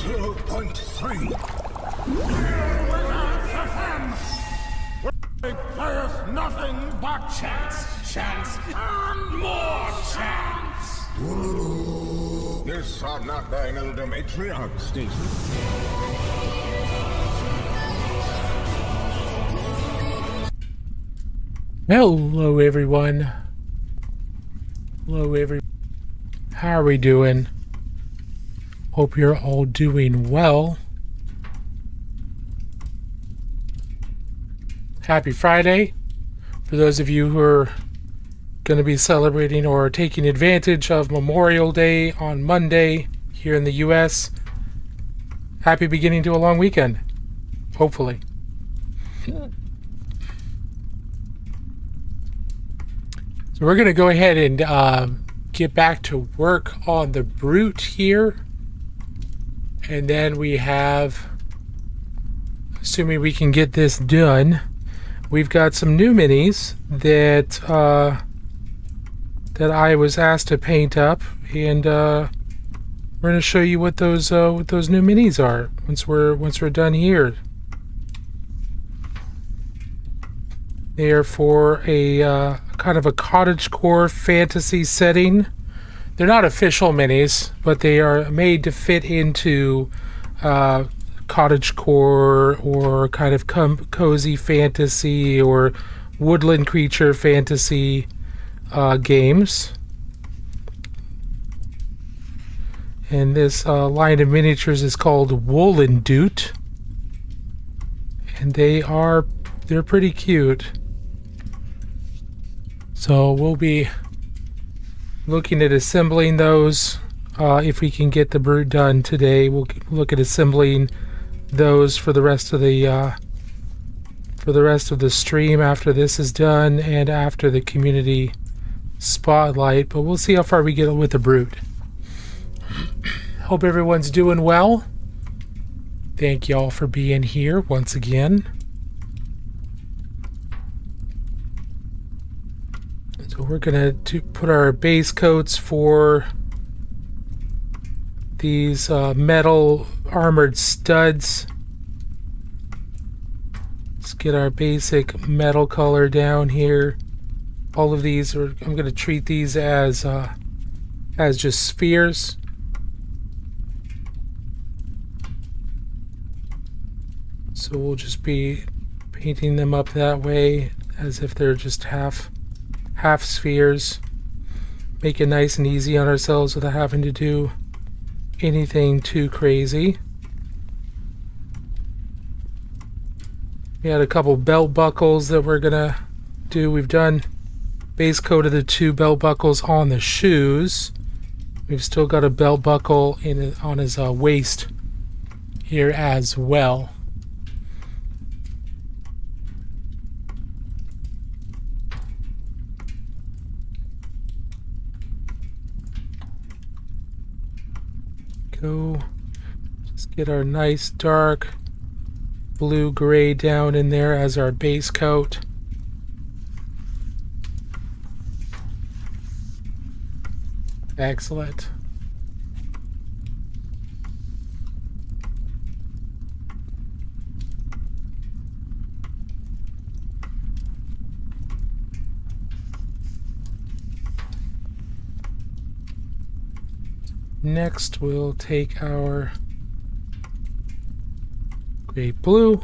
0.3. It playeth nothing but chance, chance, and more chance. This are not thine elder matriarch, Stacy. Hello everyone. How are we doing? Hope you're all doing well. Happy Friday. For those of you who are going to be celebrating or taking advantage of Memorial Day on Monday here in the US, happy beginning to a long weekend. Hopefully. So we're going to go ahead and get back to work on the brute here. And then we have, assuming we can get this done, we've got some new minis that that I was asked to paint up, and we're going to show you what those new minis are once we're done here. They are for a kind of a cottagecore fantasy setting. They're not official minis, but they are made to fit into cottagecore or kind of cozy fantasy or woodland creature fantasy games. And this line of miniatures is called Wolmendoot, and they're pretty cute. So we'll be looking at assembling those. If we can get the brute done today, we'll look at assembling those for the rest of the stream after this is done and after the community spotlight. But we'll see how far we get with the brute. Hope everyone's doing well. Thank y'all for being here once again. So we're gonna put our base coats for these metal armored studs. Let's get our basic metal color down here. All of these I'm gonna treat these as just spheres. So we'll just be painting them up that way as if they're just half spheres. Make it nice and easy on ourselves without having to do anything too crazy. We had a couple belt buckles that we're gonna do. We've done base coat of the 2 belt buckles on the shoes. We've still got a belt buckle on his waist here as well. Just get our nice dark blue gray down in there as our base coat. Excellent. Next, we'll take our gray blue.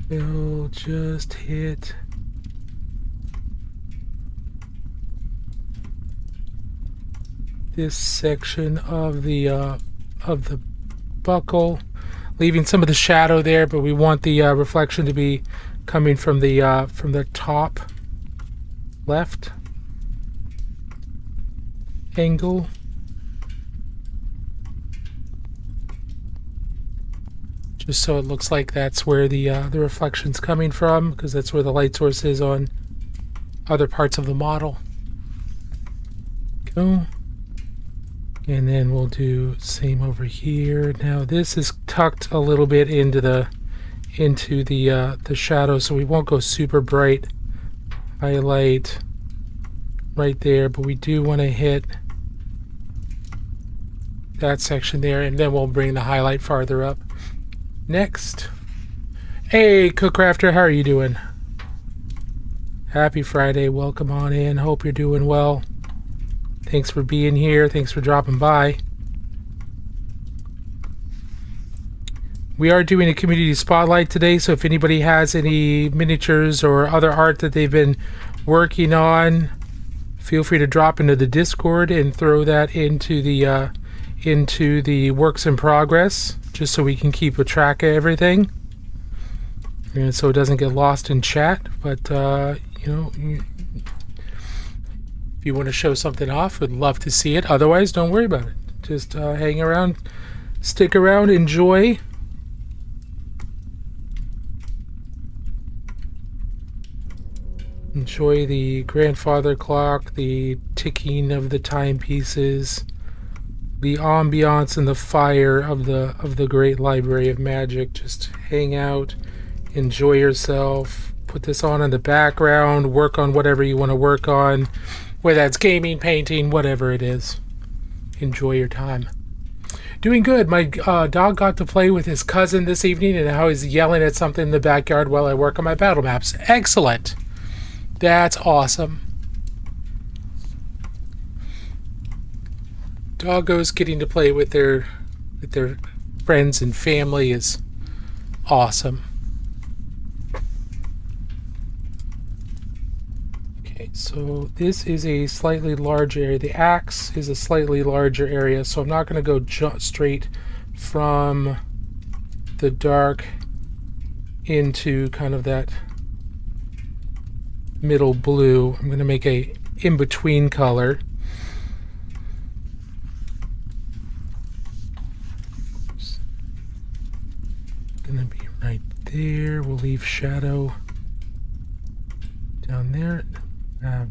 We'll just hit this section of the buckle, leaving some of the shadow there, but we want the reflection to be coming from the top left angle. Just so it looks like that's where the reflection's coming from, because that's where the light source is on other parts of the model. Go. And then we'll do same over here. Now this is tucked a little bit into the shadow, so we won't go super bright highlight right there, but we do want to hit that section there, and then we'll bring the highlight farther up. Next. Hey, Cookcrafter, how are you doing? Happy Friday. Welcome on in. Hope you're doing well. Thanks for being here. Thanks for dropping by. We are doing a community spotlight today, so if anybody has any miniatures or other art that they've been working on, feel free to drop into the Discord and throw that into the works in progress, just so we can keep a track of everything, and so it doesn't get lost in chat. But you know, if you want to show something off, we'd love to see it. Otherwise, don't worry about it. Just hang around, stick around, enjoy. Enjoy the grandfather clock, the ticking of the timepieces, the ambiance and the fire of the great library of magic. Just hang out, enjoy yourself, put this on in the background, work on whatever you want to work on, whether that's gaming, painting, whatever it is. Enjoy your time. Doing good. My dog got to play with his cousin this evening, and now he's yelling at something in the backyard while I work on my battle maps. Excellent. That's awesome. Doggos getting to play with their friends and family is awesome. Okay, so this is a slightly larger area. The axe is a slightly larger area, so I'm not going to go straight from the dark into kind of that middle blue. I'm going to make a in-between color. Oops. Going to be right there. We'll leave shadow down there. Have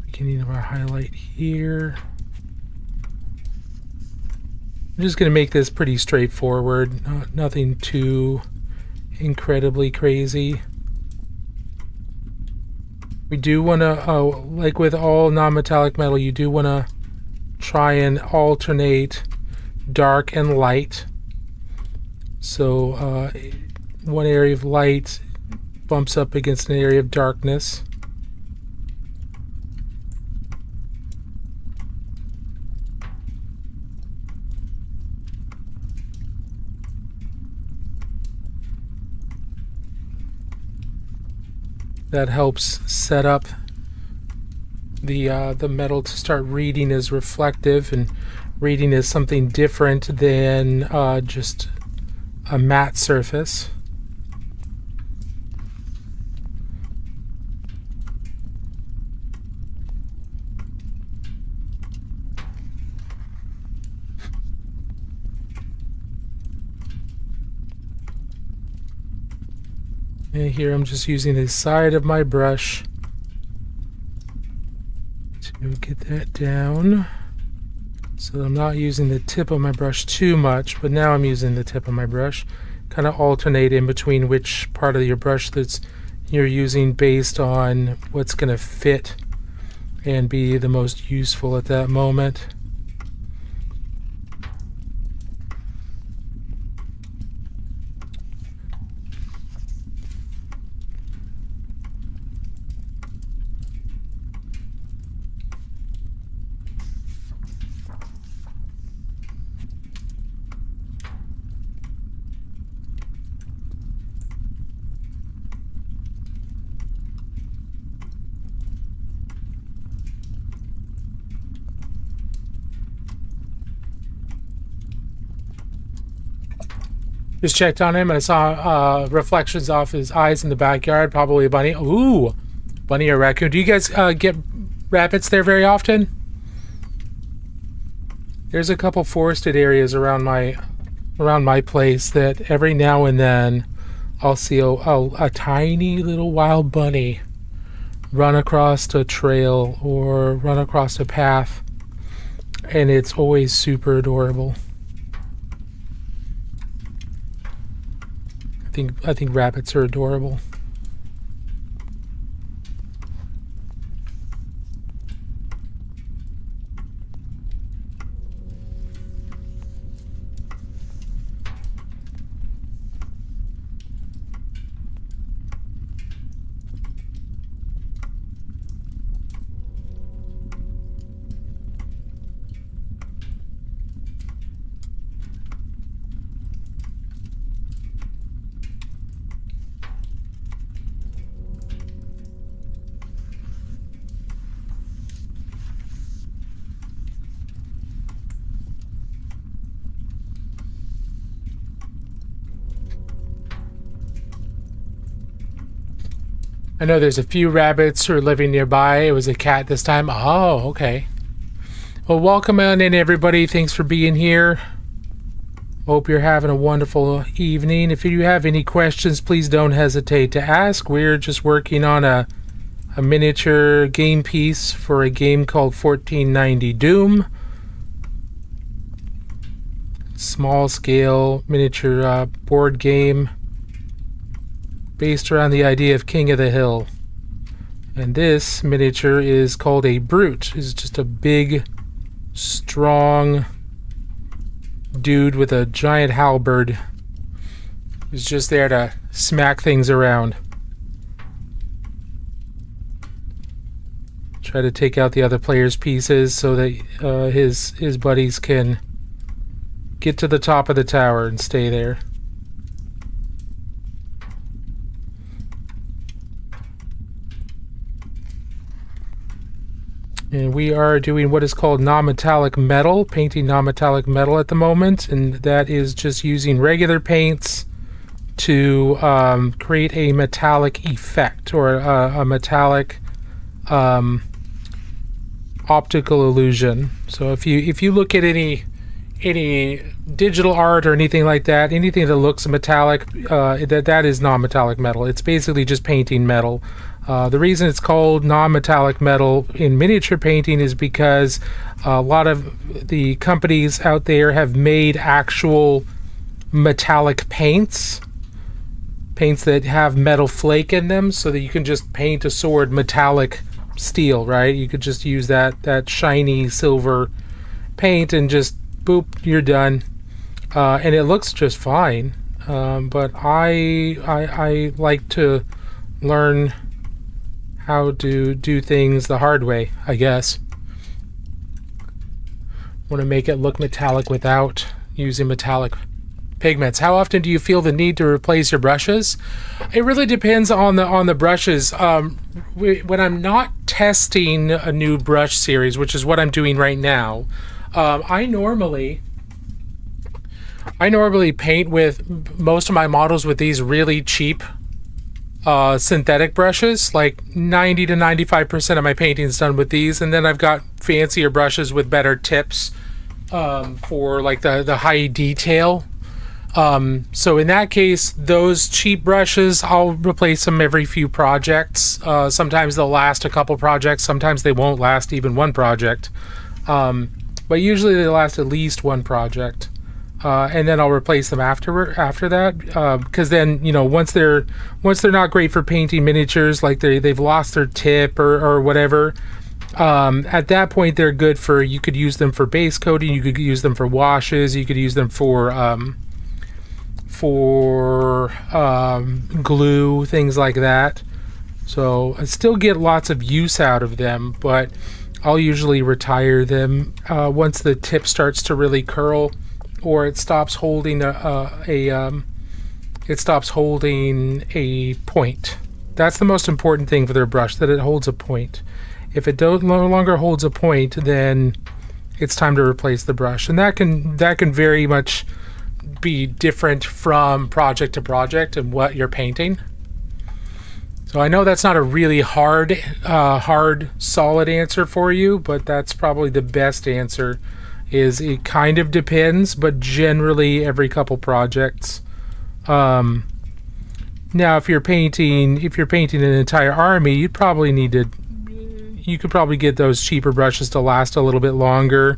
beginning of our highlight here. I'm just going to make this pretty straightforward. Nothing too incredibly crazy. We do want to, like with all non-metallic metal, you do want to try and alternate dark and light. So one area of light bumps up against an area of darkness. That helps set up the metal to start reading as reflective and reading as something different than just a matte surface. And here I'm just using the side of my brush to get that down. So I'm not using the tip of my brush too much, but now I'm using the tip of my brush. Kind of alternate in between which part of your brush that's you're using based on what's going to fit and be the most useful at that moment. Just checked on him and I saw reflections off his eyes in the backyard. Probably a bunny. Ooh, bunny or raccoon. Do you guys get rabbits there very often? There's a couple forested areas around my place that every now and then I'll see a tiny little wild bunny run across a trail or run across a path, and it's always super adorable. I think rabbits are adorable. I know there's a few rabbits who are living nearby. It was a cat this time. Oh, okay. Well, welcome on in, everybody. Thanks for being here. Hope you're having a wonderful evening. If you have any questions, please don't hesitate to ask. We're just working on a miniature game piece for a game called 1490 Doom. Small scale miniature board game based around the idea of King of the Hill. And this miniature is called a Brute. It's just a big, strong dude with a giant halberd who's just there to smack things around. Try to take out the other player's pieces so that his buddies can get to the top of the tower and stay there. And we are doing what is called non-metallic metal, painting non-metallic metal at the moment, and that is just using regular paints to create a metallic effect, or a metallic optical illusion. So if you look at any digital art or anything like that, anything that looks metallic, that is non-metallic metal. It's basically just painting metal. The reason it's called non-metallic metal in miniature painting is because a lot of the companies out there have made actual metallic paints that have metal flake in them, so that you can just paint a sword metallic steel, right? You could just use that shiny silver paint and just boop, you're done. And it looks just fine. But I like to learn how to do things the hard way, I guess. Want to make it look metallic without using metallic pigments. How often do you feel the need to replace your brushes? It really depends on the brushes. When I'm not testing a new brush series, which is what I'm doing right now, I normally paint with most of my models with these really cheap synthetic brushes. Like 90 to 95% of my painting is done with these, and then I've got fancier brushes with better tips for like the high detail. So in that case, those cheap brushes, I'll replace them every few projects. Sometimes they'll last a couple projects, sometimes they won't last even one project, but usually they last at least one project. And then I'll replace them after that, because then, you know, once they're not great for painting miniatures, like they've lost their tip or whatever, at that point they're good for, you could use them for base coating, you could use them for washes, you could use them for glue, things like that. So I still get lots of use out of them, but I'll usually retire them once the tip starts to really curl, or it stops holding a point. That's the most important thing for their brush, that it holds a point. If it no longer holds a point, then it's time to replace the brush, and that can very much be different from project to project and what you're painting. So I know that's not a really hard solid answer for you, but that's probably the best answer. Is it kind of depends, but generally every couple projects. Now if you're painting an entire army, you could probably get those cheaper brushes to last a little bit longer.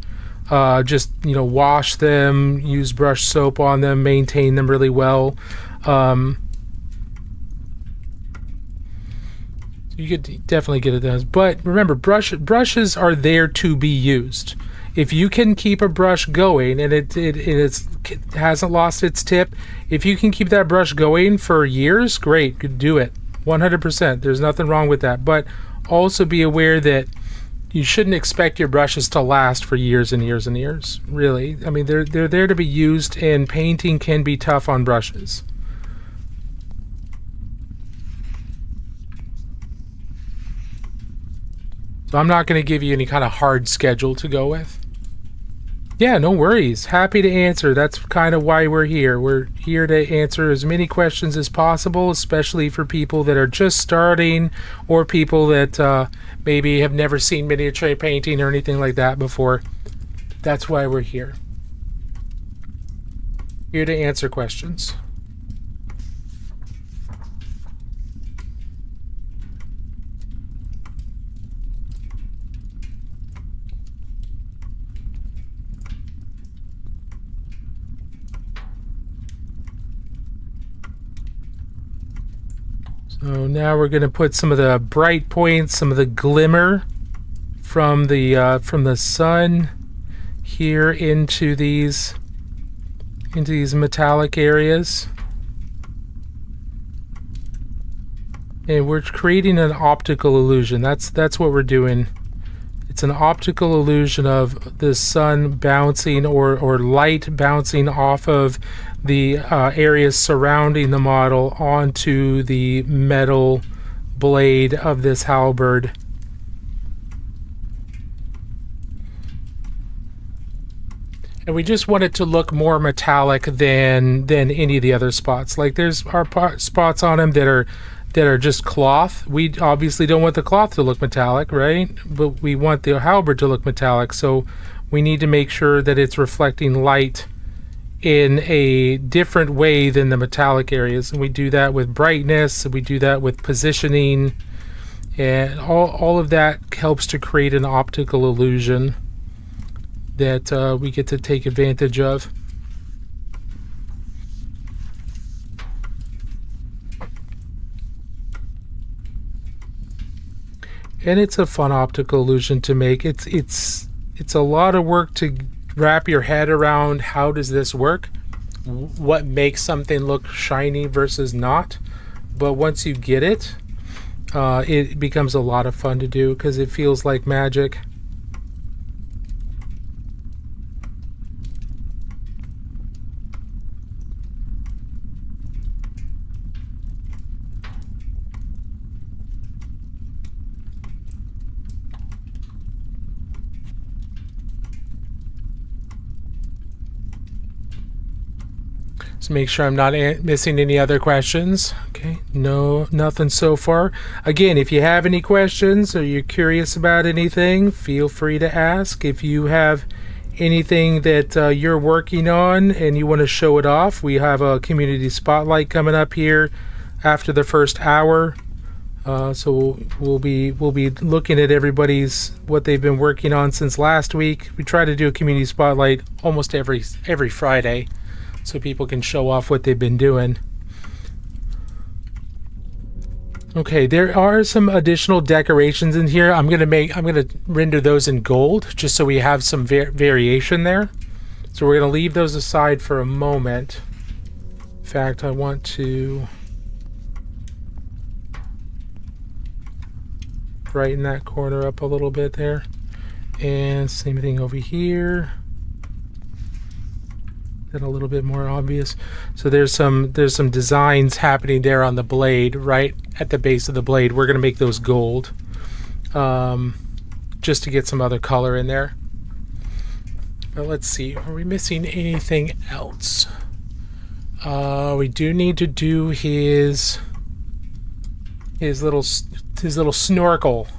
Just, you know, wash them, use brush soap on them, maintain them really well. You could definitely get it done. But remember, brushes are there to be used. If you can keep a brush going and it hasn't lost its tip, if you can keep that brush going for years, great, do it. 100%. There's nothing wrong with that. But also be aware that you shouldn't expect your brushes to last for years and years and years. Really, I mean, they're there to be used, and painting can be tough on brushes. So I'm not going to give you any kind of hard schedule to go with. Yeah, no worries. Happy to answer. That's kind of why we're here. We're here to answer as many questions as possible, especially for people that are just starting or people that maybe have never seen miniature painting or anything like that before. That's why we're here. Here to answer questions. So now we're going to put some of the bright points, some of the glimmer from the sun here into these metallic areas. And we're creating an optical illusion. That's what we're doing. It's an optical illusion of the sun bouncing or light bouncing off of the areas surrounding the model onto the metal blade of this halberd. And we just want it to look more metallic than any of the other spots. Like there's spots on them that are just cloth. We obviously don't want the cloth to look metallic, right? But we want the halberd to look metallic, so we need to make sure that it's reflecting light in a different way than the metallic areas. And we do that with brightness, and we do that with positioning, and all of that helps to create an optical illusion that we get to take advantage of. And it's a fun optical illusion to make. It's a lot of work to wrap your head around how does this work, what makes something look shiny versus not. But once you get it, it becomes a lot of fun to do because it feels like magic. So make sure I'm not missing any other questions. Okay, no, nothing so far. Again, if you have any questions or you're curious about anything, feel free to ask. If you have anything that you're working on and you want to show it off, we have a community spotlight coming up here after the first hour. So we'll be looking at everybody's what they've been working on since last week. We try to do a community spotlight almost every Friday, so people can show off what they've been doing. Okay, there are some additional decorations in here. I'm gonna render those in gold just so we have some variation there. So we're gonna leave those aside for a moment. In fact, I want to brighten that corner up a little bit there, and same thing over here. A little bit more obvious. So there's some designs happening there on the blade, right at the base of the blade. We're going to make those gold, just to get some other color in there. But let's see, are we missing anything else? We do need to do his little snorkel.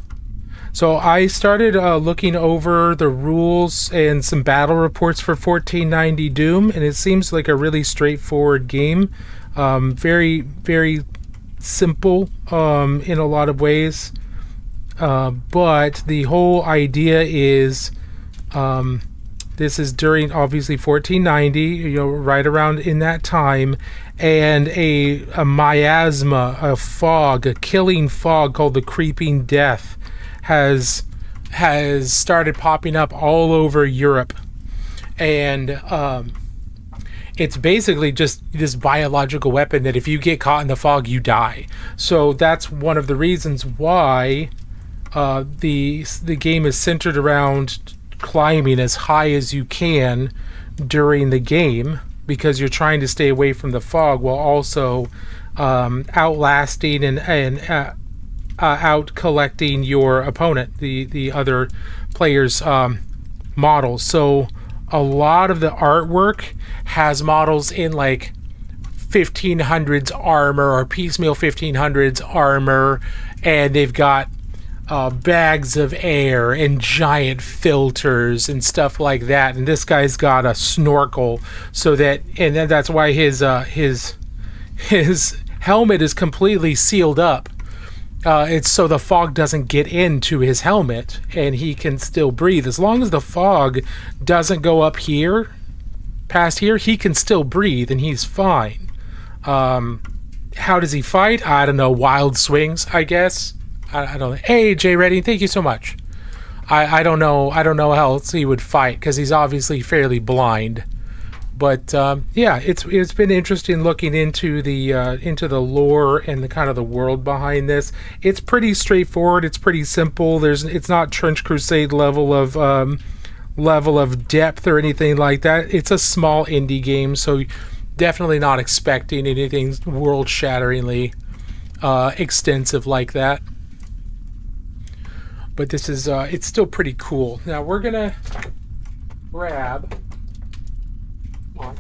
So I started looking over the rules and some battle reports for 1490 Doom, and it seems like a really straightforward game. Very, very simple in a lot of ways. But the whole idea is this is during obviously 1490, right around in that time, and a miasma, a fog, a killing fog called the Creeping Death has started popping up all over Europe, and it's basically just this biological weapon that if you get caught in the fog, you die. So that's one of the reasons why the game is centered around climbing as high as you can during the game, because you're trying to stay away from the fog while also outlasting and out collecting your opponent, the other player's models. So a lot of the artwork has models in like 1500s armor or piecemeal 1500s armor, and they've got bags of air and giant filters and stuff like that. And this guy's got a snorkel, so that, and then that's why his helmet is completely sealed up. It's so the fog doesn't get into his helmet, and he can still breathe. As long as the fog doesn't go up here, past here, he can still breathe, and he's fine. How does he fight? I don't know. Wild swings, I guess. I don't know. Hey, Jay Redding, thank you so much. I don't know. I don't know how else he would fight, because he's obviously fairly blind. But yeah, it's been interesting looking into the lore and the kind of the world behind this. It's pretty straightforward. It's pretty simple. It's not Trench Crusade level of depth or anything like that. It's a small indie game, so definitely not expecting anything world-shatteringly extensive like that. But this is it's still pretty cool. Now we're gonna grab. Come on.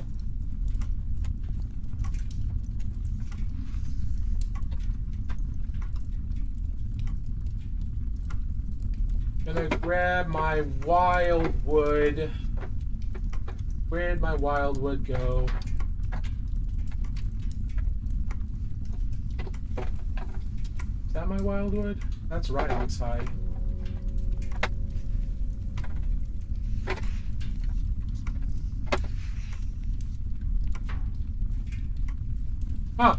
Gonna grab my wildwood. Where'd my wildwood go? Is that my wildwood? That's right outside. Huh.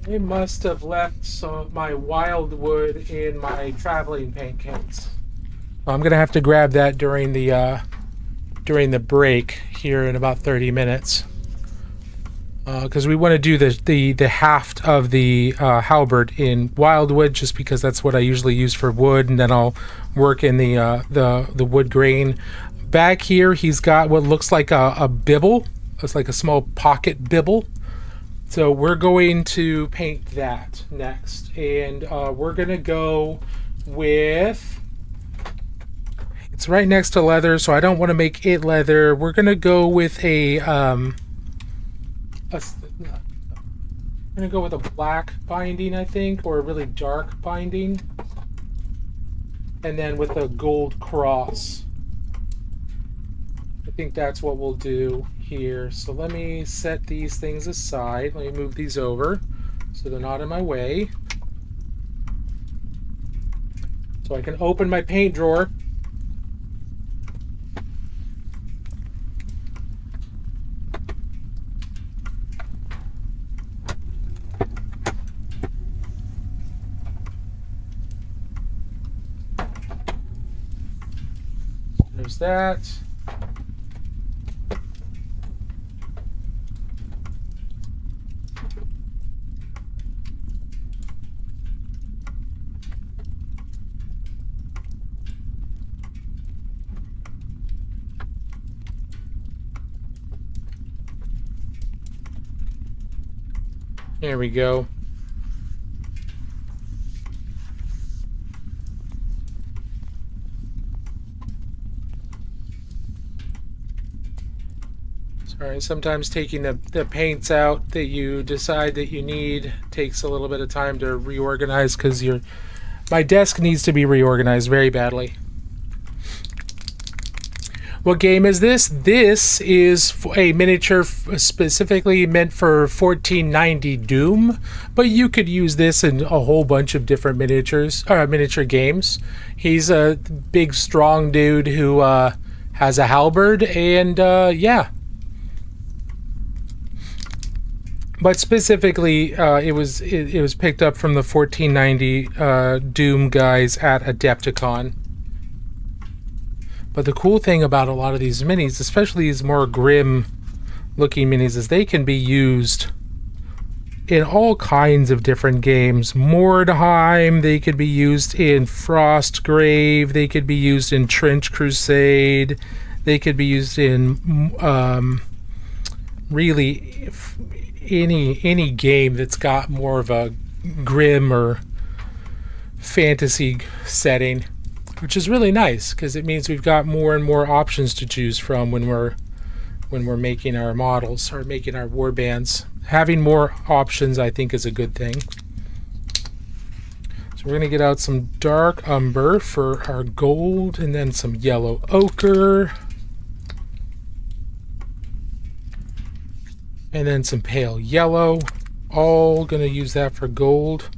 They must have left my wildwood in my traveling paint case. I'm gonna have to grab that during the break here in about 30 minutes, because we want to do the haft of the halberd in wildwood, just because that's what I usually use for wood, and then I'll work in the wood grain. Back here, he's got what looks like a bibble. It's like a small pocket bibble. So we're going to paint that next, and we're gonna go with, it's right next to leather, so I don't want to make it leather. We're gonna go with I'm gonna go with a black binding, I think, or a really dark binding, and then with a gold cross. I think that's what we'll do here. So let me set these things aside. Let me move these over so they're not in my way. So I can open my paint drawer. There's that. There we go. Sorry, sometimes taking the paints out that you decide that you need takes a little bit of time to reorganize, because my desk needs to be reorganized very badly. What game is this? This is a miniature specifically meant for 1490 Doom, but you could use this in a whole bunch of different miniature games. He's a big, strong dude who has a halberd, and yeah. But specifically, it was picked up from the 1490 Doom guys at Adepticon. But the cool thing about a lot of these minis, especially these more grim looking minis, is they can be used in all kinds of different games. Mordheim, they could be used in Frostgrave, they could be used in Trench Crusade, they could be used in really any game that's got more of a grim or fantasy setting. which is really nice because it means we've got more and more options to choose from when we're making our models or making our war bands. Having more options, I think, is a good thing. So we're going to get out some dark umber for our gold, and then some yellow ochre, and then some pale yellow. All going to use that for gold.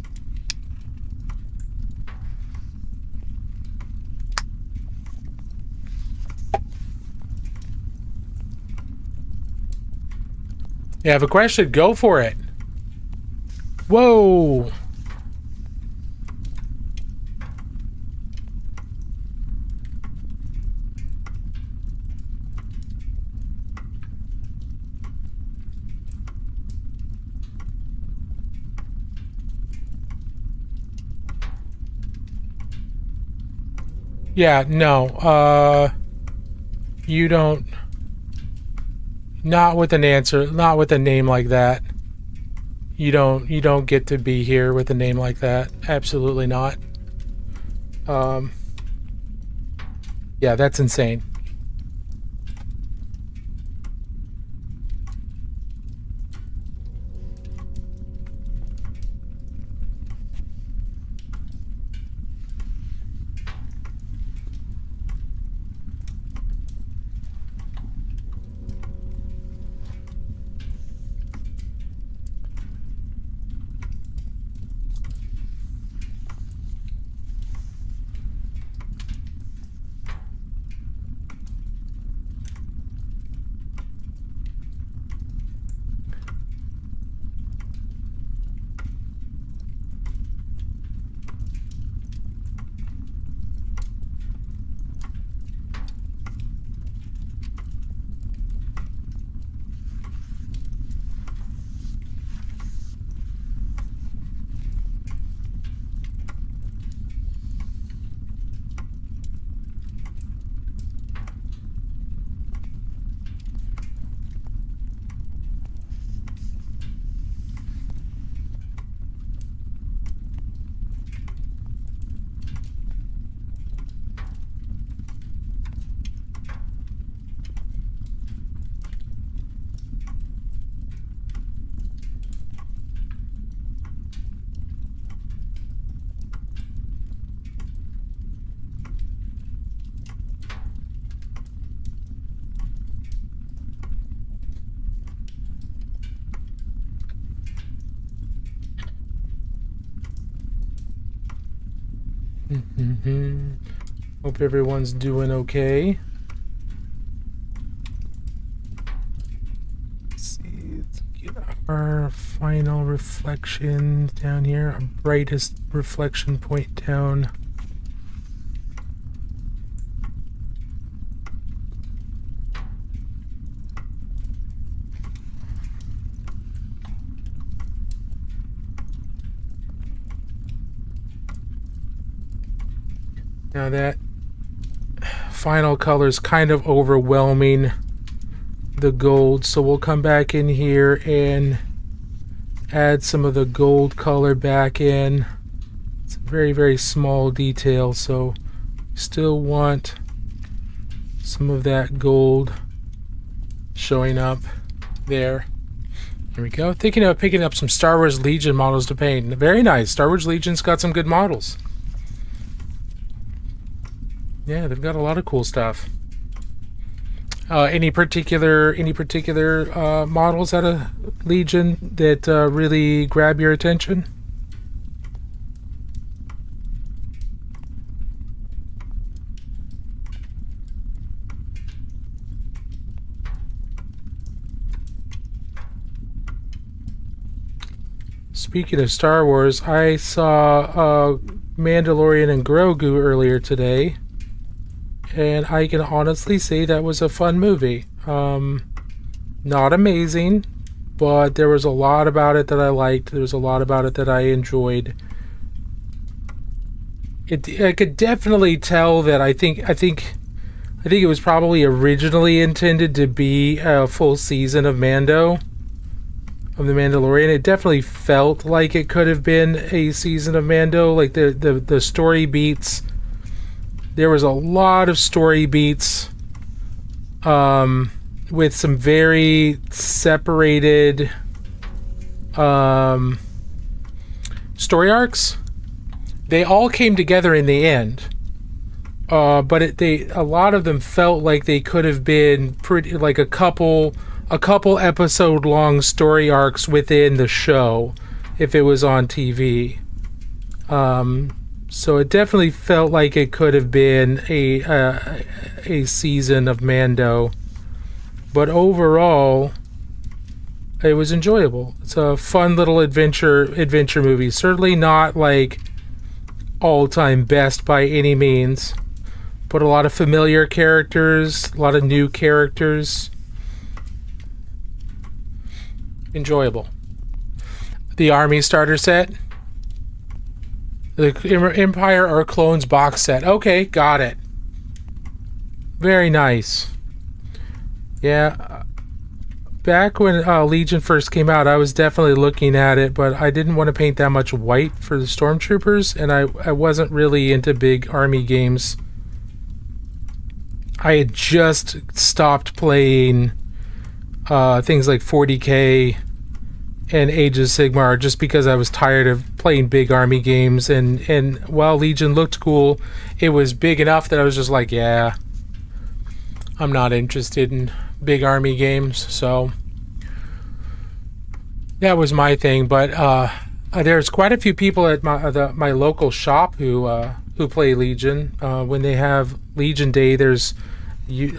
You have a question? Go for it. Whoa. Yeah, no. You don't. Not with an answer, not with a name like that. You don't get to be here with a name like that. Absolutely not. Yeah, that's insane. Hope everyone's doing okay. Let's see, let's get our final reflection down here, our brightest reflection point down. Now that final color is kind of overwhelming the gold, so we'll come back in here and add some of the gold color back in. It's a very, very small detail, so still want some of that gold showing up there. Here we go. Thinking of picking up some Star Wars Legion models to paint. Very nice. Star Wars Legion's got some good models. Yeah, they've got a lot of cool stuff. Any particular models out of Legion that really grab your attention? Speaking of Star Wars, I saw Mandalorian and Grogu earlier today. And I can honestly say that was a fun movie. Not amazing, but there was a lot about it that I liked. There was a lot about it that I enjoyed. I could definitely tell that I think it was probably originally intended to be a full season of The Mandalorian. It definitely felt like it could have been a season of Mando. Like the story beats There was a lot of story beats with some very separated story arcs. They all came together in the end, but a lot of them felt like they could have been pretty, like a couple episode long story arcs within the show if it was on TV. So it definitely felt like it could have been a season of Mando, but overall it was enjoyable. It's a fun little adventure movie. Certainly not like all-time best by any means, but a lot of familiar characters, a lot of new characters. Enjoyable. The Army starter set. The Empire or Clones box set. Okay, got it. Very nice. Yeah. Back when Legion first came out, I was definitely looking at it, but I didn't want to paint that much white for the Stormtroopers, and I wasn't really into big Army games. I had just stopped playing things like 40K and Age of Sigmar just because I was tired of playing big Army games, and while Legion looked cool, it was big enough that I was just like, yeah, I'm not interested in big Army games. So that was my thing. But there's quite a few people at my local shop who play Legion. When they have Legion Day,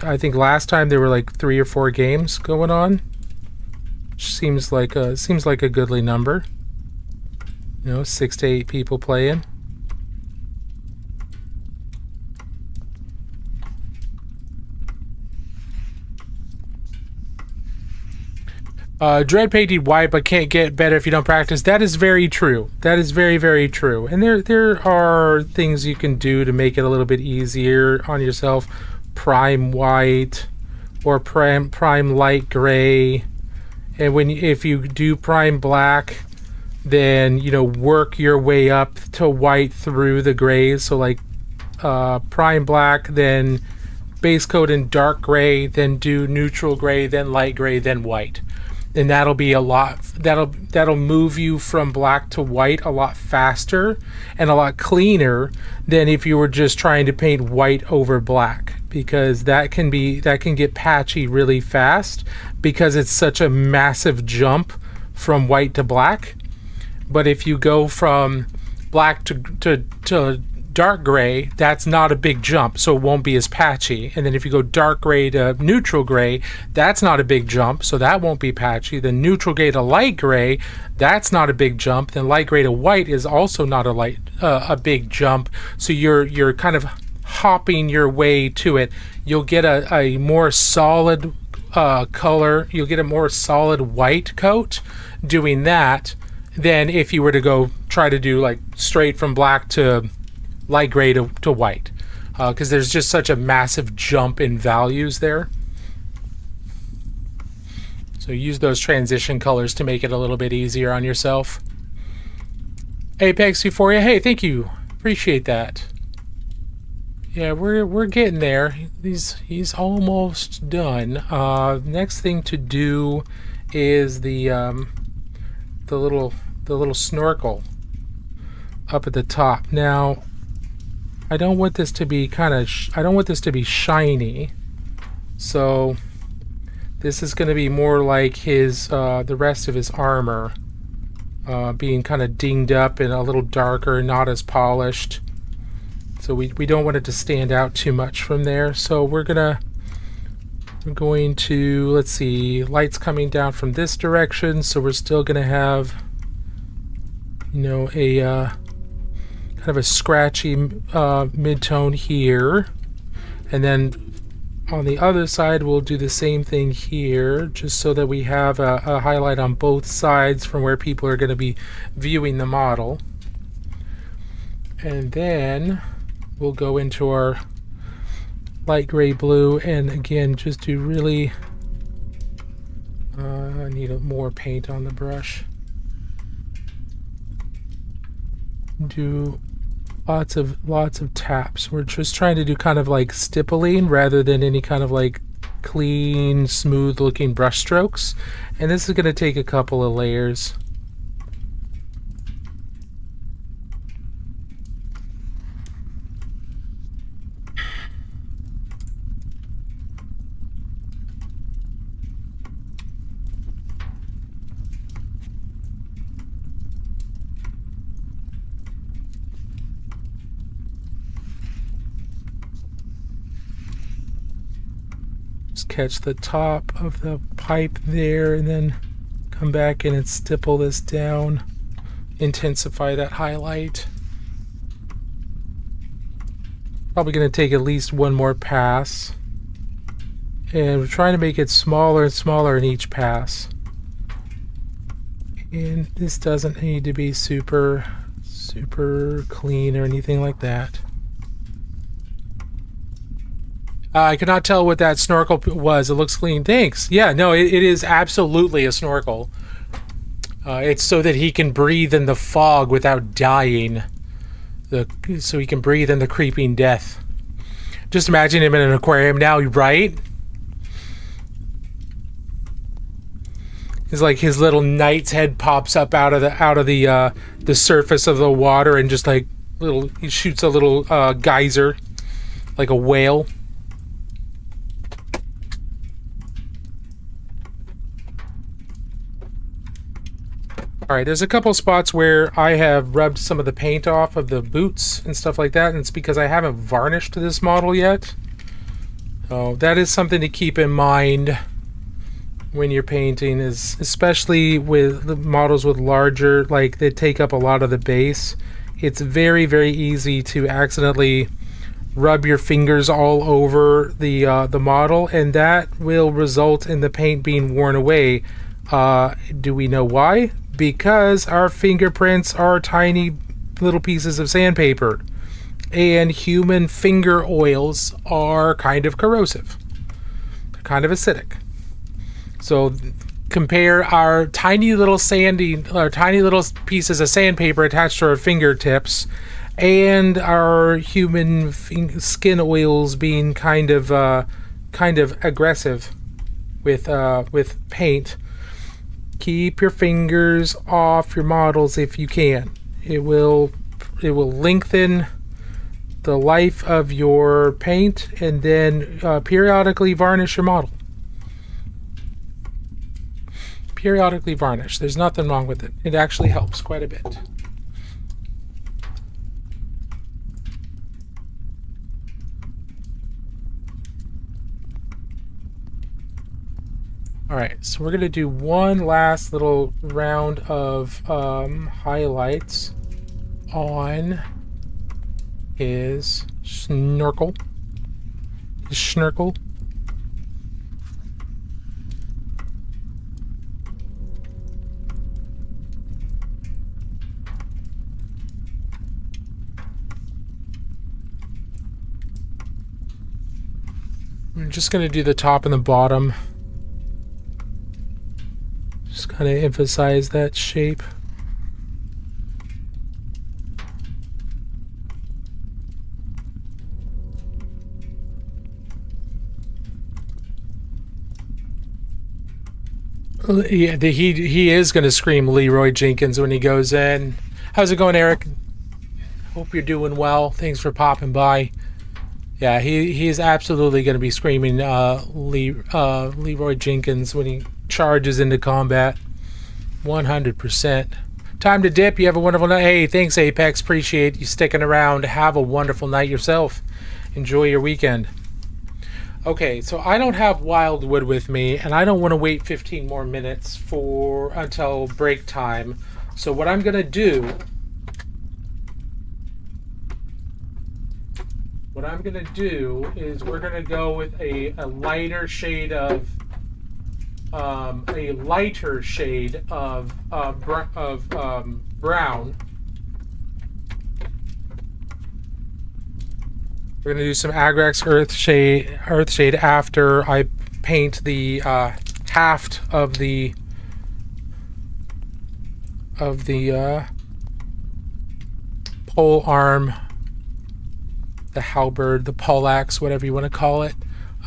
I think last time there were like 3 or 4 games going on. Seems like a goodly number. 6 to 8 people playing. Dread painted white, but can't get better if you don't practice. That is very true. That is very, very true. And there are things you can do to make it a little bit easier on yourself. Prime white or prime light gray. And if you do prime black, then work your way up to white through the grays. So like prime black, then base coat in dark gray, then do neutral gray, then light gray, then white. And that'll be that'll move you from black to white a lot faster and a lot cleaner than if you were just trying to paint white over black, because that can get patchy really fast because it's such a massive jump from white to black. But if you go from black to dark gray, that's not a big jump, so it won't be as patchy. And then if you go dark gray to neutral gray, that's not a big jump, so that won't be patchy. Then neutral gray to light gray, that's not a big jump. Then light gray to white is also not a big jump. So you're kind of hopping your way to it. You'll get a more solid color. You'll get a more solid white coat doing that than if you were to go try to do like straight from black to light gray to white, because there's just such a massive jump in values there. So use those transition colors to make it a little bit easier on yourself. Apex Euphoria, hey, thank you, appreciate that. Yeah, we're getting there. He's almost done. Next thing to do is the little snorkel up at the top. Now, I don't want this to be shiny, so this is going to be more like his the rest of his armor, being kind of dinged up and a little darker, not as polished. So we don't want it to stand out too much from there. So we're going to, let's see, light's coming down from this direction, so we're still going to have a kind of a scratchy mid-tone here, and then on the other side we'll do the same thing here, just so that we have a highlight on both sides from where people are going to be viewing the model. And then we'll go into our light gray blue, and again just to really I need more paint on the brush. Do Lots of taps. We're just trying to do kind of like stippling rather than any kind of like clean, smooth looking brush strokes. And this is going to take a couple of layers. Catch the top of the pipe there and then come back in and stipple this down, intensify that highlight. Probably going to take at least one more pass, and we're trying to make it smaller and smaller in each pass. And this doesn't need to be super clean or anything like that. I cannot tell what that snorkel was. It looks clean. Thanks. Yeah, no, it is absolutely a snorkel. It's so that he can breathe in the fog without dying. So he can breathe in the creeping death. Just imagine him in an aquarium now, right? It's like his little knight's head pops up out of the surface of the water, and just like he shoots a little geyser, like a whale. Alright, there's a couple spots where I have rubbed some of the paint off of the boots and stuff like that, and it's because I haven't varnished this model yet. So that is something to keep in mind when you're painting, is especially with the models with larger, like they take up a lot of the base. It's very easy to accidentally rub your fingers all over the model, and that will result in the paint being worn away. Do we know why? Because our fingerprints are tiny little pieces of sandpaper, and human finger oils are kind of corrosive. They're kind of acidic. So compare our tiny little pieces of sandpaper attached to our fingertips and our human skin oils being kind of aggressive with paint. Keep your fingers off your models if you can. It will lengthen the life of your paint, and then periodically varnish your model. Periodically varnish. There's nothing wrong with it. It actually helps quite a bit. Alright, so we're going to do one last little round of highlights on his snorkel. I'm just going to do the top and the bottom. Just kind of emphasize that shape. Yeah, he is going to scream Leroy Jenkins when he goes in. How's it going, Eric? Hope you're doing well. Thanks for popping by. Yeah, he is absolutely going to be screaming Leroy Jenkins when he charges into combat. 100%. Time to dip. You have a wonderful night. Hey, thanks, Apex. Appreciate you sticking around. Have a wonderful night yourself. Enjoy your weekend. Okay, so I don't have Wildwood with me, and I don't want to wait 15 more minutes until break time. So what I'm going to do... is we're going to go with a lighter shade of brown. We're going to do some Agrax Earth shade after I paint the haft of the pole arm halberd, the poleaxe, whatever you want to call it.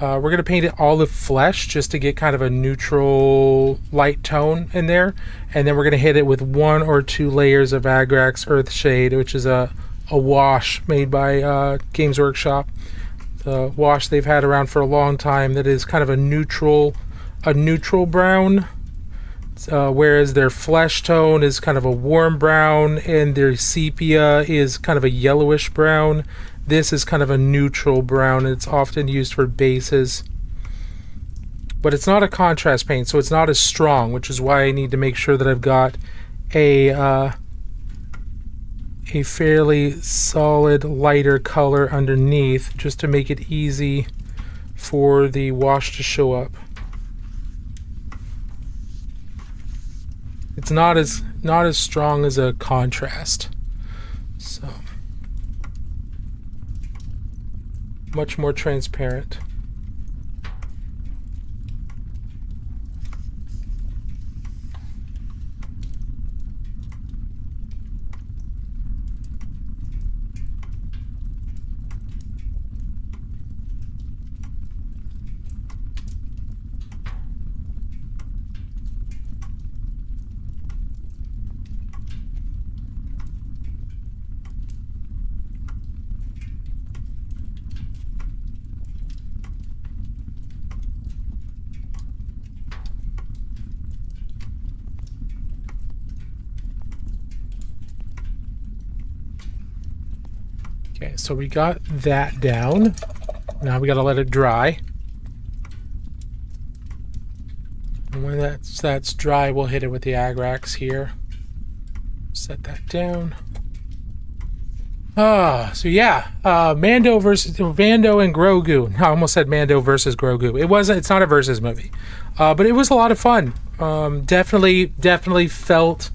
We're going to paint it olive flesh just to get kind of a neutral light tone in there. And then we're going to hit it with 1 or 2 layers of Agrax Earthshade, which is a wash made by Games Workshop. The wash they've had around for a long time that is kind of a neutral brown. Whereas their flesh tone is kind of a warm brown and their sepia is kind of a yellowish brown. This is kind of a neutral brown. It's often used for bases. But it's not a contrast paint, so it's not as strong, which is why I need to make sure that I've got a fairly solid lighter color underneath just to make it easy for the wash to show up. It's not as strong as a contrast, so much more transparent. Okay, so we got that down. Now we got to let it dry. And when that's dry, we'll hit it with the Agrax here. Set that down. So yeah, Vando and Grogu. I almost said Mando versus Grogu. It's not a versus movie, but it was a lot of fun. Definitely felt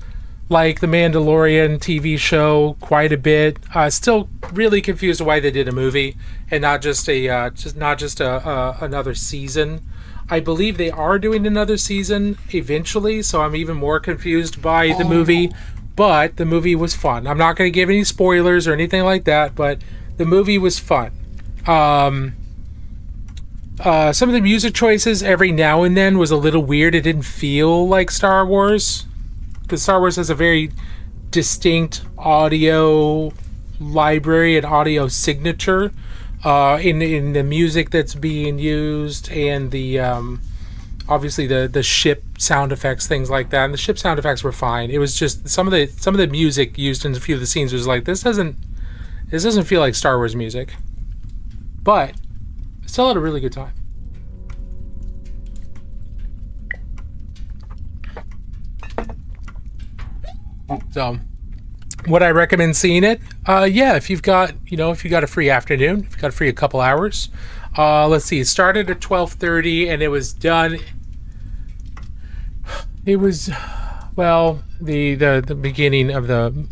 like the Mandalorian TV show quite a bit. Still really confused why they did a movie and not just another season. I believe they are doing another season eventually, so I'm even more confused by the movie. But the movie was fun. I'm not going to give any spoilers or anything like that, but the movie was fun. Some of the music choices every now and then was a little weird. It didn't feel like Star Wars, because Star Wars has a very distinct audio library and audio signature in the music that's being used, and the obviously the ship sound effects, things like that. And the ship sound effects were fine. It was just some of the music used in a few of the scenes was like, this doesn't feel like Star Wars music, but still had a really good time. So, would I recommend seeing it? Yeah, if you've got a free afternoon, if you've got a free a couple hours. Let's see, it started at 12:30 and it was done. It was, well, the beginning of the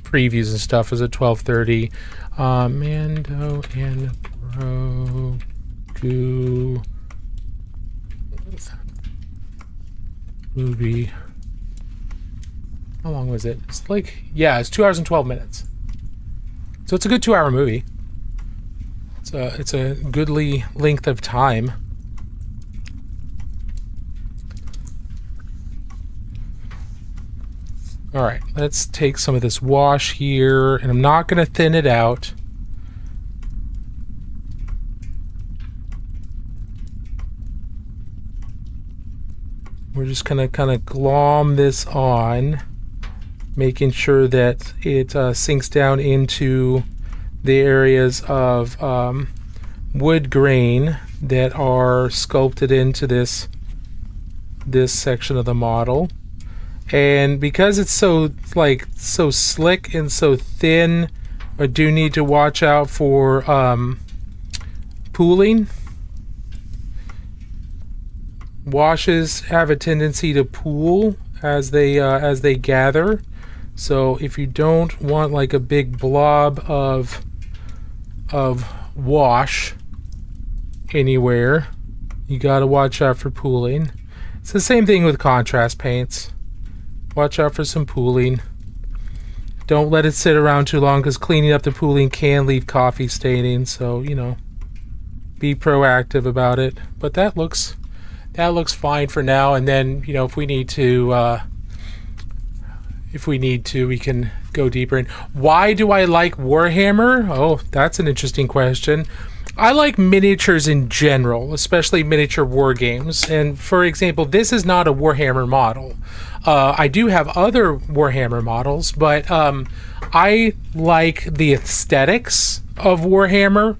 previews and stuff was at 12:30. Mando and Grogu movie. How long was it? It's 2 hours and 12 minutes. So it's a good 2-hour movie. It's a goodly length of time. All right, let's take some of this wash here, and I'm not going to thin it out. We're just going to kind of glom this on, making sure that it sinks down into the areas of wood grain that are sculpted into this section of the model. And because it's so slick and so thin, I do need to watch out for pooling. Washes have a tendency to pool as they gather. So if you don't want like a big blob of wash anywhere, you got to watch out for pooling. It's the same thing with contrast paints. Watch out for some pooling. Don't let it sit around too long, because cleaning up the pooling can leave coffee staining. So, be proactive about it. But that looks fine for now. And then, if we need to, we can go deeper in. Why do I like Warhammer? Oh, that's an interesting question. I like miniatures in general, especially miniature war games. And for example, this is not a Warhammer model. I do have other Warhammer models, but I like the aesthetics of Warhammer.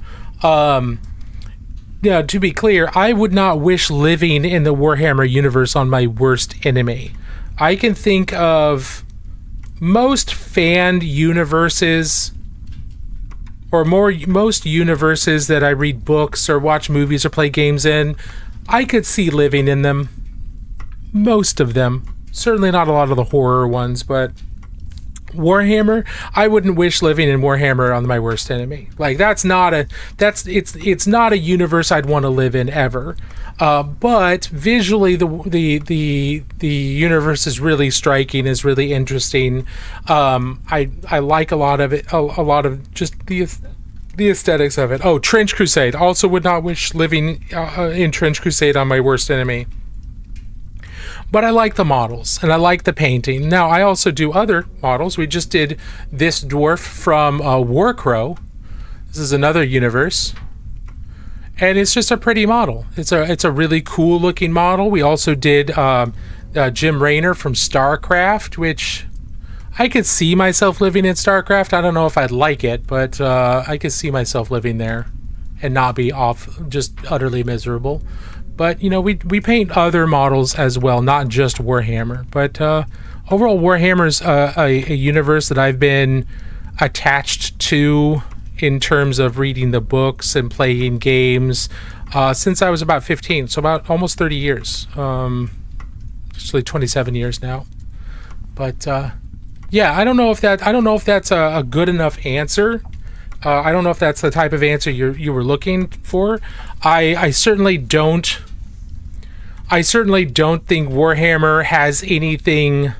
To be clear, I would not wish living in the Warhammer universe on my worst enemy. I can think of most fanned universes, or most universes that I read books or watch movies or play games in. I could see living in them. Most of them. Certainly not a lot of the horror ones, but Warhammer, I wouldn't wish living in Warhammer on my worst enemy. Like, it's not a universe I'd want to live in ever. But visually, the universe is really striking, is really interesting. I like a lot of it, a lot of just the aesthetics of it. Oh, Trench Crusade. Also would not wish living in Trench Crusade on my worst enemy. But I like the models, and I like the painting. Now, I also do other models. We just did this dwarf from Warcrow. This is another universe. And it's just a pretty model. It's a really cool looking model. We also did Jim Raynor from StarCraft, which I could see myself living in StarCraft. I don't know if I'd like it, but I could see myself living there and not be just utterly miserable. But, we paint other models as well, not just Warhammer. But overall, Warhammer's a universe that I've been attached to in terms of reading the books and playing games since I was about 15. So about almost 30 years. Actually 27 years now. But yeah, I don't know if that's a good enough answer. I don't know if that's the type of answer you were looking for. I certainly don't think Warhammer has anything.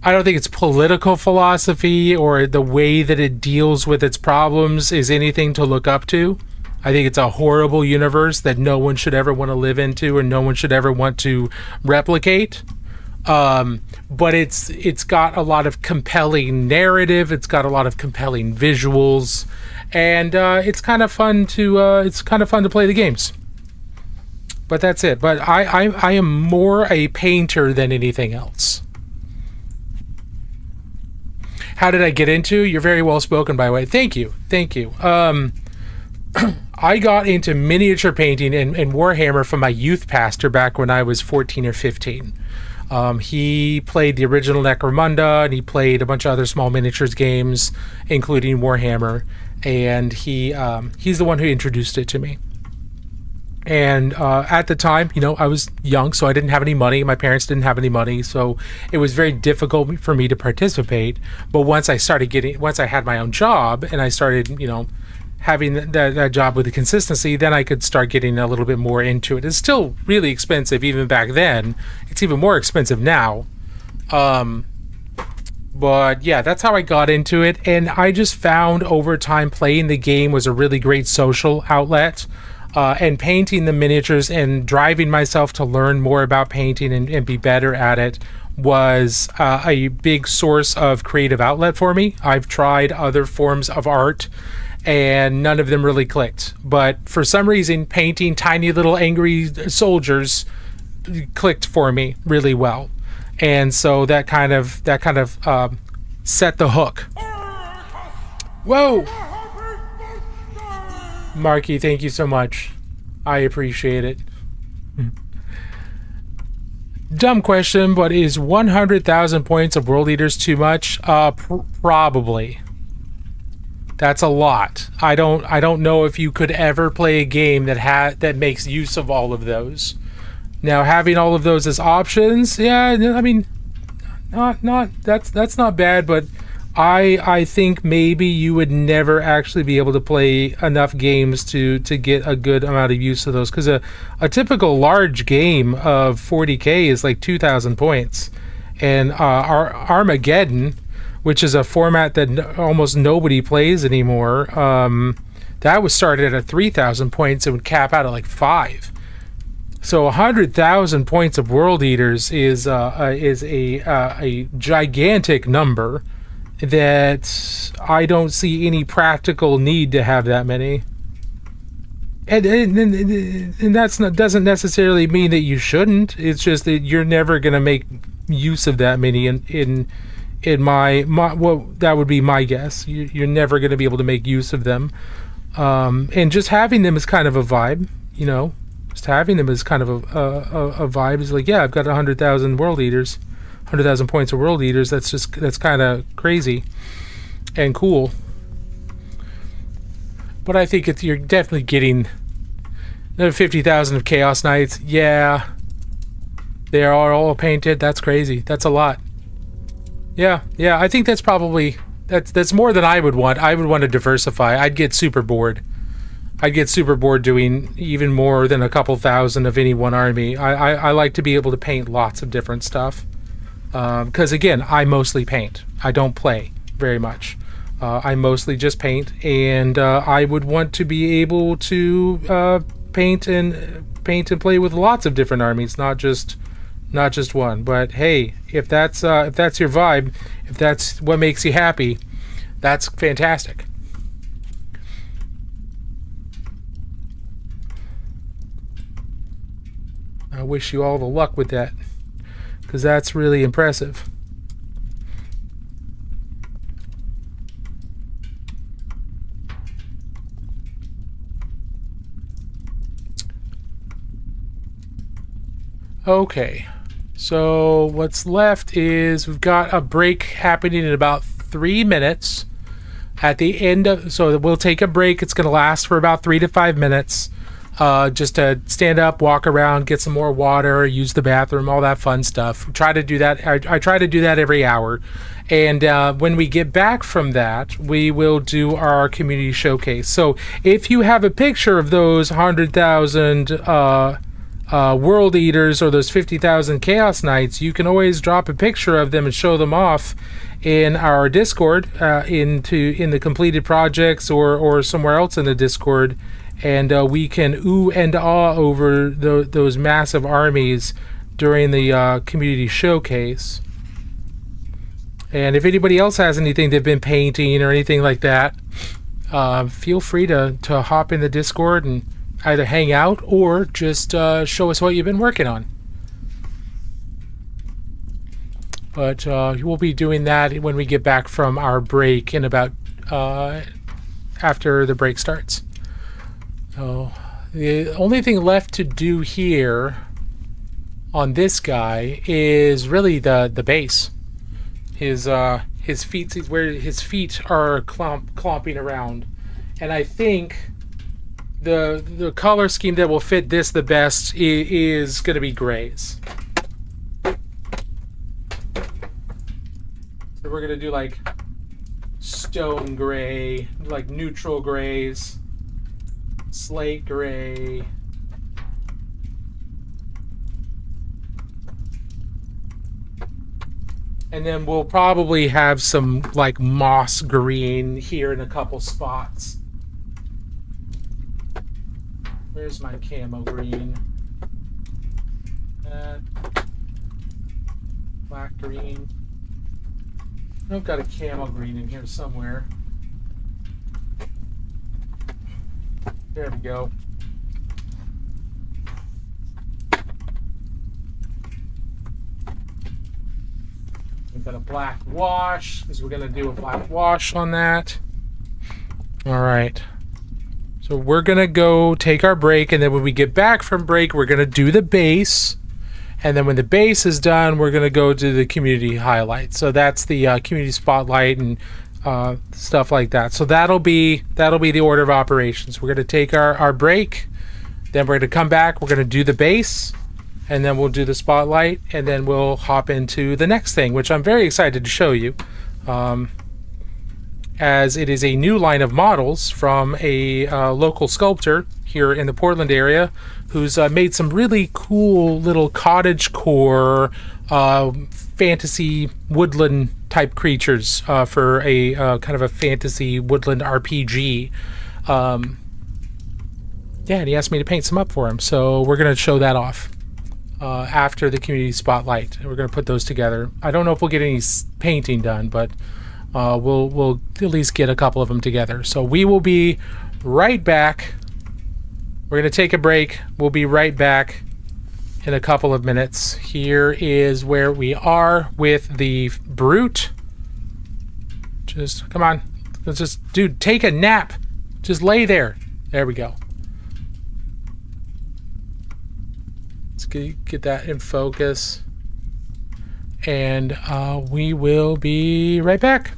I don't think its political philosophy or the way that it deals with its problems is anything to look up to. I think it's a horrible universe that no one should ever want to live into and no one should ever want to replicate. But it's got a lot of compelling narrative. It's got a lot of compelling visuals, and it's kind of fun to play the games. But that's it. But I am more a painter than anything else. How did I get into? You're very well spoken, by the way. Thank you. I got into miniature painting and Warhammer from my youth pastor back when I was 14 or 15. He played the original Necromunda, and he played a bunch of other small miniatures games, including Warhammer. And he's the one who introduced it to me. And at the time, I was young, so I didn't have any money. My parents didn't have any money, so it was very difficult for me to participate. But once I had my own job, and I started, having that job with the consistency, then I could start getting a little bit more into it. It's still really expensive even back then. It's even more expensive now. But yeah, that's how I got into it. And I just found over time playing the game was a really great social outlet. And painting the miniatures and driving myself to learn more about painting and be better at it was a big source of creative outlet for me. I've tried other forms of art and none of them really clicked. But for some reason, painting tiny little angry soldiers clicked for me really well. And so that kind of set the hook. Whoa! Marky, thank you so much. I appreciate it. Dumb question, but is 100,000 points of World Eaters too much? Probably. That's a lot. I don't know if you could ever play a game that makes use of all of those. Now, having all of those as options, yeah, I mean, that's not bad, but I think maybe you would never actually be able to play enough games to get a good amount of use of those, because a typical large game of 40k is like 2,000 points, and our Armageddon, which is a format that almost nobody plays anymore. That was started at 3,000 points and would cap out at like 5. So 100,000 points of World Eaters is a gigantic number that I don't see any practical need to have that many. And doesn't necessarily mean that you shouldn't. It's just that you're never going to make use of that many in my well, that would be my guess. You're never going to be able to make use of them. And just having them is kind of a vibe, you know. Just having them is kind of a vibe. It's like, yeah, I've got 100,000 World Eaters, 100,000 points of World Eaters. That's kind of crazy and cool. But I think you're definitely getting another 50,000 of Chaos Knights. Yeah, they are all painted. That's crazy. That's a lot. Yeah. I think that's probably that's more than I would want. I would want to diversify. I'd get super bored. Doing even more than a couple thousand of any one army. I like to be able to paint lots of different stuff. Because again, I mostly paint. I don't play very much. I mostly just paint, and I would want to be able to paint and play with lots of different armies, not just one. But hey, if that's your vibe, if that's what makes you happy, that's fantastic. I wish you all the luck with that, because that's really impressive. Okay, so what's left is we've got a break happening in about 3 minutes. At the end of, so we'll take a break. It's going to last for about 3 to 5 minutes. Just to stand up, walk around, get some more water, use the bathroom, all that fun stuff. Try to do that. I try to do that every hour. And when we get back from that, we will do our community showcase. So if you have a picture of those 100,000 World Eaters or those 50,000 Chaos Knights, you can always drop a picture of them and show them off in our Discord, in the completed projects or somewhere else in the Discord. And we can ooh and ah over those massive armies during the community showcase. And if anybody else has anything they've been painting or anything like that, feel free to hop in the Discord and either hang out or just show us what you've been working on. But we'll be doing that when we get back from our break in about after the break starts. So the only thing left to do here on this guy is really the base. His feet, where his feet are clomping around, and I think the color scheme that will fit this the best is going to be grays. So we're going to do like stone gray, like neutral grays, slate gray, and then we'll probably have some like moss green here in a couple spots. Where's my camo green? Black green. I've got a camo green in here somewhere. There we go. We've got a black wash, because we're going to do a black wash on that. All right. So we're going to go take our break, and then when we get back from break, we're going to do the base. And then when the base is done, we're going to go to the community highlights. So that's the community spotlight and stuff like that. So that'll be the order of operations. We're going to take our break, then we're going to come back, we're going to do the base, and then we'll do the spotlight, and then we'll hop into the next thing, which I'm very excited to show you. as it is a new line of models from a local sculptor here in the Portland area who's made some really cool little cottagecore fantasy woodland type creatures for a kind of a fantasy woodland RPG. Yeah, and he asked me to paint some up for him, so we're going to show that off after the community spotlight. We're going to put those together. I don't know if we'll get any painting done, but we'll at least get a couple of them together. So we will be right back. We're going to take a break. We'll be right back in a couple of minutes. Here is where we are with the brute. Just, come on. Let's just, dude, take a nap. Just lay there. There we go. Let's get that in focus. And we will be right back.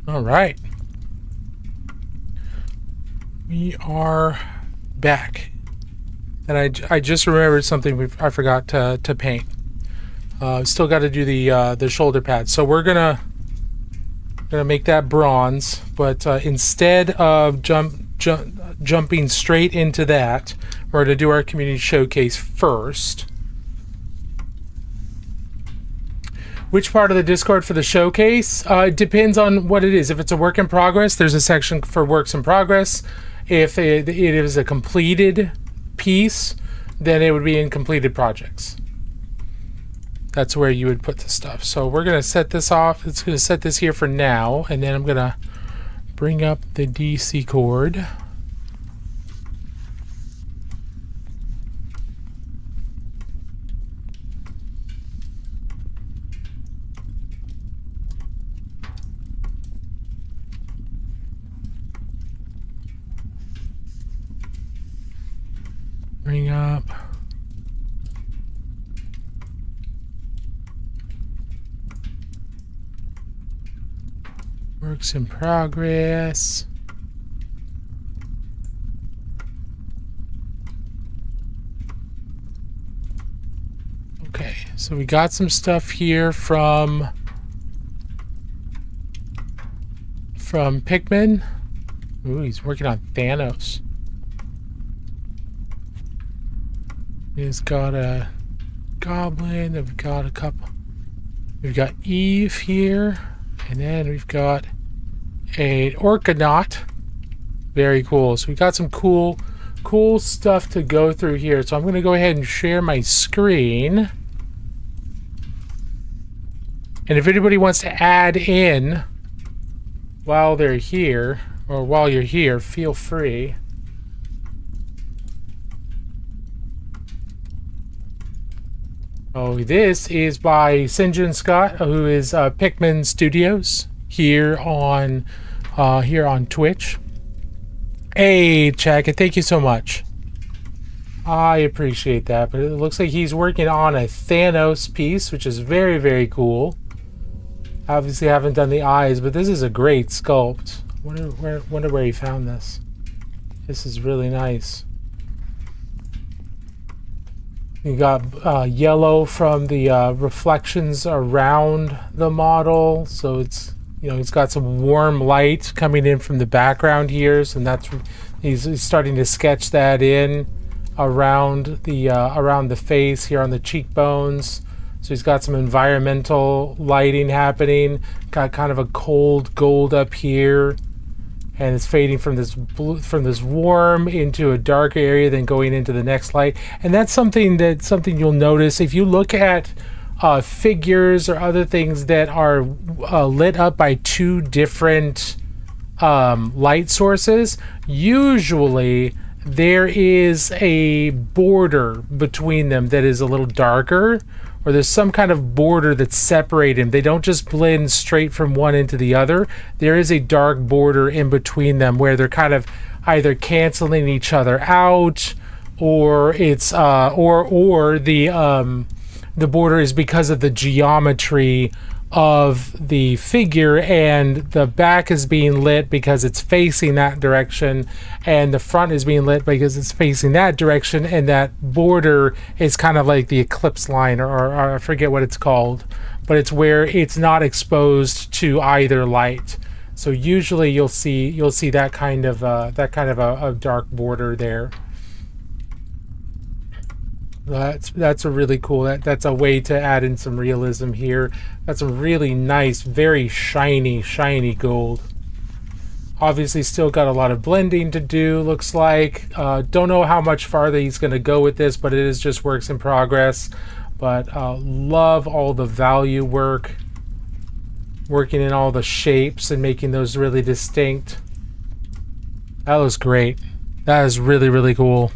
All right. We are back. And I just remembered something I forgot to paint. Still got to do the shoulder pads. So we're gonna make that bronze, but instead of jumping straight into that, we're gonna do our community showcase first. Which part of the Discord for the showcase? It depends on what it is. If it's a work in progress, there's a section for works in progress. If it is a completed piece, then it would be in completed projects. That's where you would put the stuff. So we're going to set this off. It's going to set this here for now, and then I'm going to bring up the DC cord. Bring up. Works in progress. Okay, so we got some stuff here from Pikmin. Ooh, he's working on Thanos. He's got a goblin. We've got a couple. We've got Eve here, and then we've got an Orcanaut. Very cool. So we got some cool stuff to go through here. So I'm going to go ahead and share my screen. And if anybody wants to add in while they're here, or while you're here, feel free. Oh, this is by Sinjin Scott, who is Pikmin Studios here on Twitch. Hey, Chaka, thank you so much. I appreciate that, but it looks like he's working on a Thanos piece, which is very, very cool. Obviously, I haven't done the eyes, but this is a great sculpt. Wonder where he found this. This is really nice. You got yellow from the reflections around the model, so it's, you know, it's got some warm light coming in from the background here, so that's he's starting to sketch that in around the face here on the cheekbones. So he's got some environmental lighting happening. Got kind of a cold gold up here. And it's fading from this warm into a darker area, then going into the next light. And that's something you'll notice if you look at figures or other things that are lit up by two different light sources. Usually there is a border between them that is a little darker, or there's some kind of border that's separating them. They don't just blend straight from one into the other. There is a dark border in between them where they're kind of either canceling each other out, or it's or the border is because of the geometry of the figure, and the back is being lit because it's facing that direction, and the front is being lit because it's facing that direction, and that border is kind of like the eclipse line, or I forget what it's called, but it's where it's not exposed to either light. So usually you'll see that kind of a dark border there. That's a really cool. That's a way to add in some realism here. That's a really nice, very shiny gold. Obviously, still got a lot of blending to do. Looks like. Don't know how much farther he's going to go with this, but it is just works in progress. But love all the value work, working in all the shapes and making those really distinct. That was great. That is really, really cool.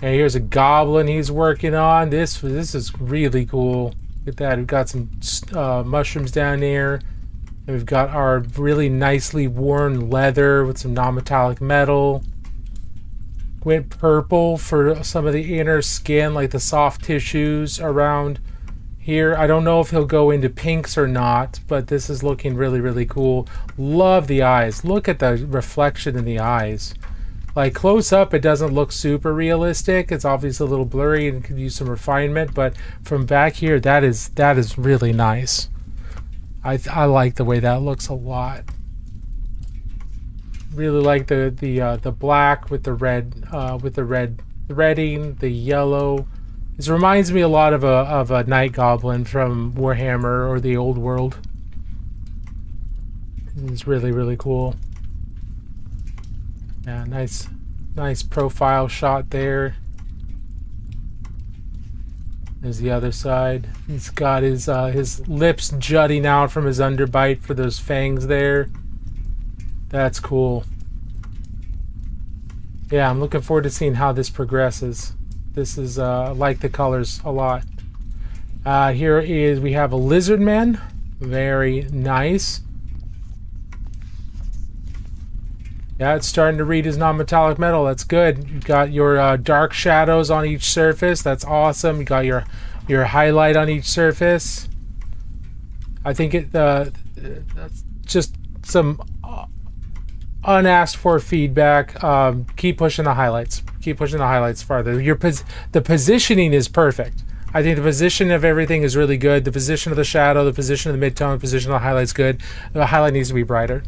And here's a goblin he's working on. This is really cool. Look at that. We've got some mushrooms down there. And we've got our really nicely worn leather with some non-metallic metal. Went purple for some of the inner skin, like the soft tissues around here. I don't know if he'll go into pinks or not, but this is looking really, really cool. Love the eyes. Look at the reflection in the eyes. Like close up, it doesn't look super realistic. It's obviously a little blurry and could use some refinement, but from back here, that is really nice. I like the way that looks a lot. Really like the black with the red threading, the yellow. This reminds me a lot of a night goblin from Warhammer or the old world. It's really, really cool. Yeah, nice profile shot there. There's the other side. He's got his lips jutting out from his underbite for those fangs there. That's cool. Yeah, I'm looking forward to seeing how this progresses. This is I like the colors a lot. Here we have a lizard man. Very nice. Yeah, it's starting to read as non-metallic metal. That's good. You've got your dark shadows on each surface. That's awesome. You got your highlight on each surface. I think that's just some unasked for feedback. Keep pushing the highlights. Keep pushing the highlights farther. The positioning is perfect. I think the position of everything is really good. The position of the shadow, the position of the midtone, the position of the highlight's good. The highlight needs to be brighter.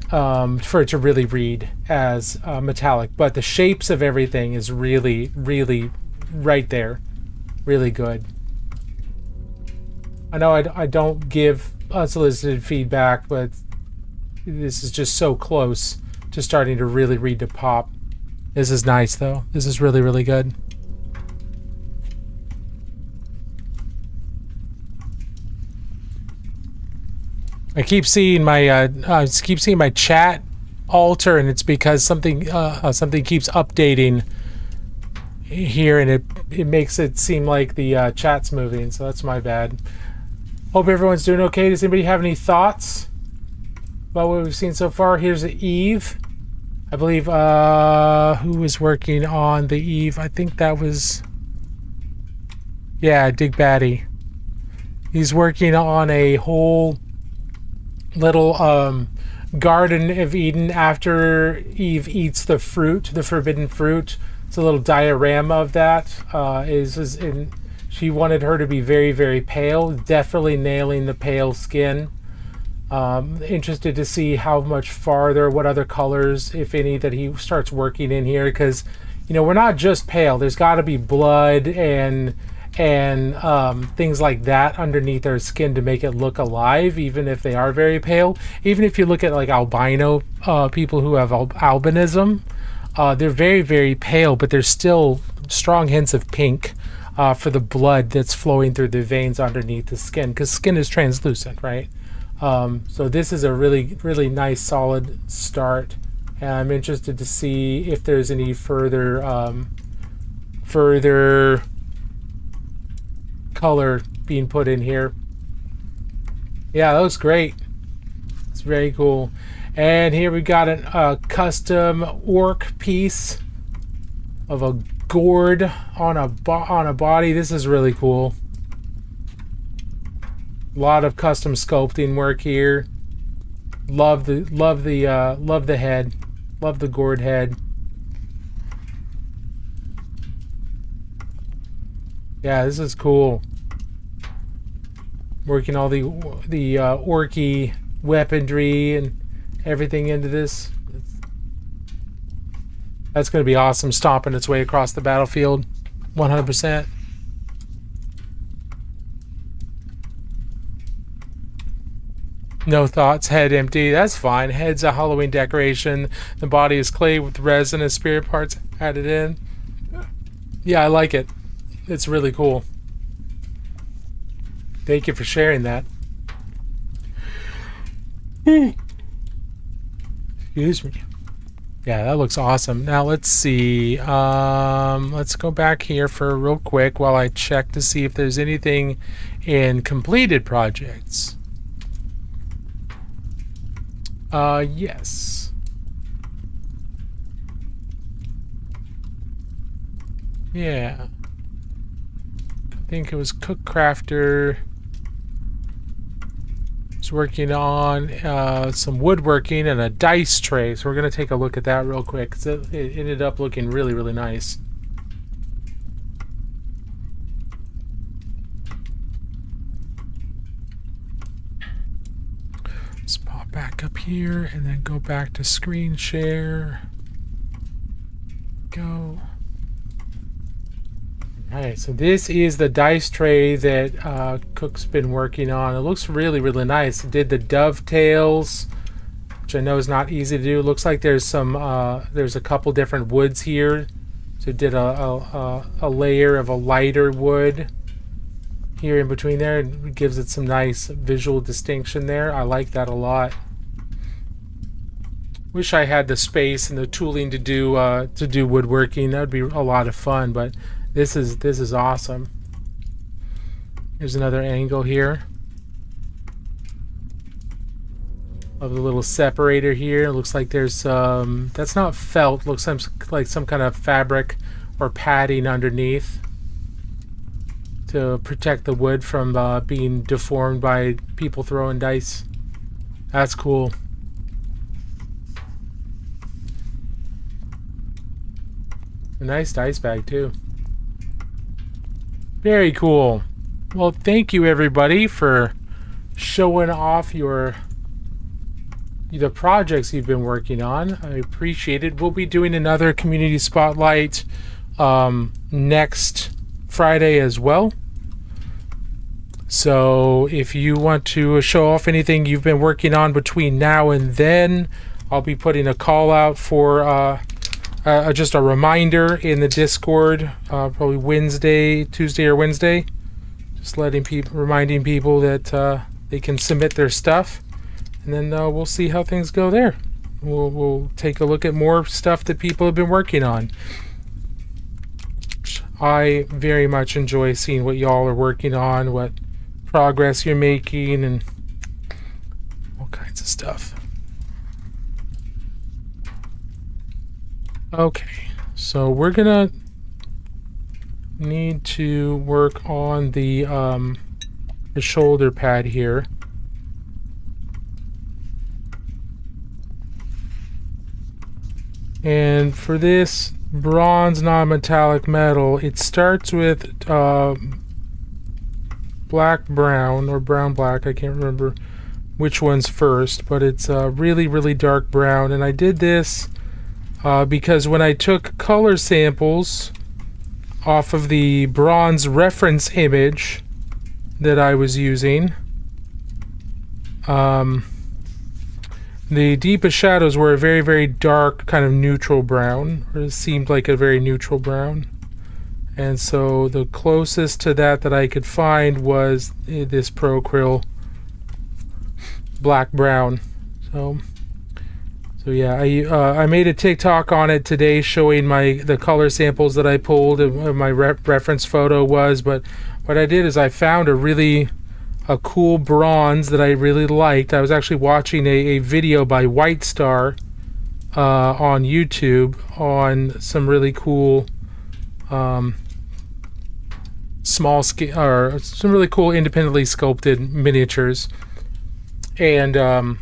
For it to really read as metallic, but the shapes of everything is really, really right there, really good. I know I don't give unsolicited feedback, but this is just so close to starting to really read to pop. This is nice though. This is really, really good. I keep seeing my chat alter, and it's because something keeps updating here, and it makes it seem like the chat's moving. So that's my bad. Hope everyone's doing okay. Does anybody have any thoughts about what we've seen so far? Here's Eve. I believe who was working on the Eve? I think that was Dig Batty. He's working on a whole little Garden of Eden after Eve eats the fruit, the forbidden fruit. It's a little diorama of that. She wanted her to be very, very pale, definitely nailing the pale skin. Interested to see how much farther, what other colors, if any, that he starts working in here, because we're not just pale. There's got to be blood and things like that underneath their skin to make it look alive, even if they are very pale. Even if you look at like albino people who have albinism, they're very, very pale, but there's still strong hints of pink for the blood that's flowing through the veins underneath the skin, because skin is translucent, right? So this is a really, really nice solid start, and I'm interested to see if there's any further color being put in here. Yeah, that looks great. It's very cool. And here we got a custom orc piece of a gourd on a body. This is really cool. A lot of custom sculpting work here. Love the head. Love the gourd head. Yeah, this is cool. Working all the orky weaponry and everything into this. That's going to be awesome, stomping its way across the battlefield. 100%. No thoughts, head empty. That's fine. Head's a Halloween decoration. The body is clay with resin and spirit parts added in. Yeah, I like it. It's really cool. Thank you for sharing that. Excuse me. Yeah, that looks awesome. Now let's see. Let's go back here for real quick while I check to see if there's anything in completed projects. Yes. Yeah. think it was Cook Crafter. He's working on some woodworking and a dice tray. So we're going to take a look at that real quick. 'Cause it ended up looking really, really nice. Let's pop back up here and then go back to screen share. Go. Alright, so this is the dice tray that Cook's been working on. It looks really, really nice. It did the dovetails, which I know is not easy to do. It looks like there's some, there's a couple different woods here. So it did a layer of a lighter wood here in between there. It gives it some nice visual distinction there. I like that a lot. Wish I had the space and the tooling to do woodworking. That would be a lot of fun, but this is awesome. Here's another angle here of the little separator here. It looks like there's that's not felt. Looks like some kind of fabric or padding underneath to protect the wood from being deformed by people throwing dice. That's cool. A nice dice bag too. Very cool. Well, thank you everybody for showing off the projects you've been working on. I appreciate it. We'll be doing another community spotlight next Friday as well. So if you want to show off anything you've been working on between now and then, I'll be putting a call out for just a reminder in the Discord, probably Tuesday or Wednesday. Just reminding people that they can submit their stuff, and then we'll see how things go there. We'll take a look at more stuff that people have been working on. I very much enjoy seeing what y'all are working on, what progress you're making, and all kinds of stuff. Okay, so we're gonna need to work on the shoulder pad here. And for this bronze non-metallic metal, it starts with black brown or brown black. I can't remember which one's first, but it's really, really dark brown. And I did this because when I took color samples off of the bronze reference image that I was using, the deepest shadows were a very, very dark kind of neutral brown, or it seemed like a very neutral brown. And so the closest to that I could find was this Procryl black brown. So yeah, I made a TikTok on it today showing the color samples that I pulled and what my reference photo was. But what I did is I found a cool bronze that I really liked. I was actually watching a video by White Star on YouTube on some really cool small scale, or some really cool independently sculpted miniatures, and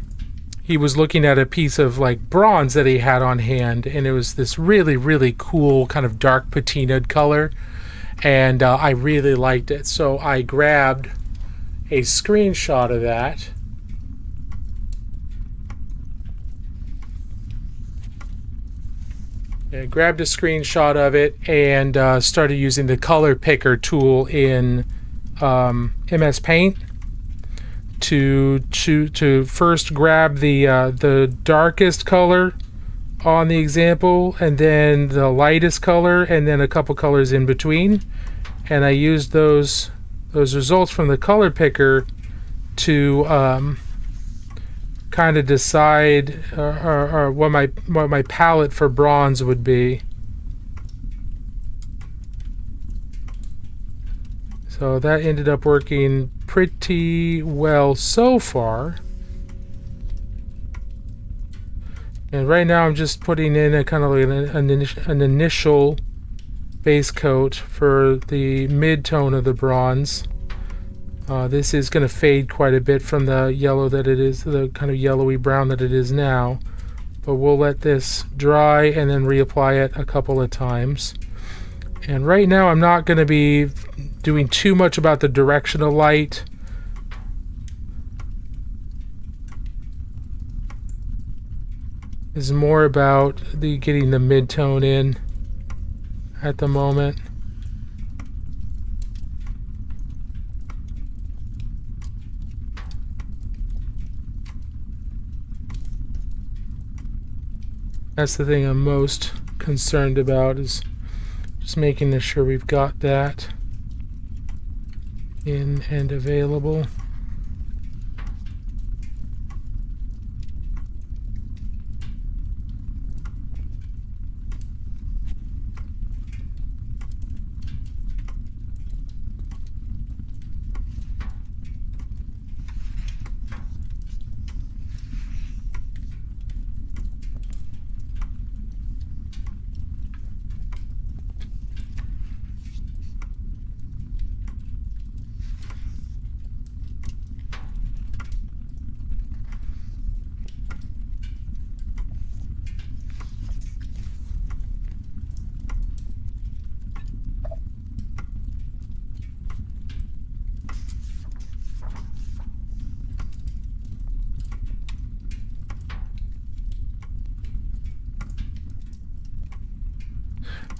he was looking at a piece of like bronze that he had on hand, and it was this really, really cool kind of dark patinaed color, and I really liked it. So I grabbed a screenshot of that, and grabbed a screenshot of it and started using the color picker tool in MS Paint to first grab the darkest color on the example, and then the lightest color, and then a couple colors in between. And I used those results from the color picker to kind of decide or what my palette for bronze would be. So that ended up working pretty well so far. And right now I'm just putting in a kind of like an initial base coat for the mid-tone of the bronze. This is going to fade quite a bit from the yellow that it is, the kind of yellowy brown that it is now. But we'll let this dry and then reapply it a couple of times. And right now I'm not going to be doing too much about the direction of light. It's more about getting the mid-tone in at the moment. That's the thing I'm most concerned about, is just making sure we've got that in and available.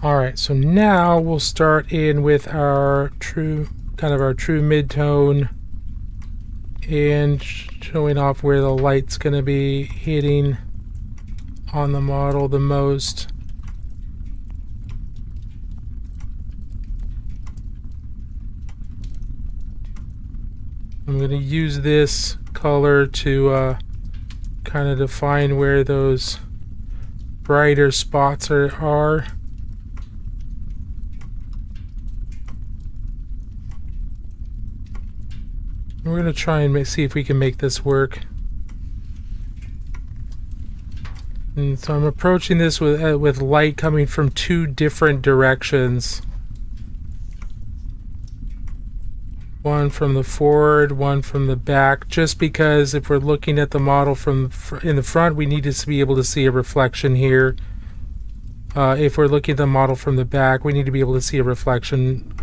Alright, so now we'll start in with our true mid-tone and showing off where the light's going to be hitting on the model the most. I'm going to use this color to kind of define where those brighter spots are. We're going to try and see if we can make this work. And so I'm approaching this with light coming from two different directions. One from the forward, one from the back, just because if we're looking at the model from in the front, we need to be able to see a reflection here. If we're looking at the model from the back, we need to be able to see a reflection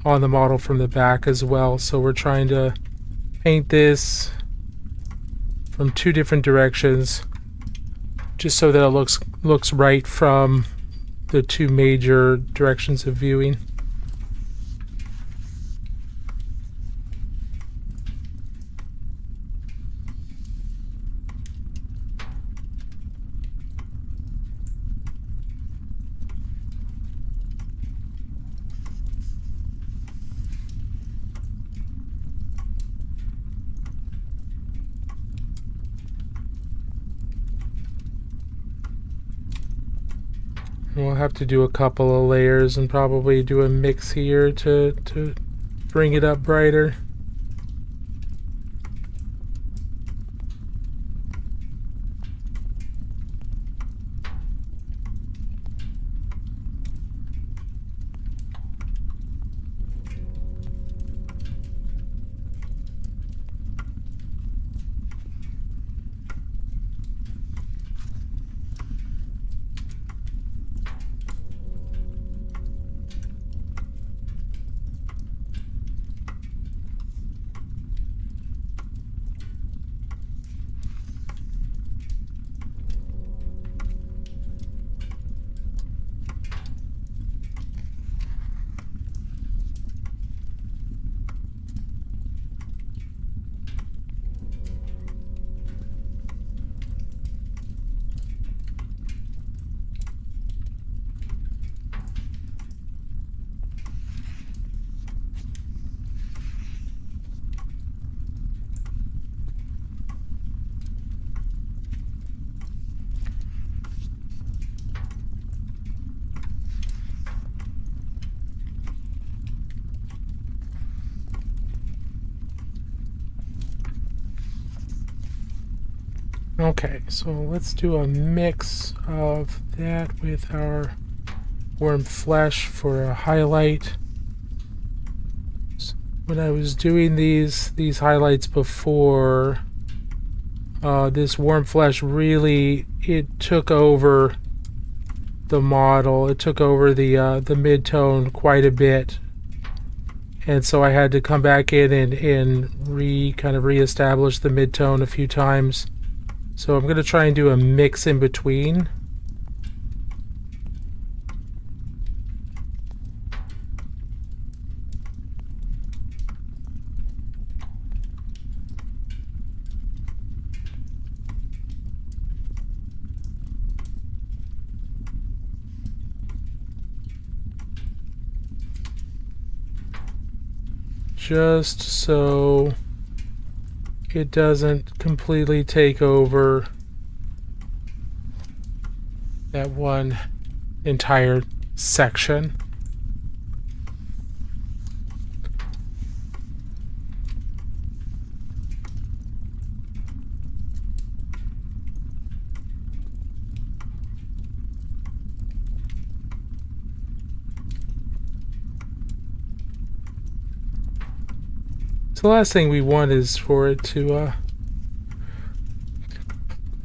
on the model from the back as well. So we're trying to paint this from two different directions, just so that it looks right from the two major directions of viewing. We'll have to do a couple of layers and probably do a mix here to bring it up brighter. Okay, so let's do a mix of that with our worm flesh for a highlight. When I was doing these highlights before, this worm flesh really, it took over the model. It took over the mid-tone quite a bit, and so I had to come back in and kind of reestablish the mid-tone a few times. So I'm going to try and do a mix in between. Just so it doesn't completely take over that one entire section. So the last thing we want is for it to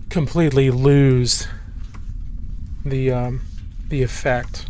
completely lose the effect.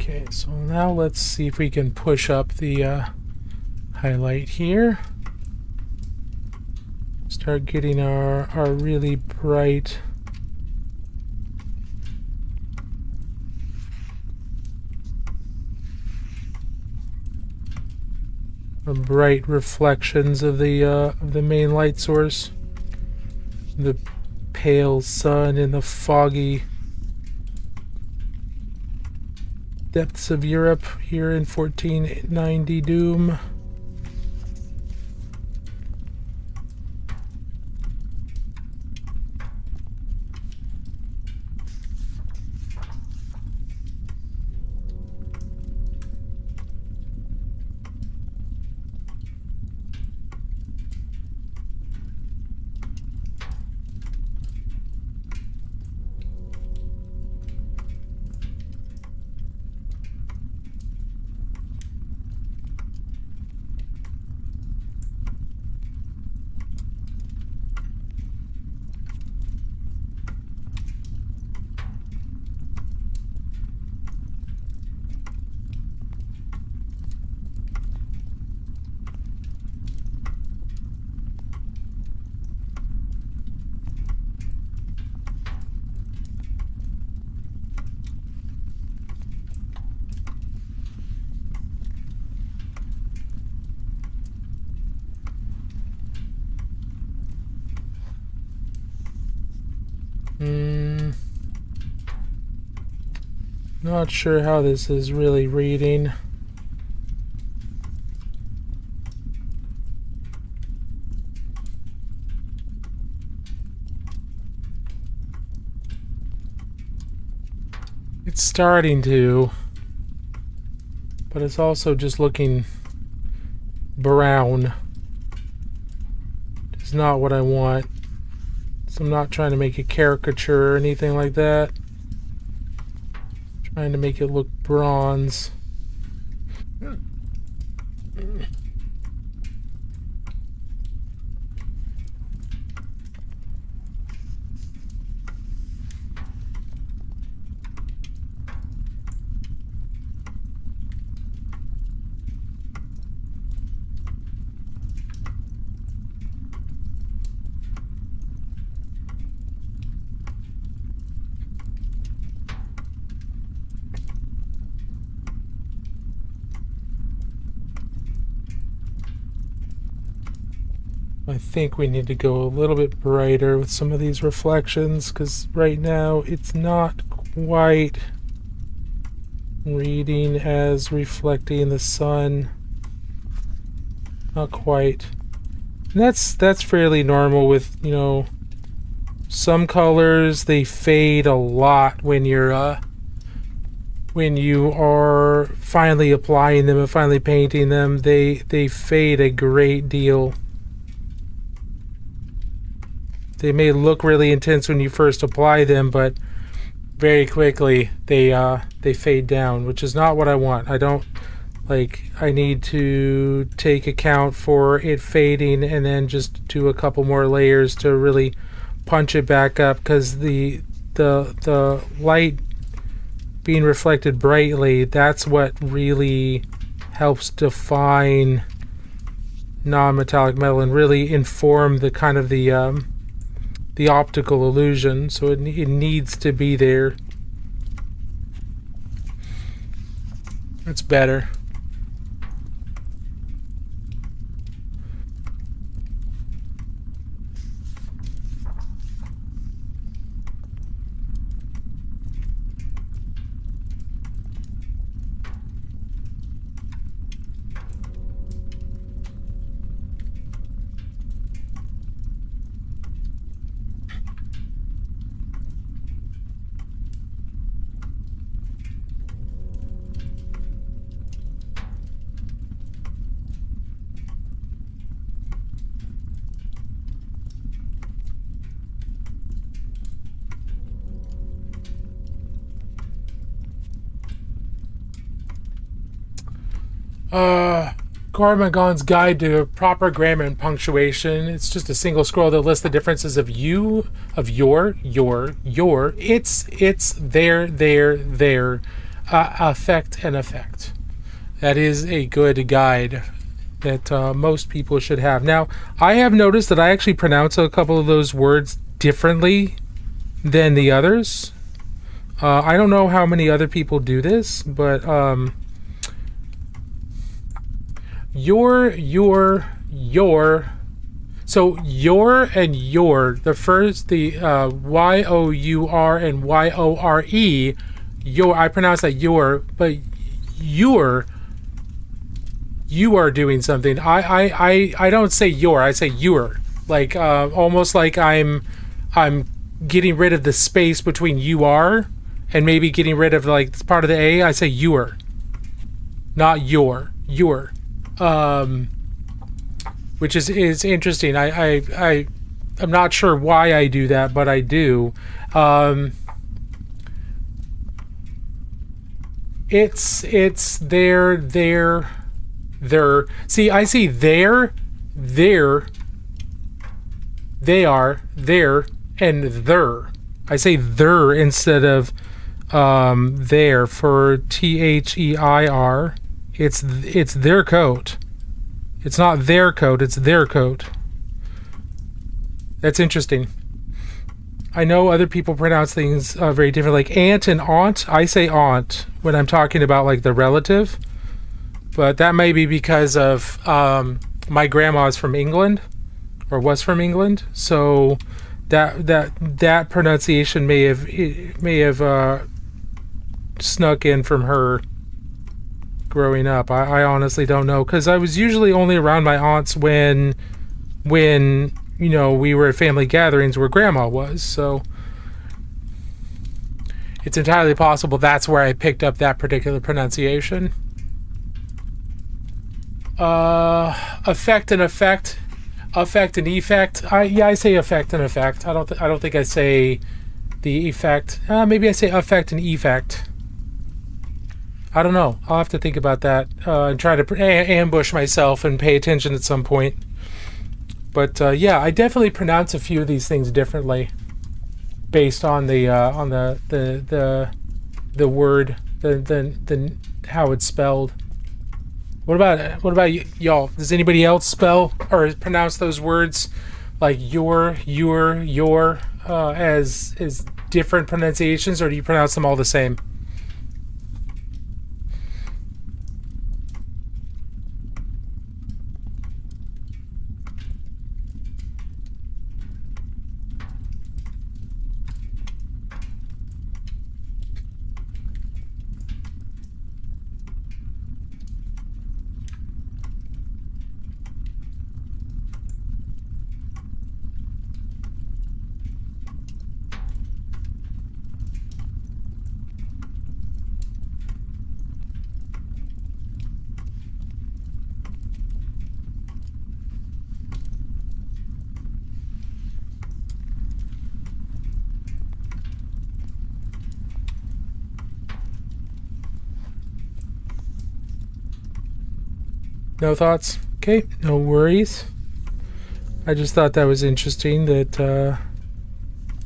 Okay, so now let's see if we can push up the highlight here. Start getting our really bright reflections of the main light source. The pale sun in the foggy depths of Europe here in 1490 Doom. Not sure how this is really reading. It's starting to, but it's also just looking brown. It's not what I want. So I'm not trying to make a caricature or anything like that. Trying to make it look bronze. I think we need to go a little bit brighter with some of these reflections, because right now it's not quite reading as reflecting the sun. Not quite. And that's fairly normal with, you know, some colors. They fade a lot when you're when you are finally applying them and finally painting them. They fade a great deal. They may look really intense when you first apply them, but very quickly they fade down, which is not what I want. I don't like. I need to take account for it fading and then just do a couple more layers to really punch it back up, because the light being reflected brightly, that's what really helps define non-metallic metal and really inform the kind of the optical illusion. So it needs to be there. It's better. Gormagon's Guide to Proper Grammar and Punctuation. It's just a single scroll that lists the differences of your, it's, their, affect, and effect. That is a good guide that most people should have. Now, I have noticed that I actually pronounce a couple of those words differently than the others. I don't know how many other people do this, but your so your and your, the first, the Y-O-U-R and Y-O-R-E, your, I pronounce that your, but you are doing something. I don't say your, I say you're, like almost like I'm getting rid of the space between you are and maybe getting rid of like part of the A. I say you're, not your. Which is interesting. I'm not sure why I do that, but I do. It's their. See, I see their, they are, their, and their. I say their instead of there for THEIR. It's their coat. It's not their coat, it's their coat. That's interesting. I know other people pronounce things very different, like aunt and aunt. I say aunt when I'm talking about like the relative, but that may be because of my grandma is from England, or was from England, so that pronunciation may have snuck in from her growing up. I honestly don't know, because I was usually only around my aunts when you know, we were at family gatherings where grandma was, so it's entirely possible that's where I picked up that particular pronunciation. Affect and effect, effect and effect. I say effect and effect. I don't think I say the effect. Maybe I say effect and effect. I don't know. I'll have to think about that and try to ambush myself and pay attention at some point. But yeah, I definitely pronounce a few of these things differently based on the word, the how it's spelled. What about y'all? Does anybody else spell or pronounce those words like your as different pronunciations, or do you pronounce them all the same? No thoughts? Okay, no worries. I just thought that was interesting that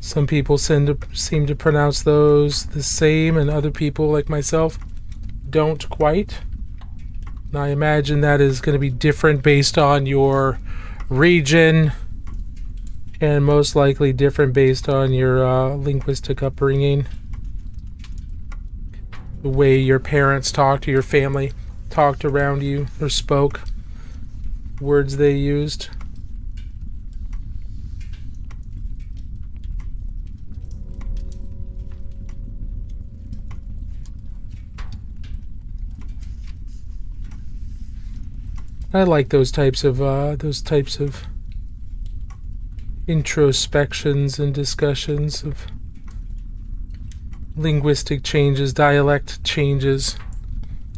some people seem to pronounce those the same, and other people, like myself, don't quite. And I imagine that is going to be different based on your region, and most likely different based on your linguistic upbringing. The way your parents talked, or your family talked around you, or spoke, words they used. I like those types of introspections and discussions of linguistic changes, dialect changes,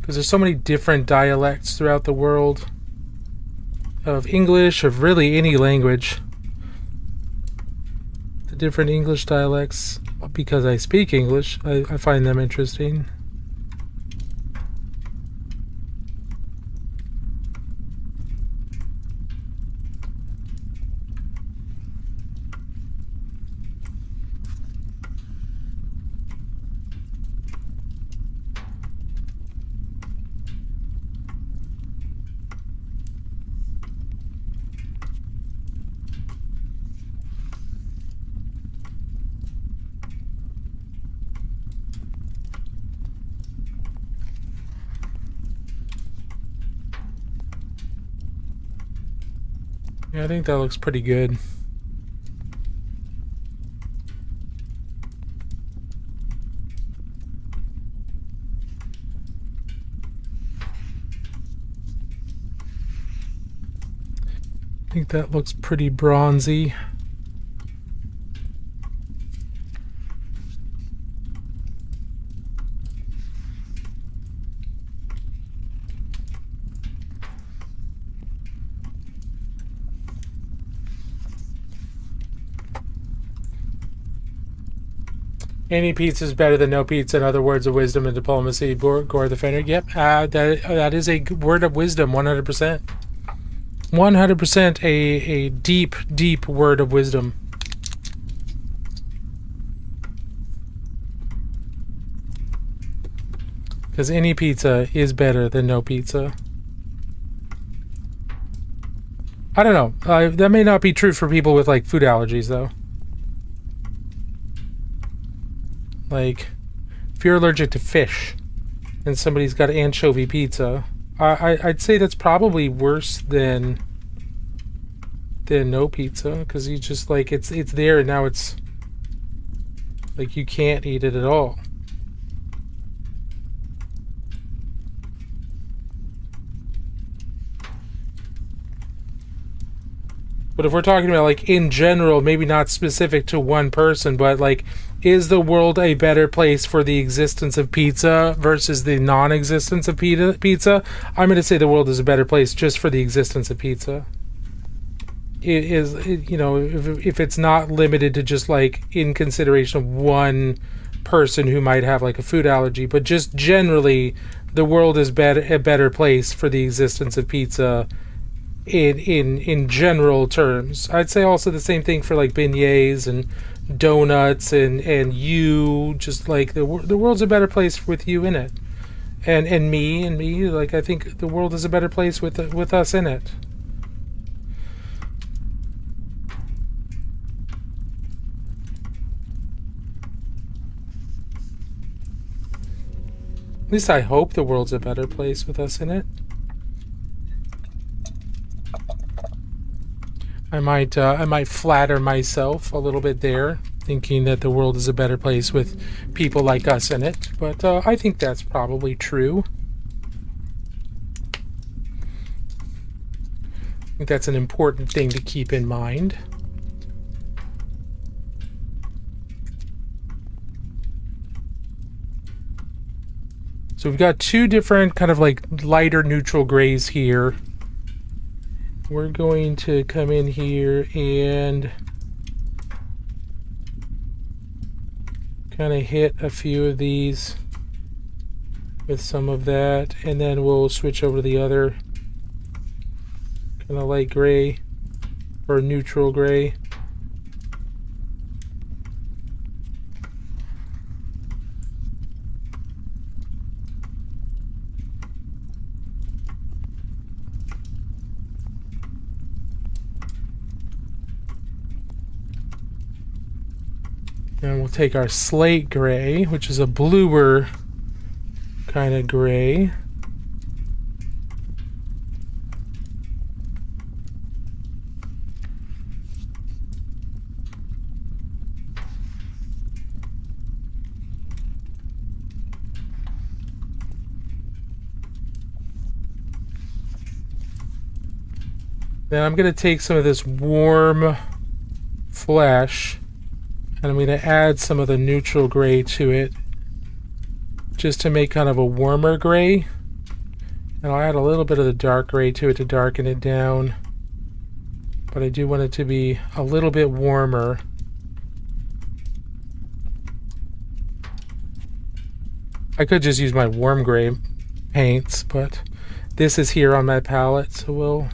because there's so many different dialects throughout the world of English, of really any language. The different English dialects, because I speak English, I find them interesting. Yeah, I think that looks pretty good. I think that looks pretty bronzy. Any pizza is better than no pizza. In other words of wisdom and diplomacy. Gore the Fenner. Yep, that is a word of wisdom, 100%. 100% a deep, deep word of wisdom. Because any pizza is better than no pizza. I don't know. That may not be true for people with like food allergies, though. Like, if you're allergic to fish and somebody's got anchovy pizza, I'd say that's probably worse than no pizza, because you just like it's there and now it's like you can't eat it at all. But if we're talking about like in general, maybe not specific to one person, but like, is the world a better place for the existence of pizza versus the non-existence of pizza? I'm going to say the world is a better place just for the existence of pizza. It is, you know, if it's not limited to just like in consideration of one person who might have like a food allergy, but just generally the world is a better place for the existence of pizza in general terms. I'd say also the same thing for like beignets and donuts and you, just like the world's a better place with you in it. And me, like I think the world is a better place with us in it. At least I hope the world's a better place with us in it. I might flatter myself a little bit there, thinking that the world is a better place with people like us in it, but I think that's probably true. I think that's an important thing to keep in mind. So we've got two different kind of like lighter neutral grays here. We're going to come in here and kind of hit a few of these with some of that, and then we'll switch over to the other kind of light gray or neutral gray. And we'll take our slate gray, which is a bluer kind of gray. Then I'm going to take some of this warm flesh and I'm going to add some of the neutral gray to it just to make kind of a warmer gray. And I'll add a little bit of the dark gray to it to darken it down. But I do want it to be a little bit warmer. I could just use my warm gray paints, but this is here on my palette, so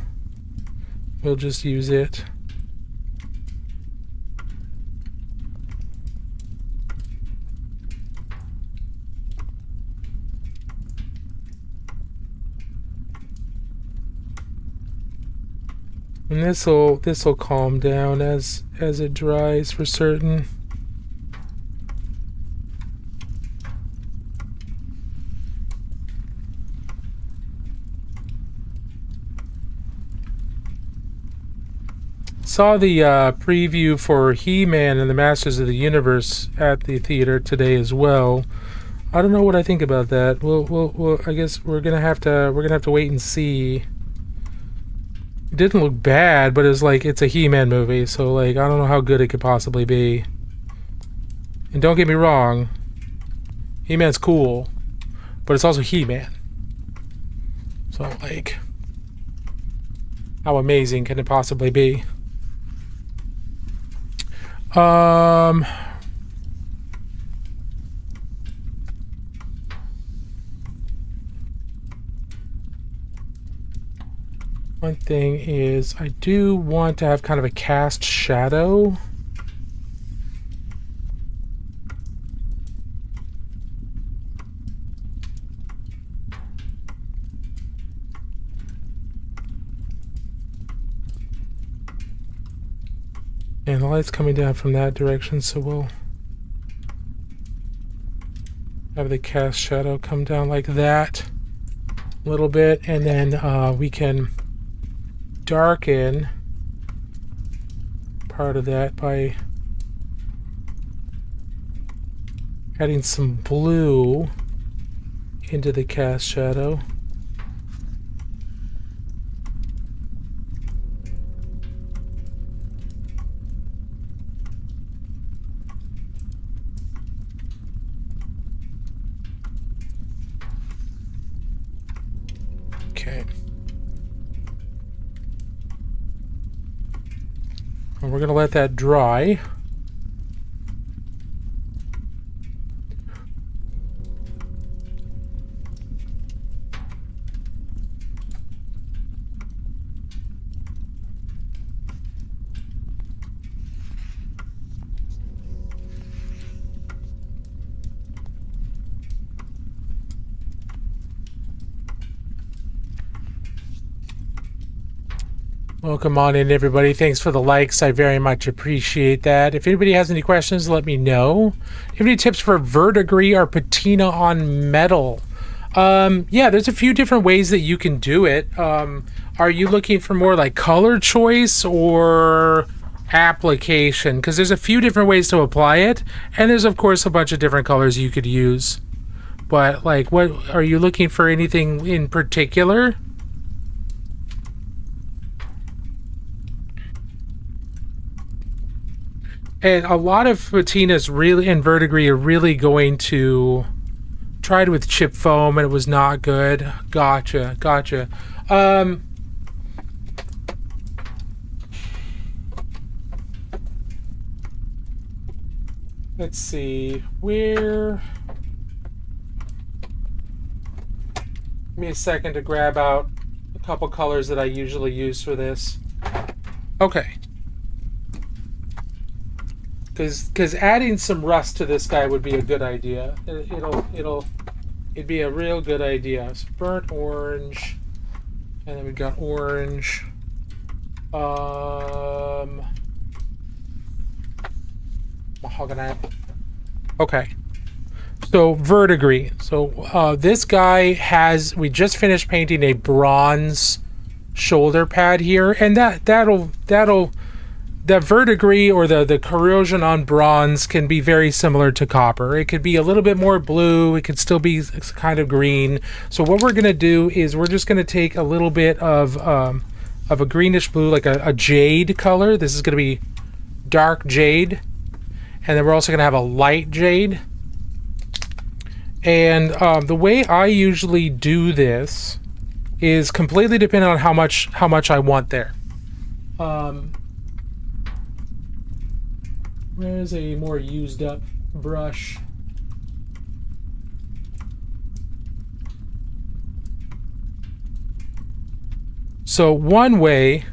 we'll just use it. And this'll calm down as it dries for certain. Saw the preview for He-Man and the Masters of the Universe at the theater today as well. I don't know what I think about that. We'll I guess we're gonna have to wait and see. It didn't look bad, but it's a He-Man movie, so like I don't know how good it could possibly be. And don't get me wrong, He-Man's cool, but it's also He-Man. So like, how amazing can it possibly be? One thing is I do want to have kind of a cast shadow. And the light's coming down from that direction, so we'll have the cast shadow come down like that a little bit, and then we can darken part of that by adding some blue into the cast shadow. Okay. And we're going to let that dry. Welcome on in, everybody. Thanks for the likes. I very much appreciate that. If anybody has any questions, let me know. Do you have any tips for verdigris or patina on metal? Yeah, there's a few different ways that you can do it. Are you looking for more like color choice or application? Because there's a few different ways to apply it, and there's of course a bunch of different colors you could use. But like, what are you looking for? Anything in particular? And a lot of patinas really and verdigris are really going to tried with chip foam and it was not good. Gotcha. Let's see where. Give me a second to grab out a couple colors that I usually use for this. Okay. Because adding some rust to this guy would be a good idea. It'd be a real good idea. So burnt orange, and then we got orange. Mahogany. Okay. So verdigris. So this guy has. We just finished painting a bronze shoulder pad here, and that'll. The verdigris or the corrosion on bronze can be very similar to copper. It could be a little bit more blue. It could still be kind of green. So what we're going to do is we're just going to take a little bit of a greenish blue, like a jade color. This is going to be dark jade. And then we're also going to have a light jade. And the way I usually do this is completely dependent on how much I want there. There's a more used up brush. So one way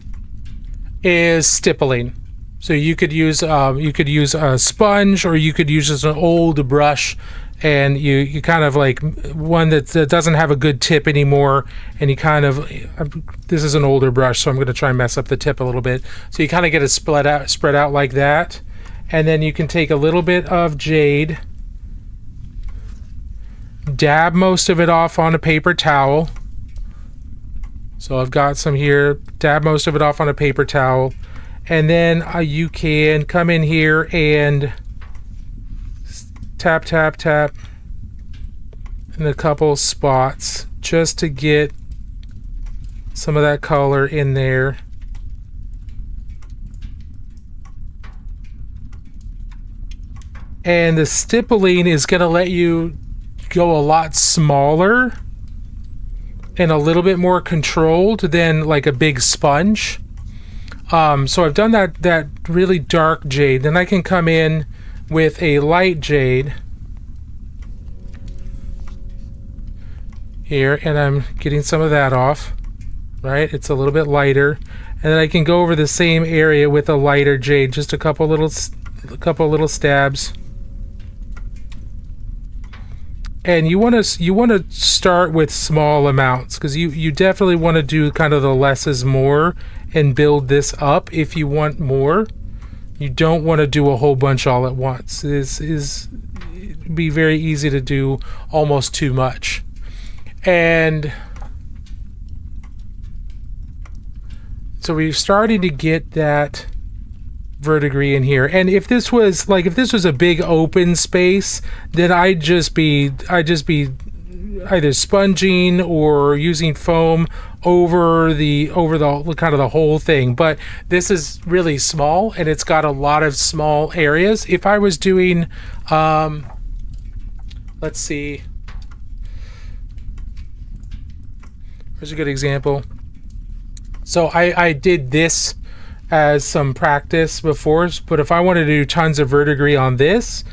is stippling. So you could use a sponge, or you could use just an old brush, and you kind of like one that doesn't have a good tip anymore, and you kind of, this is an older brush, so I'm going to try and mess up the tip a little bit. So you kind of get it spread out like that. And then you can take a little bit of jade, dab most of it off on a paper towel. So I've got some here, dab most of it off on a paper towel. And then you can come in here and tap in a couple spots just to get some of that color in there. And the stippling is going to let you go a lot smaller and a little bit more controlled than like a big sponge. So I've done that really dark jade. Then I can come in with a light jade here, and I'm getting some of that off. Right? It's a little bit lighter. And then I can go over the same area with a lighter jade, just a couple little stabs. And you want to start with small amounts, because you definitely want to do kind of the less is more and build this up if you want more. You don't want to do a whole bunch all at once. It'd be very easy to do almost too much. And so we're starting to get that verdigris in here. And if this was a big open space, then I'd just be either sponging or using foam over the kind of the whole thing. But this is really small, and it's got a lot of small areas. If I was doing let's see, here's a good example. So I did this as some practice before, but if I wanted to do tons of verdigris on this,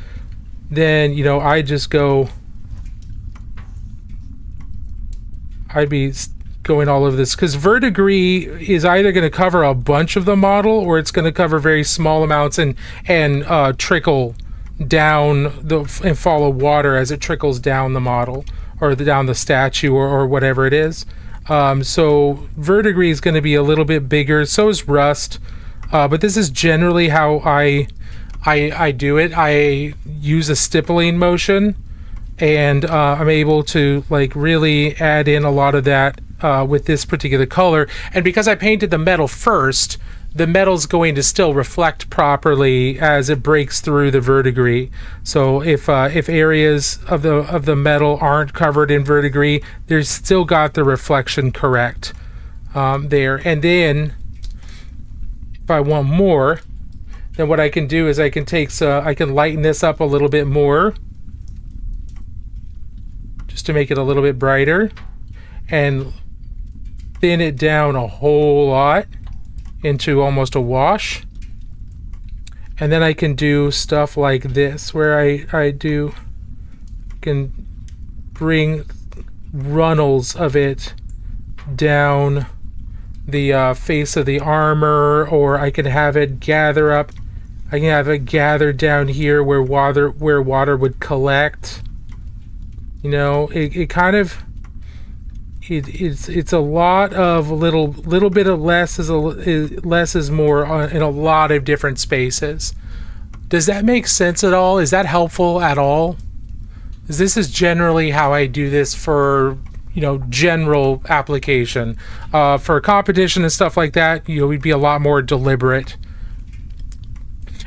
then I just go, I'd be going all over this, because verdigris is either going to cover a bunch of the model, or it's going to cover very small amounts and trickle down and follow water as it trickles down the model, or down the statue, or whatever it is. So verdigris is going to be a little bit bigger. So is rust. But this is generally how I do it. I use a stippling motion, and I'm able to like really add in a lot of that with this particular color. And because I painted the metal first, the metal's going to still reflect properly as it breaks through the verdigris. So if areas of the metal aren't covered in verdigris, there's still got the reflection correct there. And then if I want more, then what I can do is I can lighten this up a little bit more, just to make it a little bit brighter, and thin it down a whole lot into almost a wash. And then I can do stuff like this, where I can bring runnels of it down the face of the armor, or I can have it gather up. I can have it gathered down here where water would collect. You know, it kind of it's a lot of little bit of less is more in a lot of different spaces. Does that make sense at all? Is that helpful at all? This is generally how I do this for, you know, general application. For competition and stuff like that, you know, we'd be a lot more deliberate.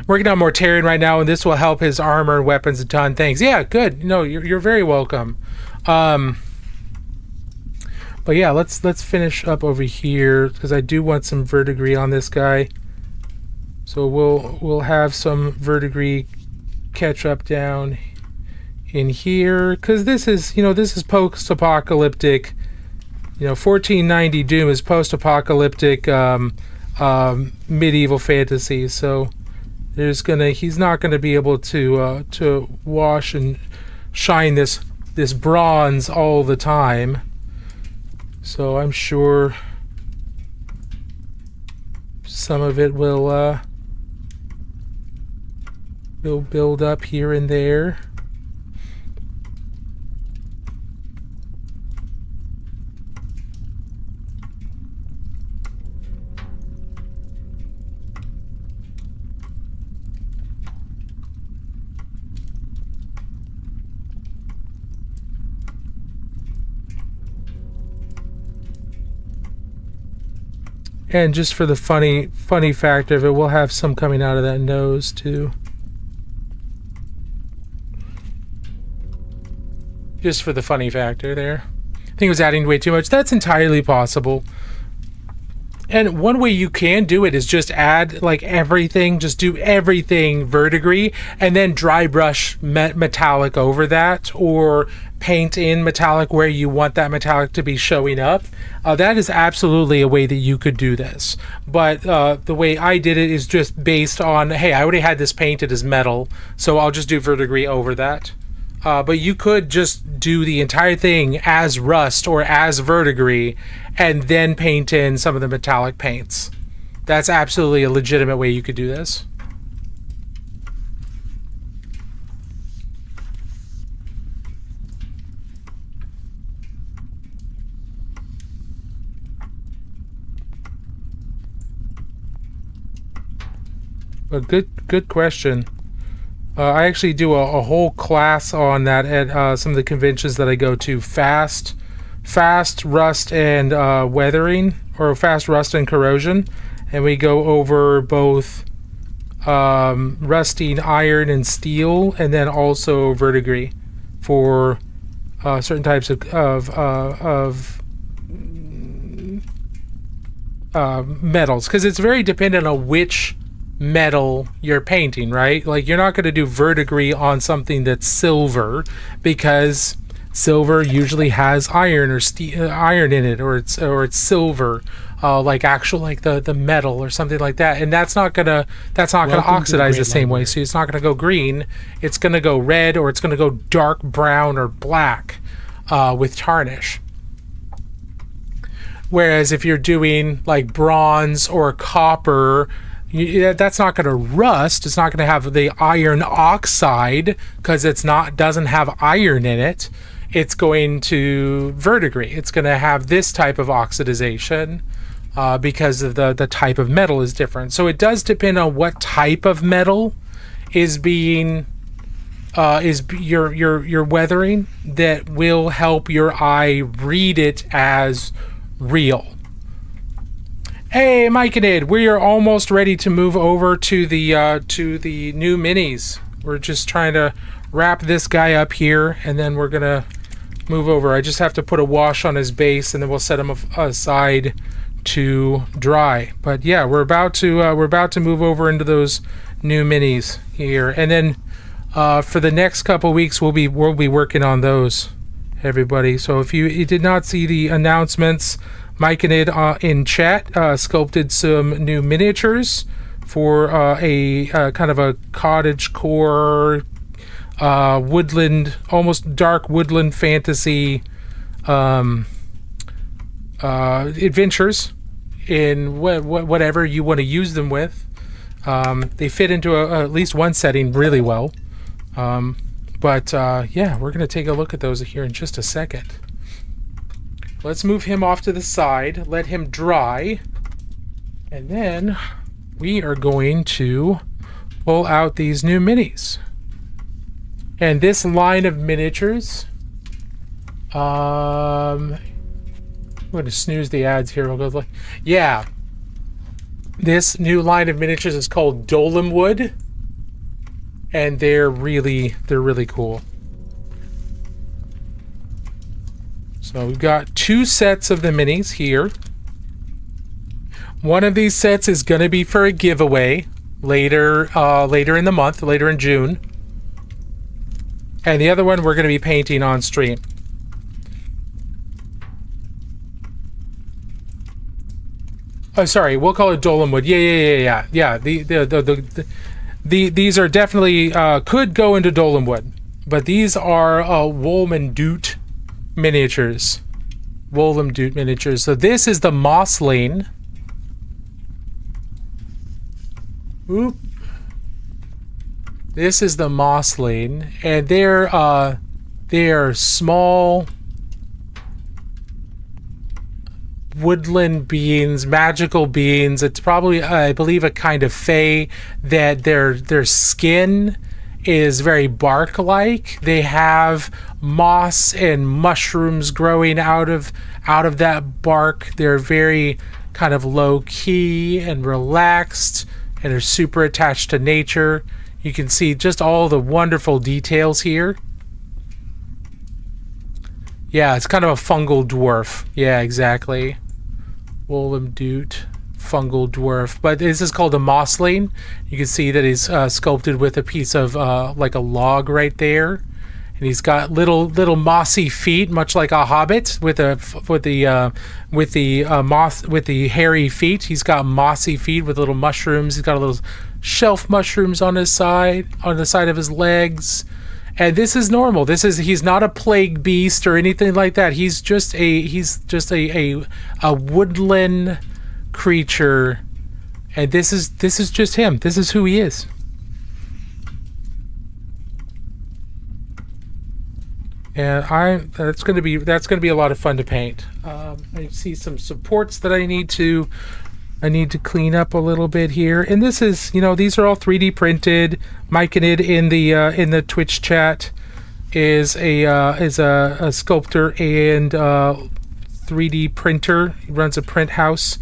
Working on Mortarian right now, and this will help his armor and weapons a ton. Thanks. Yeah, good. No, you're very welcome. But yeah, let's finish up over here, because I do want some verdigris on this guy. So we'll have some verdigris catch up down in here, because this is post-apocalyptic. You know, 1490 Doom is post-apocalyptic medieval fantasy. So he's not gonna be able to wash and shine this bronze all the time. So I'm sure some of it will build up here and there. And just for the funny factor of it, we'll have some coming out of that nose too. Just for the funny factor there. I think it was adding way too much. That's entirely possible. And one way you can do it is just add like everything, just do everything verdigris, and then dry brush metallic over that, or paint in metallic where you want that metallic to be showing up. That is absolutely a way that you could do this. But the way I did it is just based on, hey, I already had this painted as metal, so I'll just do verdigris over that. But you could just do the entire thing as rust or as verdigris, and then paint in some of the metallic paints. That's absolutely a legitimate way you could do this. A good question. I actually do a whole class on that at some of the conventions that I go to. Fast rust and weathering, or fast rust and corrosion, and we go over both rusting iron and steel, and then also verdigris for certain types of metals, because it's very dependent on which metal you're painting, right? Like, you're not going to do verdigris on something that's silver, because silver usually has iron or iron in it, or it's silver, like the metal or something like that, and that's not gonna oxidize the same way. So it's not gonna go green. It's gonna go red, or it's gonna go dark brown or black with tarnish. Whereas if you're doing like bronze or copper, that's not going to rust. It's not going to have the iron oxide, because doesn't have iron in it. it's going to verdigris. It's going to have this type of oxidization because of the type of metal is different. So it does depend on what type of metal is being your weathering that will help your eye read it as real. Hey, Myconid, we are almost ready to move over to the new minis. We're just trying to wrap this guy up here, and then we're gonna move over. I just have to put a wash on his base, and then we'll set him aside to dry. But yeah, we're about to move over into those new minis here, and then for the next couple weeks we'll be working on those, everybody. So if you did not see the announcements, Myconid in chat sculpted some new miniatures for a kind of a cottagecore woodland, almost dark woodland fantasy adventures in whatever you want to use them with. They fit into at least one setting really well. But yeah, we're going to take a look at those here in just a second. Let's move him off to the side, let him dry, and then we are going to pull out these new minis. And this line of miniatures, I'm going to snooze the ads here. We'll go. Yeah, this new line of miniatures is called Wolmendoot, and they're really cool. So we've got 2 sets of the minis here. One of these sets is going to be for a giveaway later in the month, later in June. And the other one we're going to be painting on stream. Oh, sorry, we'll call it Wolmendoot. Yeah. These are definitely could go into Wolmendoot, but these are Wolmendoot miniatures. Wolmendoot miniatures. So this is the Mossling. Oop. This is the Mossling, and they're small woodland beings, magical beings. It's probably, I believe, a kind of fae that their skin is very bark-like. They have moss and mushrooms growing out of that bark. They're very kind of low-key and relaxed, and are super attached to nature. You can see just all the wonderful details here. Yeah, it's kind of a fungal dwarf. Yeah, exactly. Wolmendoot fungal dwarf. But this is called a mossling. You can see that he's sculpted with a piece of like a log right there, and he's got little mossy feet, much like a hobbit with the hairy feet. He's got mossy feet with little mushrooms. He's got little shelf mushrooms on his side, on the side of his legs. And this is normal. He's not a plague beast or anything like that. He's just a woodland creature, and this is just him. This is who he is. And that's gonna be a lot of fun to paint. I see some supports that I need to clean up a little bit here. And this is, these are all 3D printed. Myconid in the Twitch chat is a sculptor and 3D printer. He runs a print house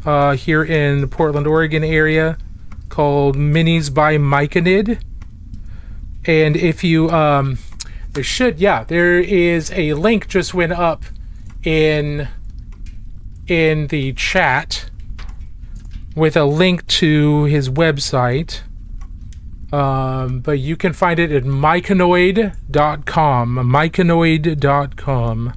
here in the Portland, Oregon area called Minis by Myconid. And if you there is a link just went up in the chat with a link to his website, but you can find it at myconoid.com. myconoid.com.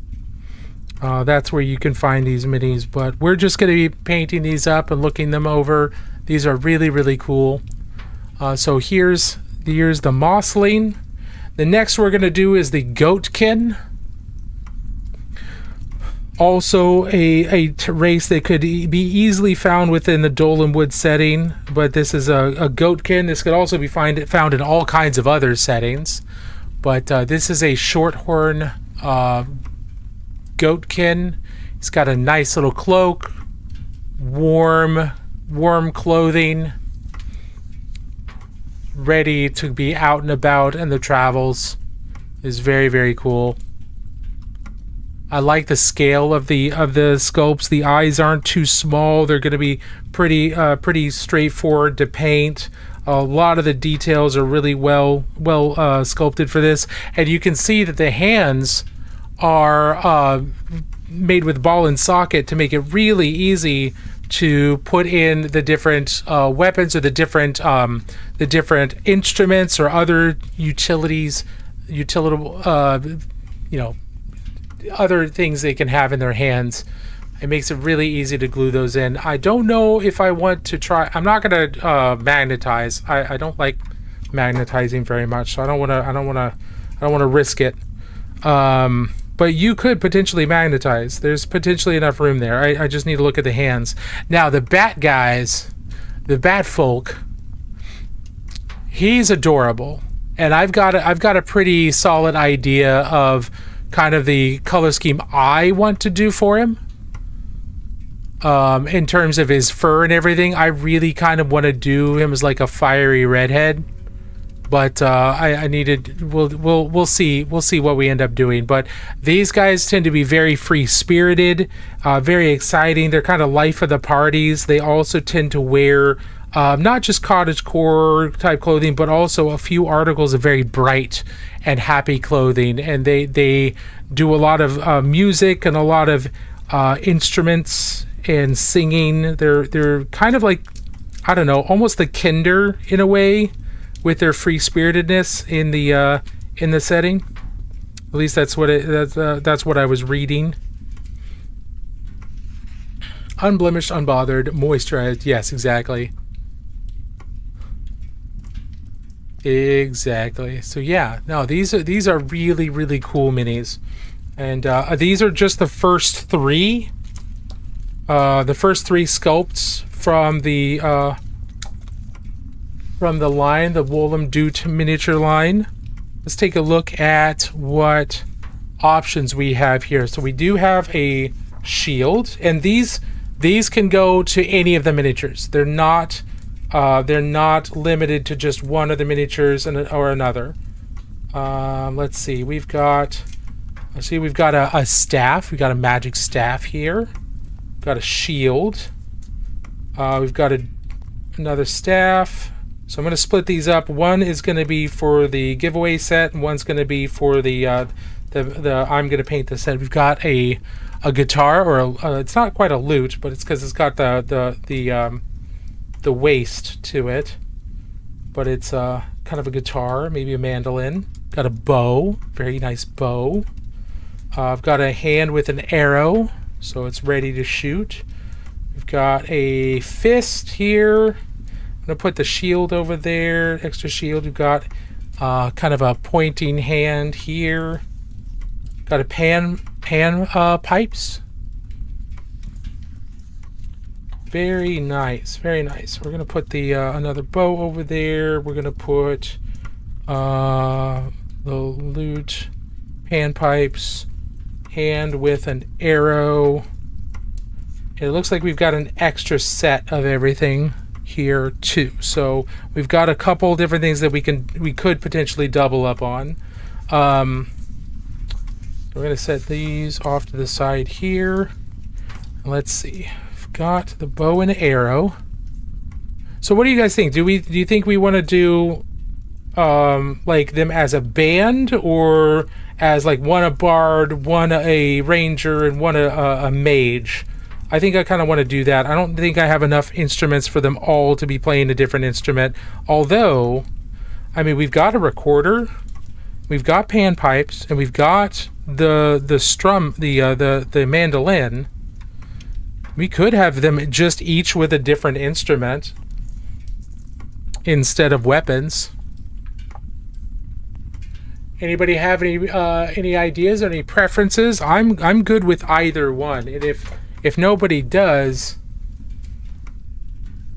That's where you can find these minis, but we're just going to be painting these up and looking them over. These are really cool. So here's the Mossling. The next we're going to do is the Goatkin. Also a race that could be easily found within the Wolmendoot setting, but this is a Goatkin. This could also be found in all kinds of other settings, but this is a shorthorn goatkin. He's got a nice little cloak, warm clothing, ready to be out and about in the travels. Is very, very cool. I like the scale of the sculpts. The eyes aren't too small. They're going to be pretty straightforward to paint. A lot of the details are really well sculpted for this, and you can see that the hands are made with ball and socket to make it really easy to put in the different weapons or the different instruments or other other things they can have in their hands. It makes it really easy to glue those in. I don't know if I want to try. I'm not going to magnetize. I don't like magnetizing very much, so I don't want to risk it. But you could potentially magnetize. There's potentially enough room there. I just need to look at the hands. Now the bat guys, the bat folk, he's adorable, and I've got a pretty solid idea of kind of the color scheme I want to do for him. In terms of his fur and everything, I really kind of want to do him as like a fiery redhead. But I needed. We'll see what we end up doing. But these guys tend to be very free spirited, very exciting. They're kind of life of the parties. They also tend to wear not just cottagecore type clothing, but also a few articles of very bright and happy clothing. And they do a lot of music and a lot of instruments and singing. They're kind of like, I don't know, almost the Kinder in a way, with their free spiritedness in the setting. At least that's what I was reading. Unblemished, unbothered, moisturized. Yes, exactly. Exactly. So yeah, no, these are really, really cool minis, and these are just the first three. The first three sculpts from the line, the Wolmendoot miniature line. Let's take a look at what options we have here. So we do have a shield, and these can go to any of the miniatures. They're not limited to just one of the miniatures or another. Let's see. We've got a staff. We've got a magic staff here. We've got a shield. We've got another staff. So I'm going to split these up. One is going to be for the giveaway set, and one's going to be for the I'm going to paint the set. We've got a guitar, or it's not quite a lute, but it's because it's got the waist to it. But it's kind of a guitar, maybe a mandolin. Got a bow, very nice bow. I've got a hand with an arrow, so it's ready to shoot. We've got a fist here. I'm going to put the shield over there, extra shield. We've got kind of a pointing hand here. Got a pan pipes. Very nice, very nice. We're going to put the another bow over there. We're going to put the lute, pan pipes, hand with an arrow. It looks like we've got an extra set of everything here too, so we've got a couple different things that we could potentially double up on. We're going to set these off to the side here. Let's see, we've got the bow and arrow. So what do you guys think? Do you think we want to do like them as a band, or as like one a bard, one a ranger, and one a mage? I think I kind of want to do that. I don't think I have enough instruments for them all to be playing a different instrument. Although, I mean, we've got a recorder, we've got pan pipes, and we've got the strum, the mandolin. We could have them just each with a different instrument instead of weapons. Anybody have any ideas or any preferences? I'm good with either one, and if nobody does,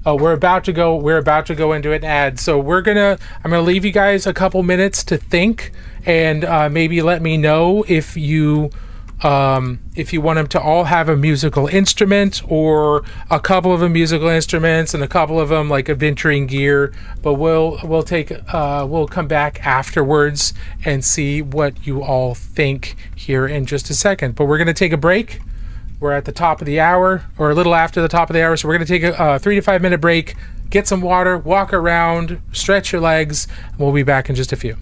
Oh, we're about to go into an ad. So I'm gonna leave you guys a couple minutes to think, and maybe let me know if you want them to all have a musical instrument, or a couple of them musical instruments and a couple of them like adventuring gear. But we'll come back afterwards and see what you all think here in just a second. But we're gonna take a break. We're at the top of the hour, or a little after the top of the hour, so we're going to take a 3 to 5 minute break, get some water, walk around, stretch your legs, and we'll be back in just a few.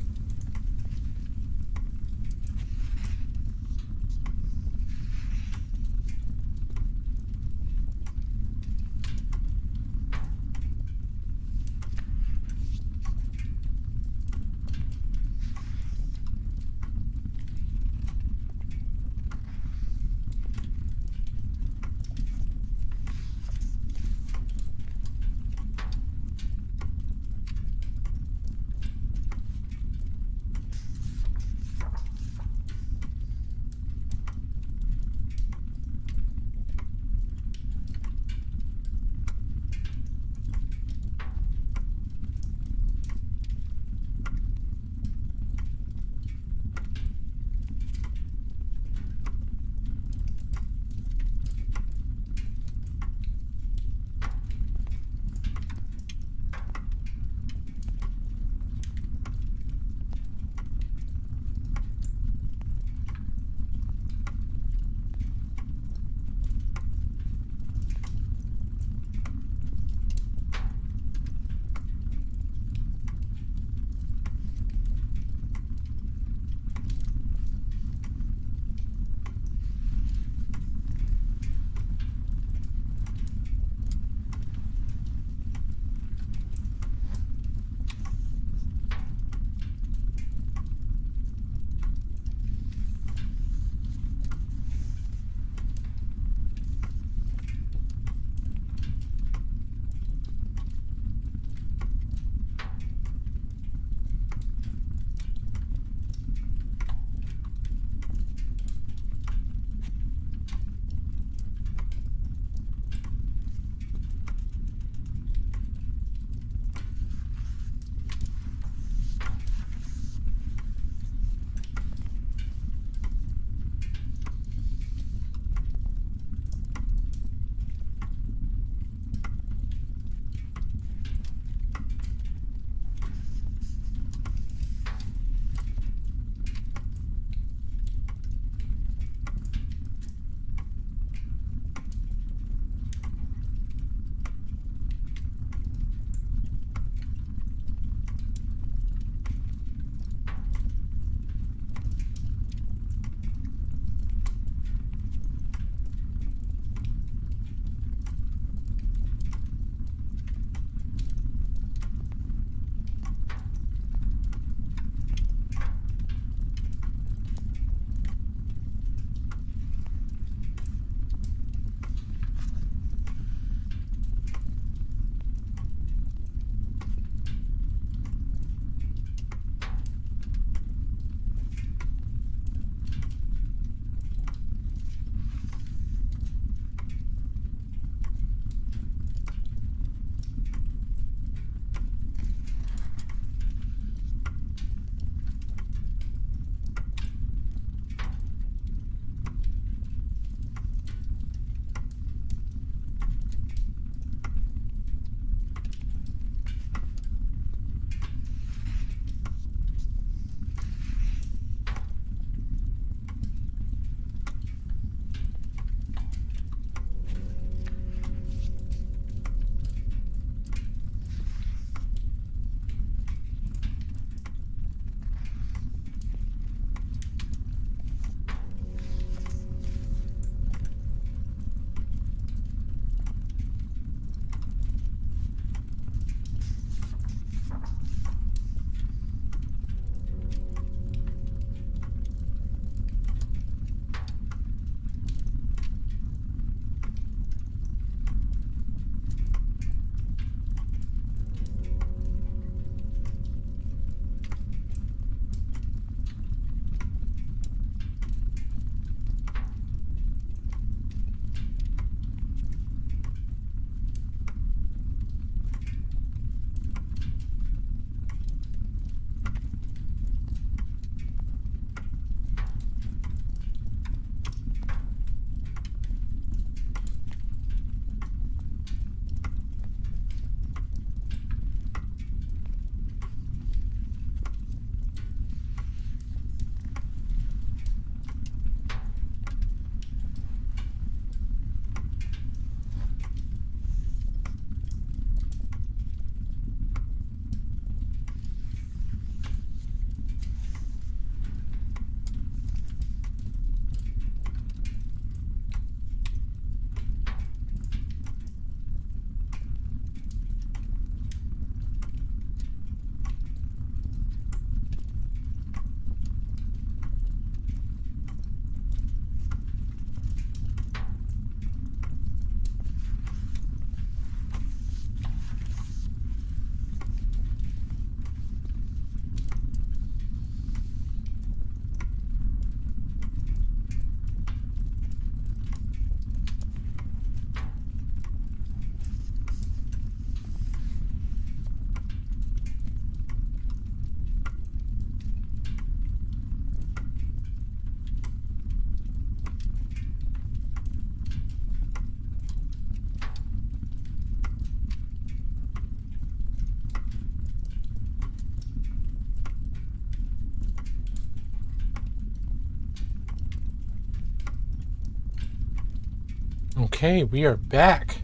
Okay, we are back.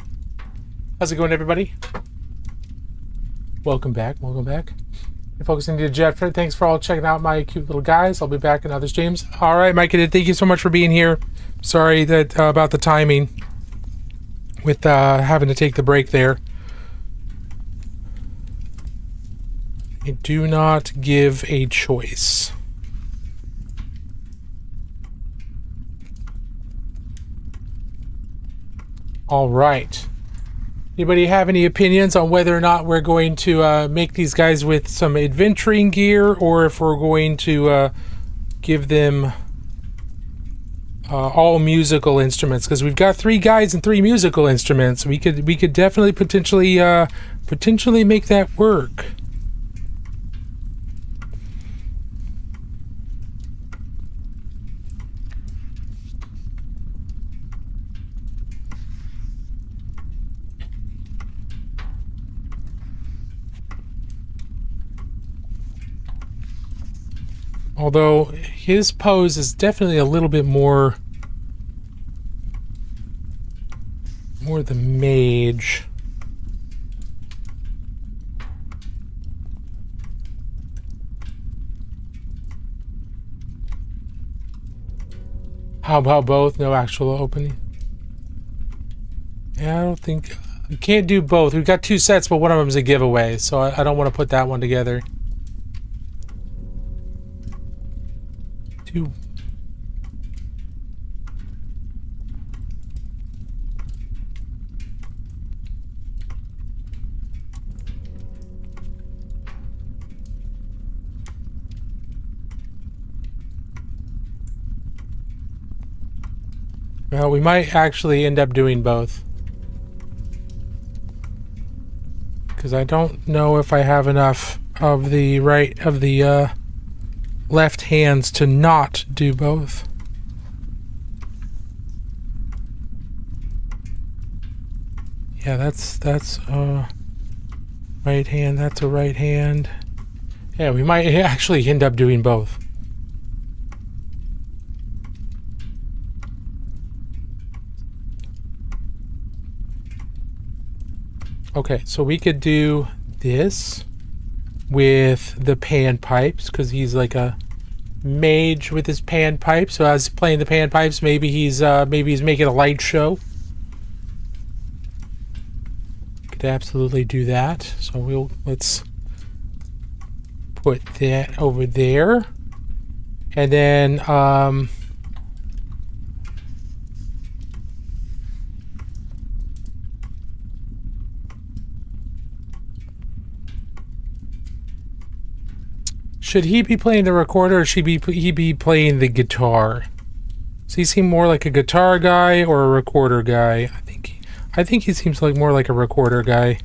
How's it going, everybody? Welcome back. Welcome back. You're focusing to Jeffrey. Thanks for all checking out my cute little guys. I'll be back in other streams. All right, Mike, thank you so much for being here. Sorry that about the timing with having to take the break there. I do not give a choice. All right. Anybody have any opinions on whether or not we're going to make these guys with some adventuring gear, or if we're going to give them all musical instruments? Because we've got 3 guides and 3 musical instruments. We could definitely potentially make that work. Although his pose is definitely a little bit more the mage. How about both? No actual opening? Yeah, I don't think... We can't do both. We've got 2 sets, but one of them is a giveaway, so I don't want to put that one together. Well, we might actually end up doing both. Because I don't know if I have enough of the left hands to not do both. Yeah, that's right hand, that's a right hand. Yeah, we might actually end up doing both. Okay, so we could do this with the panpipes, because he's like a mage with his panpipes. So as playing the panpipes, maybe he's making a light show. Could absolutely do that. So let's put that over there, and then should he be playing the recorder, or should he be playing the guitar? Does he seem more like a guitar guy or a recorder guy? I think he seems like more like a recorder guy.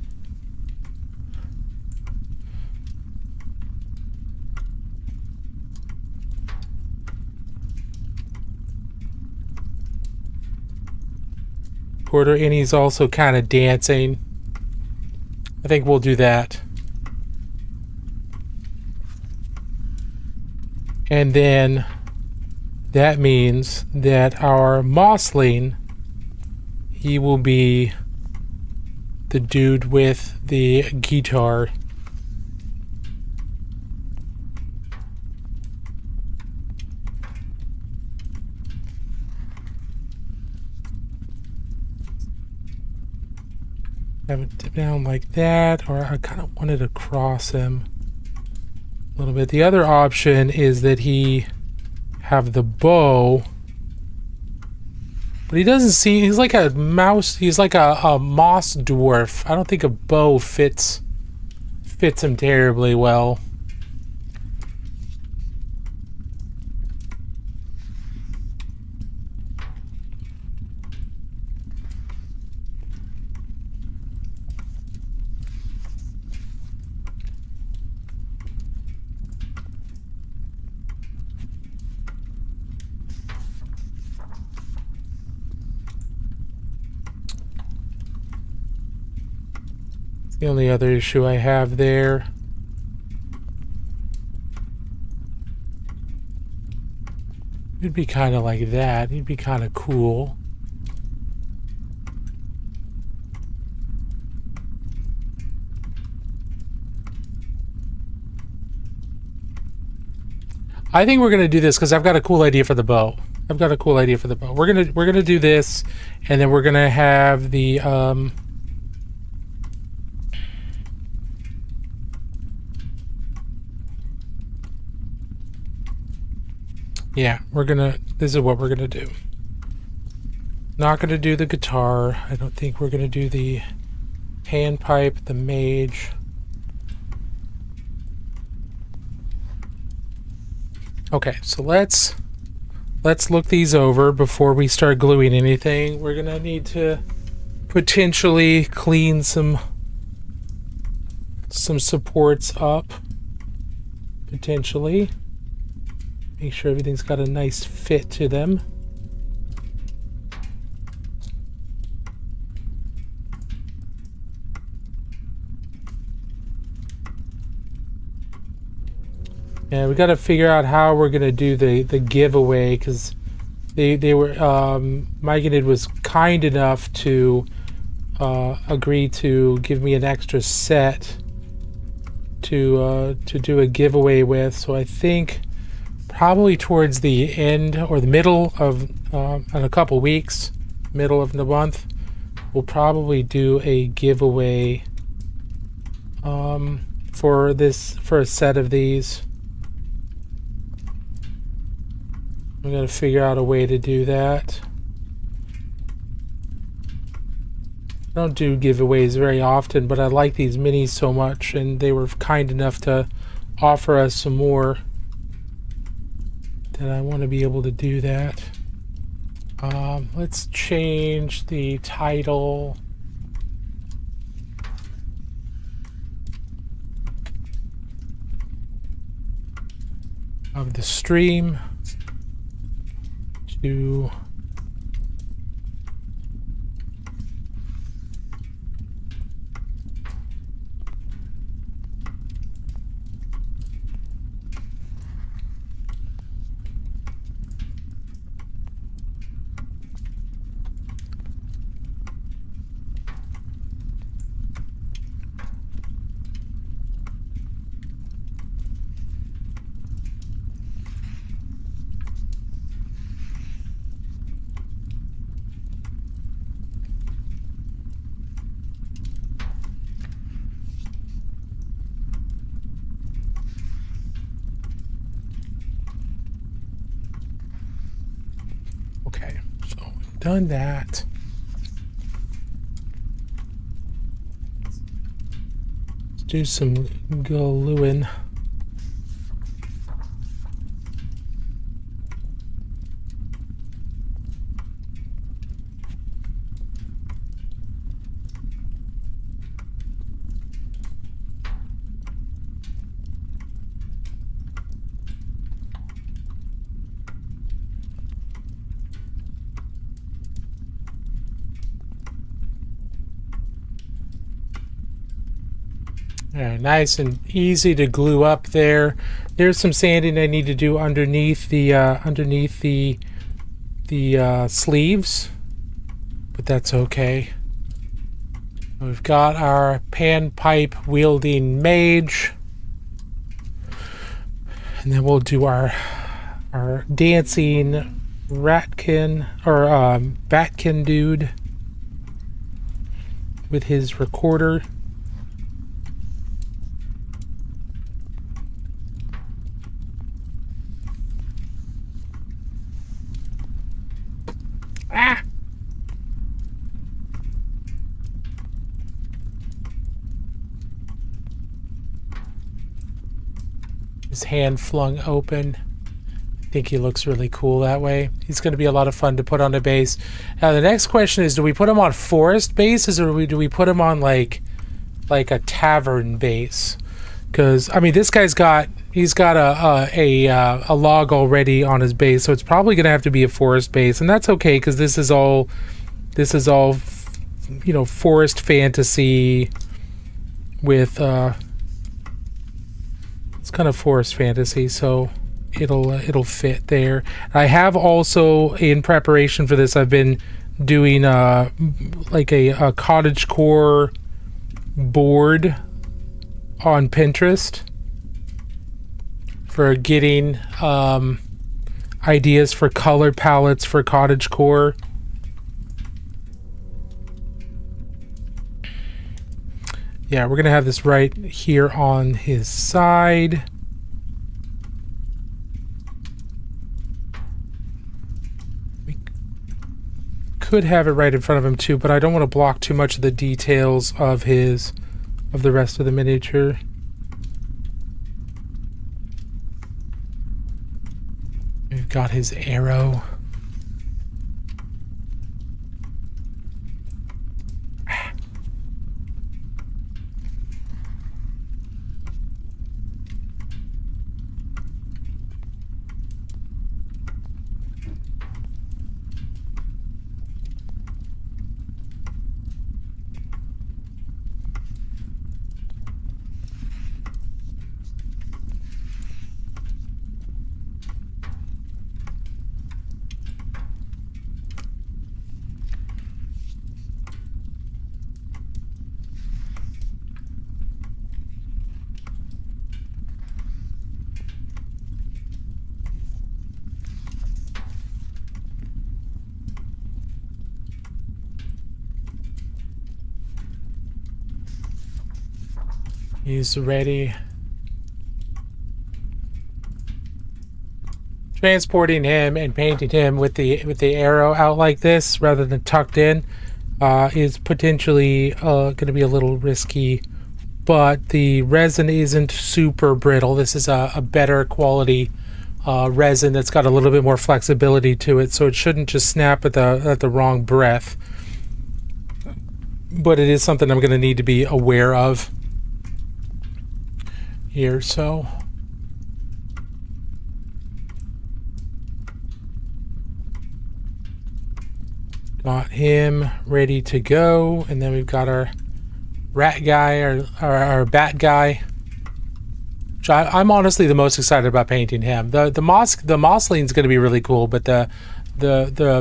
Recorder, and he's also kind of dancing. I think we'll do that. And then that means that our mossling, he will be the dude with the guitar. Have it dip down like that, or I kind of wanted to cross him a little bit. The other option is that he have the bow, but he doesn't seem, he's like a mouse, he's like a moss dwarf. I don't think a bow fits him terribly well. The only other issue I have there. It'd be kind of like that. He'd be kind of cool. I think we're gonna do this because I've got a cool idea for the bow. We're gonna do this, and then we're gonna have the yeah, this is what we're gonna do. Not gonna do the guitar. I don't think we're gonna do the panpipe, the mage. Okay, so let's look these over before we start gluing anything. We're gonna need to potentially clean some supports up. Potentially. Make sure everything's got a nice fit to them. Yeah, we got to figure out how we're gonna do the giveaway, because they were Mygonid was kind enough to agree to give me an extra set to do a giveaway with. So I think probably towards the end or the middle of in a couple weeks, middle of the month, we'll probably do a giveaway for a set of these. We gotta figure out a way to do that. I don't do giveaways very often, but I like these minis so much, and they were kind enough to offer us some more, that I want to be able to do that. Let's change the title. Of the stream to okay, so we've done that. Let's do some gluing. Nice and easy to glue up there. There's some sanding I need to do underneath the sleeves, but that's okay. We've got our panpipe wielding mage, and then we'll do our dancing ratkin or batkin dude with his recorder. His hand flung open. I think he looks really cool that way. He's going to be a lot of fun to put on a base. Now the next question is, do we put him on forest bases, or do we put him on like a tavern base? Because I mean, this guy's got a log already on his base, so it's probably going to have to be a forest base, and that's okay because this is all you know, forest fantasy with it's kind of forest fantasy, so it'll fit there. I have also, in preparation for this, I've been doing like a cottagecore board on Pinterest for getting ideas for color palettes for cottagecore. Yeah, we're gonna have this right here on his side. We could have it right in front of him too, but I don't want to block too much of the details of the rest of the miniature. We've got his arrow. He's ready. Transporting him and painting him with the arrow out like this rather than tucked in is potentially going to be a little risky, but the resin isn't super brittle. This is a better quality resin that's got a little bit more flexibility to it, so it shouldn't just snap at the wrong breath. But it is something I'm going to need to be aware of here. So got him ready to go, and then we've got our rat guy, or our bat guy. Which I'm honestly the most excited about painting him. The mossline's going to be really cool, but the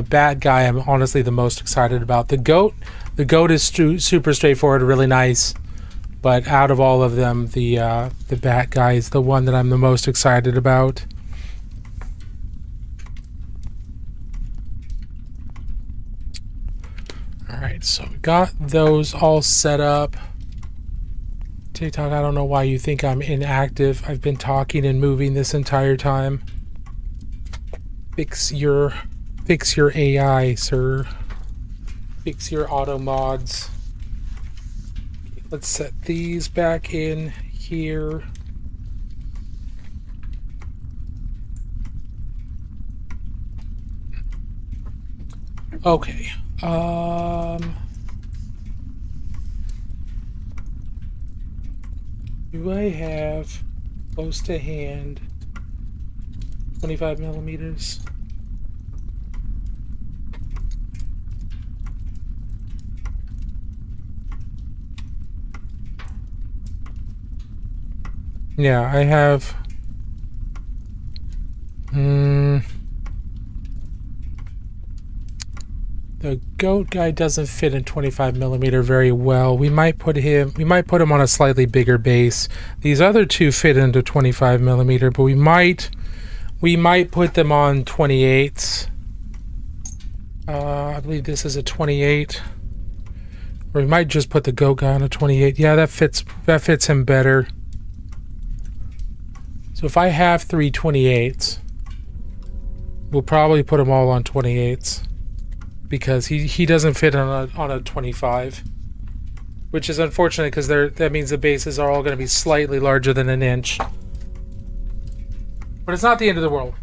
bat guy I'm honestly the most excited about. The goat is super straightforward, really nice. But out of all of them, the bat guy is the one that I'm the most excited about. Alright, so we got those all set up. TikTok, I don't know why you think I'm inactive. I've been talking and moving this entire time. Fix your AI, sir. Fix your auto mods. Let's set these back in here. Okay. Do I have close to hand 25 millimeters? Yeah, I have. The goat guy doesn't fit in 25 millimeter very well. We might put him on a slightly bigger base. These other two fit into 25 millimeter, but we might put them on 28s. I believe this is a 28. Or we might just put the goat guy on a 28. Yeah, that fits him better. So if I have 3 28s, we'll probably put them all on 28s because he doesn't fit on a 25, which is unfortunate because that means the bases are all going to be slightly larger than an inch. But it's not the end of the world.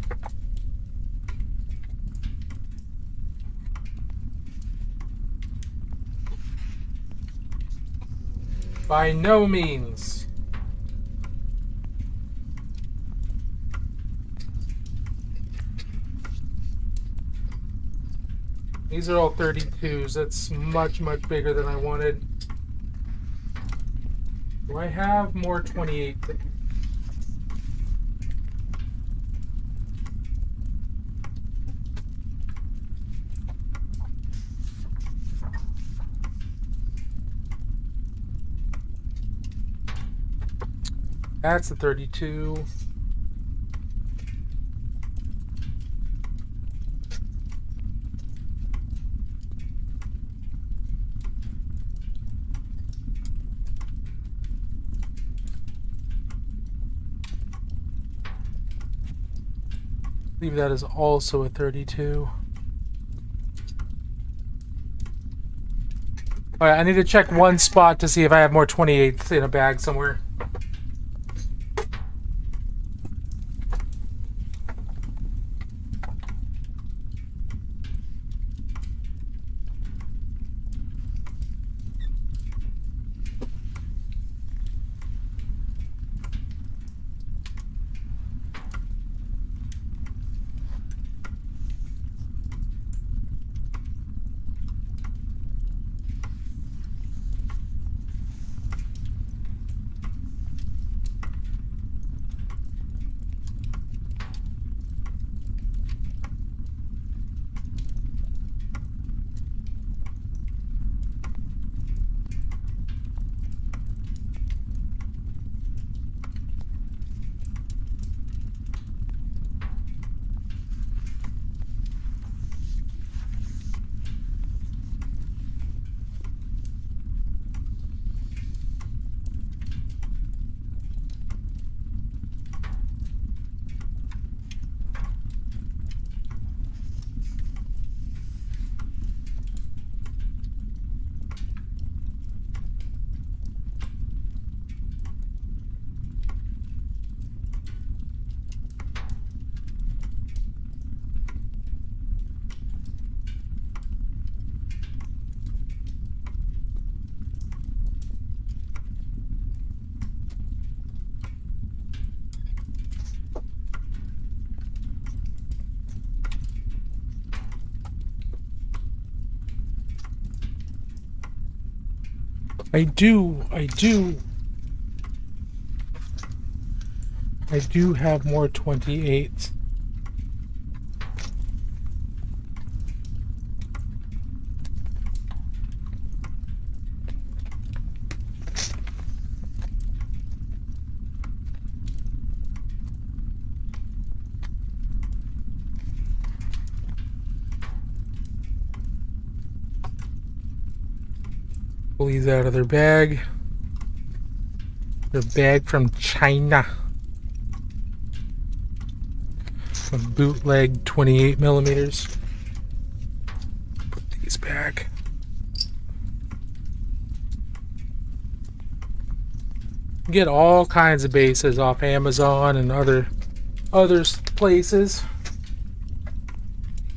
By no means. These are all 32s. That's much, much bigger than I wanted. Do I have more 28? That's a 32. I believe that is also a 32. Alright, I need to check one spot to see if I have more 28s in a bag somewhere. I do have more 28s. Pull these out of their bag. Their bag from China. From bootleg 28 millimeters. Put these back. Get all kinds of bases off Amazon and other places.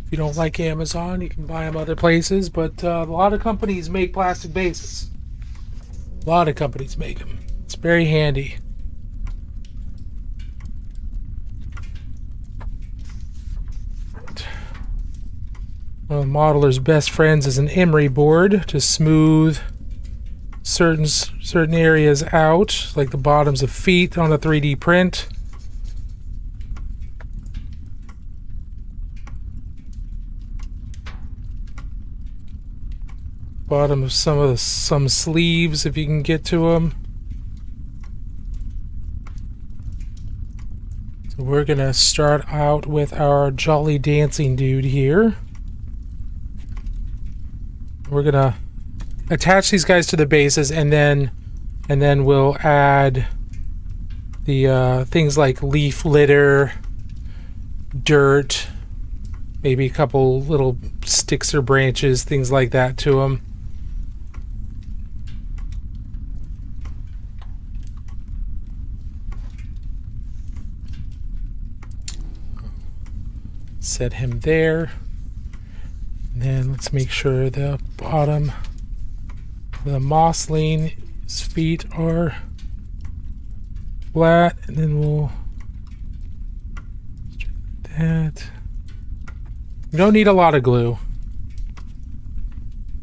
If you don't like Amazon, you can buy them other places, but a lot of companies make plastic bases. A lot of companies make them. It's very handy. One of the modeler's best friends is an emery board to smooth certain areas out, like the bottoms of feet on a 3D print. Bottom of some sleeves if you can get to them. So we're gonna start out with our jolly dancing dude here. We're gonna attach these guys to the bases, and then we'll add the things like leaf litter, dirt, maybe a couple little sticks or branches, things like that to them. Set him there. And then let's make sure the bottom, the mossling's feet are flat, and then we'll that. You don't need a lot of glue.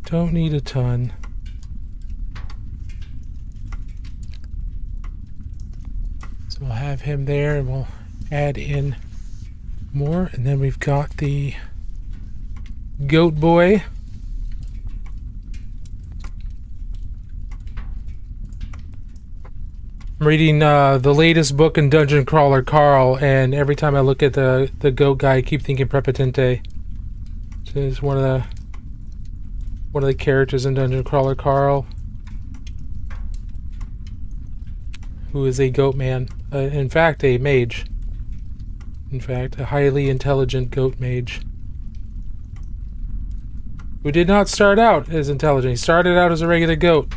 Don't need a ton. So we'll have him there, and we'll add in more, and then we've got the goat boy. I'm reading the latest book in Dungeon Crawler Carl, and every time I look at the goat guy, I keep thinking Prepotente. Is one of the characters in Dungeon Crawler Carl, who is a goat man. In fact, a mage. In fact, a highly intelligent goat mage. Who did not start out as intelligent. He started out as a regular goat.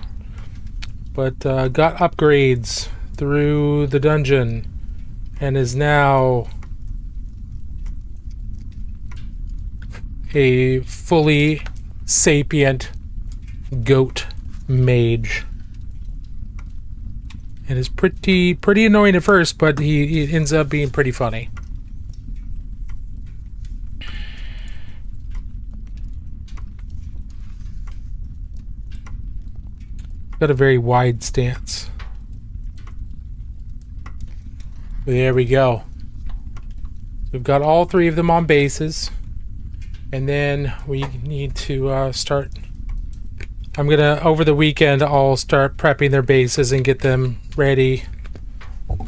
But got upgrades through the dungeon. And is now a fully sapient goat mage. And is pretty annoying at first, but he ends up being pretty funny. Got a very wide stance. There we go. We've got all three of them on bases. And then we need to start... I'm gonna, over the weekend, I'll start prepping their bases and get them ready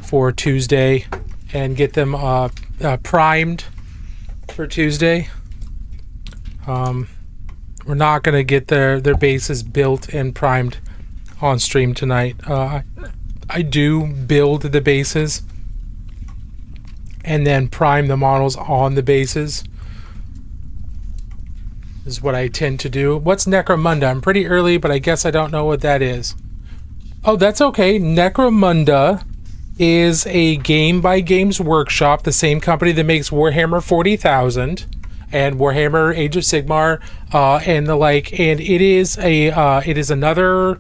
for Tuesday. And get them primed for Tuesday. We're not gonna get their bases built and primed on stream tonight. I do build the bases and then prime the models on the bases. This is what I tend to do. What's Necromunda? I'm pretty early, but I guess I don't know what that is. Oh, that's okay. Necromunda is a game by Games Workshop, the same company that makes Warhammer 40,000 and Warhammer Age of Sigmar and the like. And it is another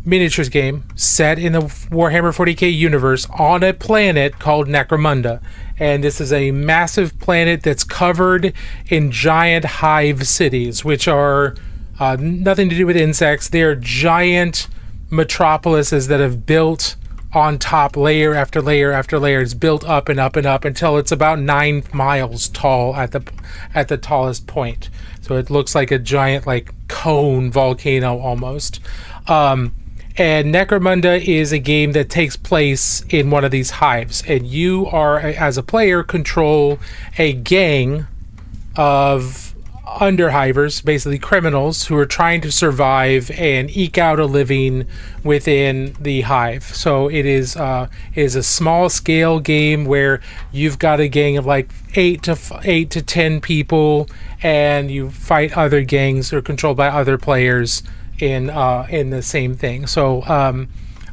miniatures game set in the Warhammer 40k universe on a planet called Necromunda. And this is a massive planet that's covered in giant hive cities, which are nothing to do with insects. They're giant metropolises that have built on top layer after layer after layer. It's built up and up and up until it's about 9 miles tall at the tallest point. So it looks like a giant cone volcano almost. And Necromunda is a game that takes place in one of these hives, and you are, as a player, control a gang of underhivers, basically criminals, who are trying to survive and eke out a living within the hive. So it is a small scale game where you've got a gang of 8 to 10 people, and you fight other gangs that are controlled by other players in the same thing. So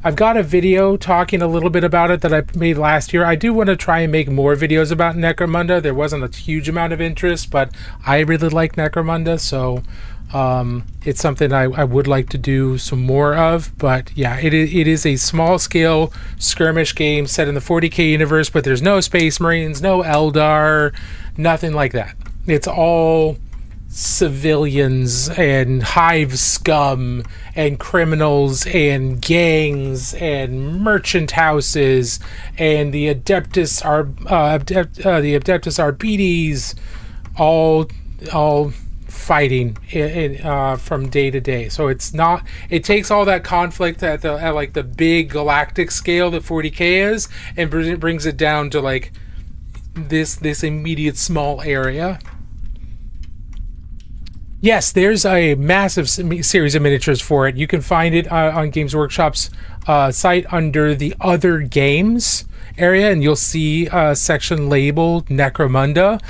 I've got a video talking a little bit about it that I made last year. I do want to try and make more videos about Necromunda. There wasn't a huge amount of interest, but I really like Necromunda, so it's something I would like to do some more of. But yeah, it is a small scale skirmish game set in the 40k universe, but there's no Space Marines, no Eldar, nothing like that. It's all civilians and hive scum and criminals and gangs and merchant houses and the Adeptus Arbites, all fighting from day to day. So it takes all that conflict at the big galactic scale that 40k is and brings it down to this immediate small area. Yes, there's a massive series of miniatures for it. You can find it on Games Workshop's site under the Other Games area, and you'll see a section labeled Necromunda.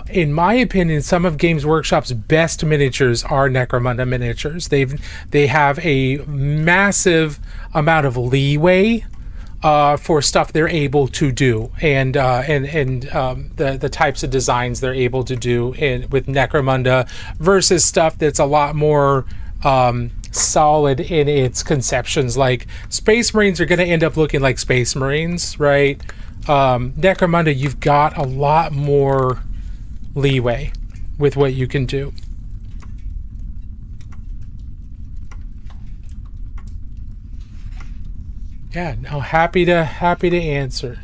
In my opinion, some of Games Workshop's best miniatures are Necromunda miniatures. They have a massive amount of leeway for stuff they're able to do, and the types of designs they're able to do with Necromunda versus stuff that's a lot more solid in its conceptions. Like Space Marines are going to end up looking like Space Marines, right? Necromunda, you've got a lot more leeway with what you can do. Yeah, no, happy to answer.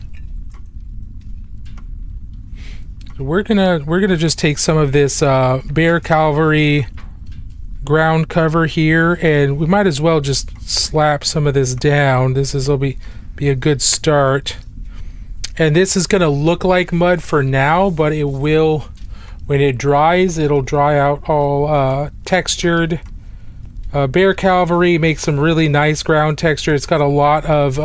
So we're gonna just take some of this Bear Cavalry ground cover here, and we might as well just slap some of this down. Will be a good start. And this is gonna look like mud for now, but it will, when it dries, it'll dry out all textured. Bear Cavalry makes some really nice ground texture. It's got a lot of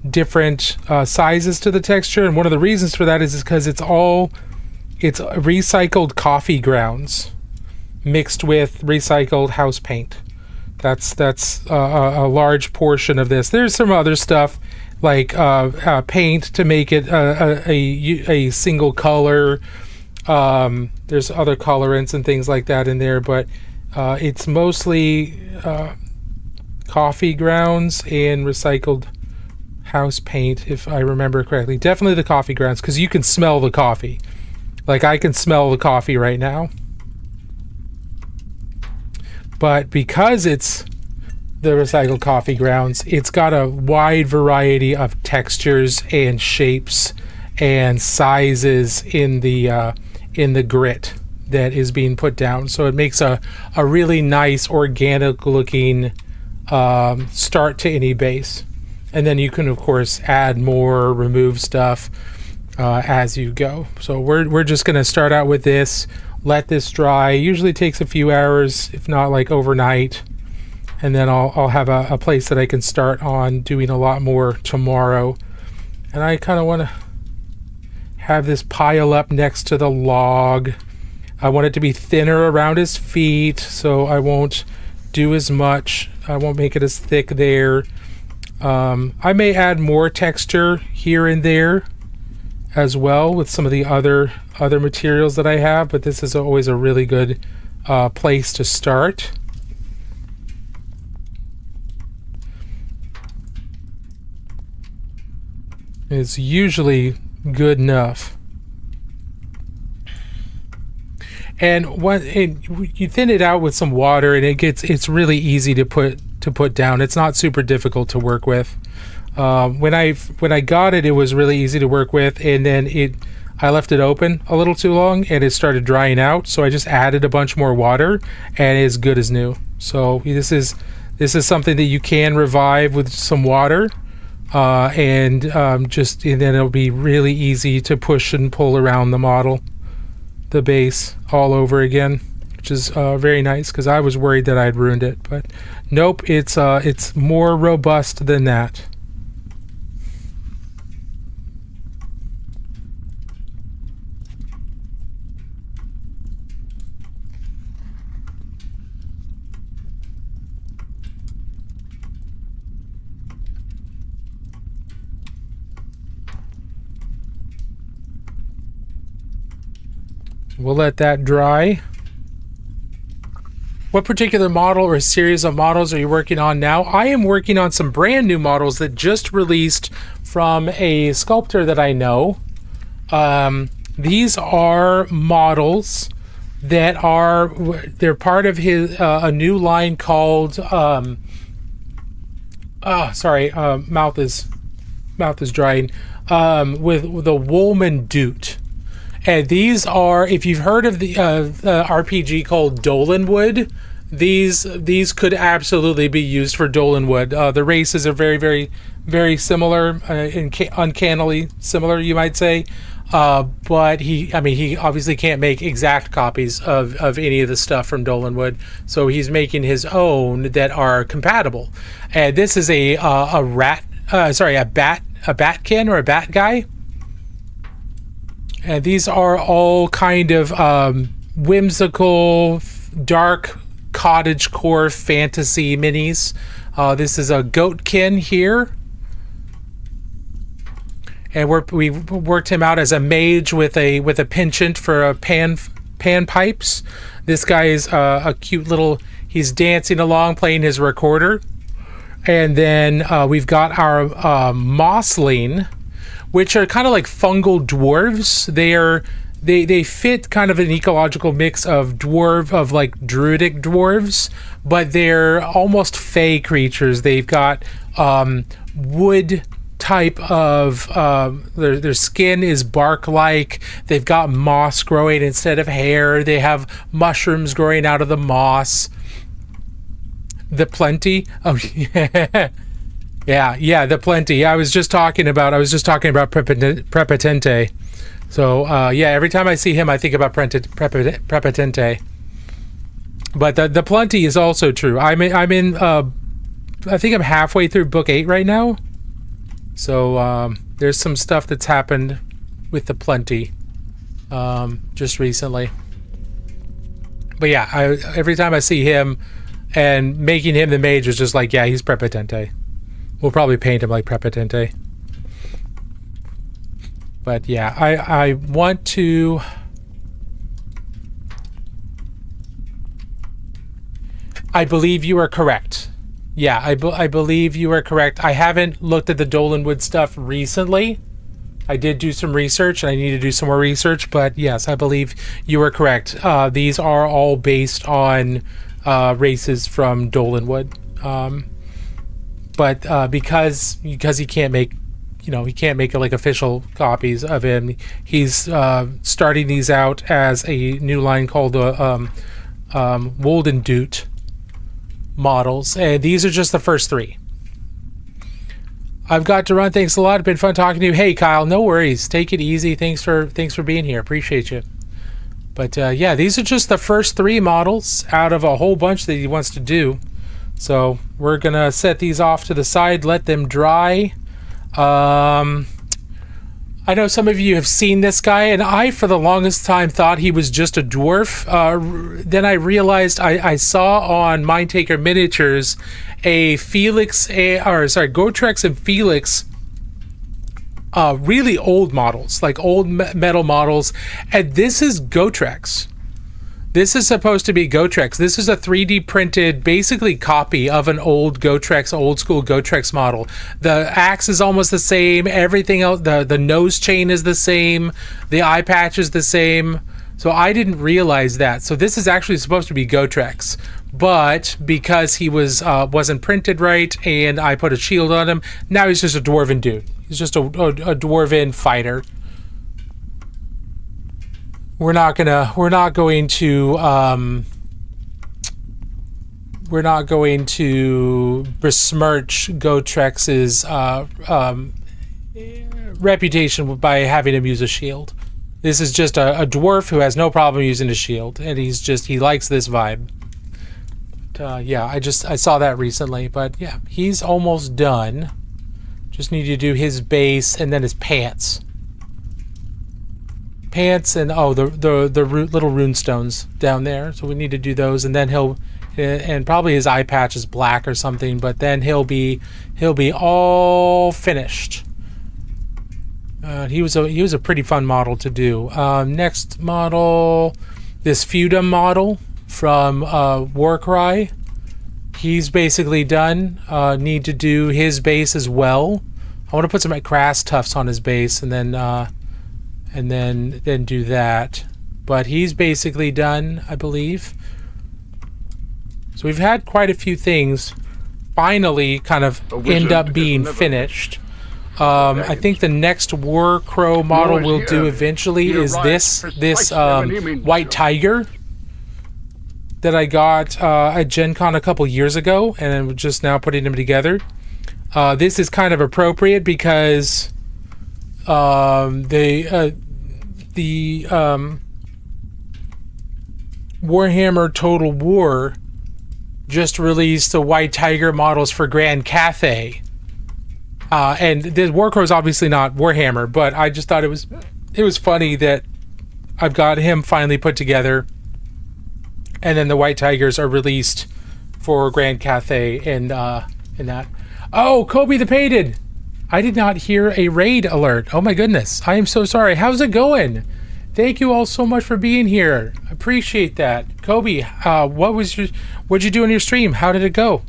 different sizes to the texture, and one of the reasons for that is because it's recycled coffee grounds mixed with recycled house paint. That's a large portion of this. There's some other stuff like paint to make it a single color. There's other colorants and things like that in there, but it's mostly coffee grounds and recycled house paint, if I remember correctly. Definitely the coffee grounds, because you can smell the coffee. Like, I can smell the coffee right now. But because it's the recycled coffee grounds, it's got a wide variety of textures and shapes and sizes in the grit that is being put down. So it makes a really nice organic looking start to any base. And then you can, of course, add more, remove stuff as you go. So we're just going to start out with this, let this dry. Usually takes a few hours, if not like overnight. And then I'll have a place that I can start on doing a lot more tomorrow. And I kind of want to have this pile up next to the log. I want it to be thinner around his feet, so I won't do as much. I won't make it as thick there. I may add more texture here and there as well with some of the other materials that I have, but this is always a really good place to start. It's usually good enough. And you thin it out with some water, and it's really easy to put down. It's not super difficult to work with. When I got it, it was really easy to work with, and then I left it open a little too long, and it started drying out. So I just added a bunch more water, and it's good as new. So this is something that you can revive with some water, and then it'll be really easy to push and pull around the base all over again, which is very nice, because I was worried that I'd ruined it, but nope, it's more robust than that. We'll let that dry. What particular model or series of models are you working on now? I am working on some brand new models that just released from a sculptor that I know. These are models that they're part of his a new line called mouth is drying, with the Wolmendoot. And these are, if you've heard of the RPG called Dolanwood, these could absolutely be used for Dolanwood. The races are very, very, very similar, uncannily similar, you might say. But he obviously can't make exact copies of any of the stuff from Dolanwood, so he's making his own that are compatible. And this is a batkin or a bat guy. And these are all kind of whimsical, dark cottagecore fantasy minis. This is a goatkin here, and we worked him out as a mage with a penchant for pan pipes. This guy is a cute little. He's dancing along, playing his recorder, and then we've got our mossling, which are kind of like fungal dwarves. They fit kind of an ecological mix of like druidic dwarves, but they're almost fey creatures. They've got wood type of their skin is bark-like. They've got moss growing instead of hair. They have mushrooms growing out of the moss. The plenty. Oh yeah. Yeah, the plenty. I was just talking about Prepotente. So every time I see him, I think about Prepotente. But the plenty is also true. I'm in. I think I'm halfway through book 8 right now. So there's some stuff that's happened with the plenty just recently. But yeah, every time I see him and making him the mage is just like, yeah, he's Prepotente. We'll probably paint him like Prepotente. But yeah, I want to... I believe you are correct. Yeah, I believe you are correct. I haven't looked at the Dolanwood stuff recently. I did do some research, and I need to do some more research, but yes, I believe you are correct. These are all based on races from Dolanwood. But because he can't make, he can't make like official copies of him, he's starting these out as a new line called the Wolmendoot models, and these are just the first 3. I've got to run. Thanks a lot. It's been fun talking to you. Hey, Kyle, no worries. Take it easy. Thanks for being here. Appreciate you. But yeah, these are just the first 3 models out of a whole bunch that he wants to do. So we're gonna set these off to the side, let them dry. I know some of you have seen this guy, and I, for the longest time, thought he was just a dwarf. Then I realized I saw on Mindtaker Miniatures a Gotrex and Felix, really old models, like old metal models, and this is Gotrex. This is supposed to be Gotrex. This is a 3D printed, basically copy of an old Gotrex, old school Gotrex model. The axe is almost the same. Everything else, the nose chain is the same. The eye patch is the same. So I didn't realize that. So this is actually supposed to be Gotrex, but because he wasn't printed right, and I put a shield on him, now he's just a dwarven dude. He's just a dwarven fighter. We're not going to besmirch Gotrex's reputation by having him use a shield. This is just a dwarf who has no problem using a shield, and he likes this vibe. But, yeah, I saw that recently, but yeah, he's almost done. Just need to do his base and then his pants. And the little rune stones down there, so we need to do those, and then and probably his eye patch is black or something, but then he'll be all finished. He was a pretty fun model to do. Next model, this Feudum model from Warcry. He's basically done. Need to do his base as well. I want to put some grass tufts on his base, and then do that. But he's basically done, I believe. So we've had quite a few things finally kind of end up being finished. I think the next War Crow model we'll do eventually is this White Tiger that I got at Gen Con a couple years ago, and I'm just now putting them together. This is kind of appropriate because the Warhammer Total War just released the White Tiger models for Grand Cathay, and the Warcrow is obviously not Warhammer, but I just thought it was funny that I've got him finally put together, and then the White Tigers are released for Grand Cathay and that. Oh, Kobe the Painted! I did not hear a raid alert. Oh my goodness. I am so sorry. How's it going? Thank you all so much for being here. I appreciate that. Kobe, what'd you do on your stream? How did it go?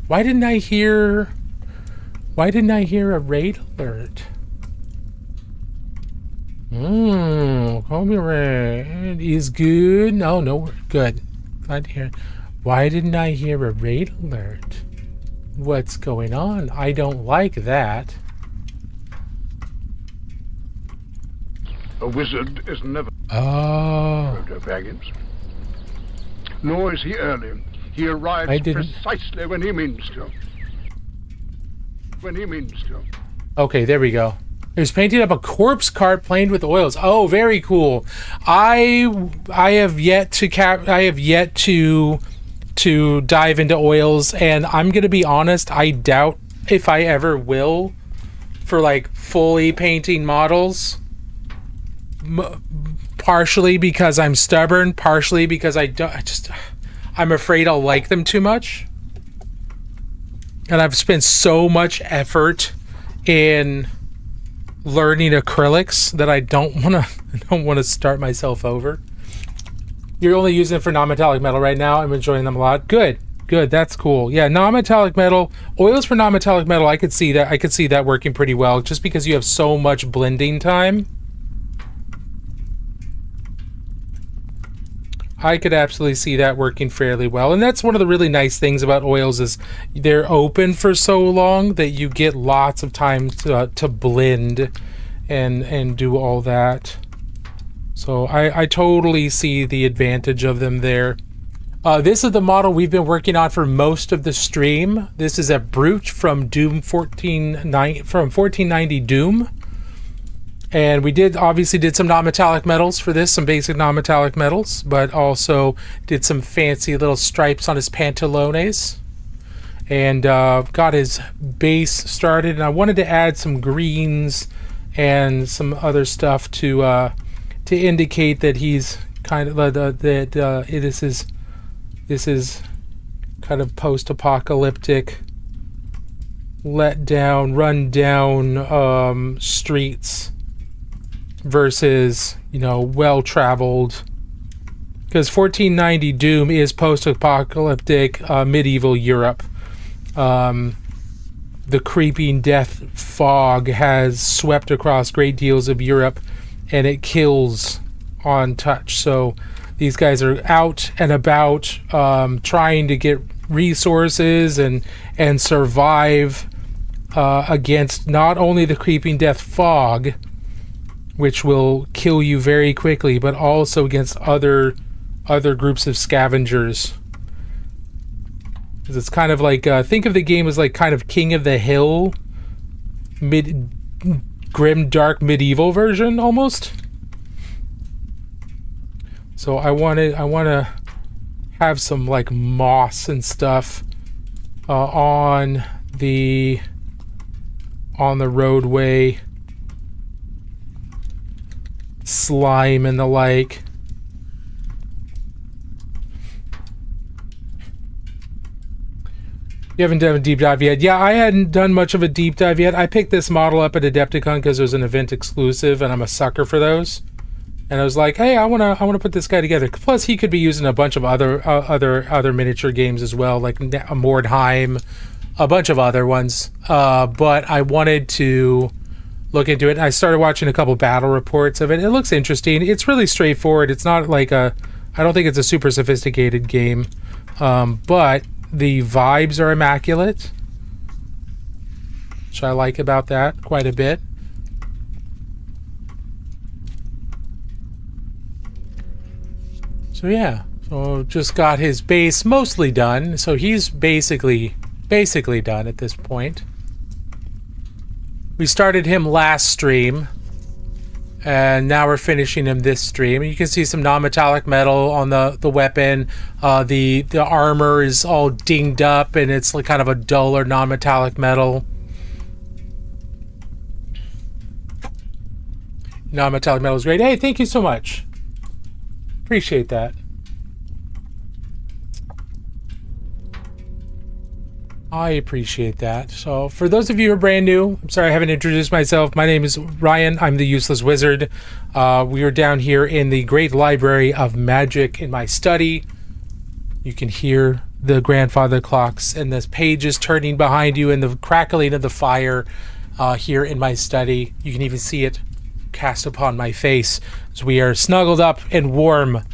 Why didn't I hear a raid alert? Kobe raid is good. No, good. Glad to hear it. Why didn't I hear a raid alert? What's going on? I don't like that. A wizard is never proto-pagans. Nor is he early. He arrives precisely when he means to. Okay, there we go. He was painting up a corpse cart planed with oils. Oh, very cool. I have yet to dive into oils, and I'm gonna be honest, I doubt if I ever will. for like fully painting models. Partially because I'm stubborn, partially because I'm afraid I'll like them too much. And I've spent so much effort in learning acrylics that I don't want to start myself over. You're only using it for non-metallic metal right now. I'm enjoying them a lot. Good. That's cool. Yeah, non-metallic metal, oils for non-metallic metal. I could see that working pretty well, just because you have so much blending time. I could absolutely see that working fairly well. And that's one of the really nice things about oils is they're open for so long that you get lots of time to blend and do all that. So I totally see the advantage of them there. This is the model we've been working on for most of the stream. This is a Brute from Doom 1490 Doom. And we obviously did some non-metallic metals for this, some basic non-metallic metals, but also did some fancy little stripes on his pantalones. And got his base started. And I wanted to add some greens and some other stuff to indicate that he's kind of this is kind of post-apocalyptic, let down, run down streets. Versus, well-traveled. Because 1490 Doom is post-apocalyptic medieval Europe. The creeping death fog has swept across great deals of Europe, and it kills on touch. So these guys are out and about trying to get resources and survive against not only the creeping death fog, which will kill you very quickly, but also against other groups of scavengers. It's kind of like think of the game as like kind of King of the Hill, grim dark medieval version almost. So I want to have some like moss and stuff on the roadway. Slime and the like. You haven't done a deep dive yet? Yeah, I hadn't done much of a deep dive yet. I picked this model up at Adepticon because it was an event exclusive, and I'm a sucker for those. And I was like, hey, I wanna put this guy together. Plus, he could be using a bunch of other miniature games as well, like Mordheim, a bunch of other ones. But I wanted to look into it. I started watching a couple battle reports of it. It looks interesting. It's really straightforward. It's not like I don't think it's a super sophisticated game, but the vibes are immaculate, which I like about that quite a bit. So yeah, so just got his base mostly done. So he's basically done at this point. We started him last stream, and now we're finishing him this stream. You can see some non-metallic metal on the weapon. The armor is all dinged up, and it's like kind of a duller non-metallic metal. Non-metallic metal is great. Hey, thank you so much. Appreciate that. I appreciate that. So for those of you who are brand new, I'm sorry I haven't introduced myself. My name is Ryan. I'm the Useless Wizard. We are down here in the Great Library of Magic in my study. You can hear the grandfather clocks and the pages turning behind you and the crackling of the fire here in my study. You can even see it cast upon my face as we are snuggled up and warm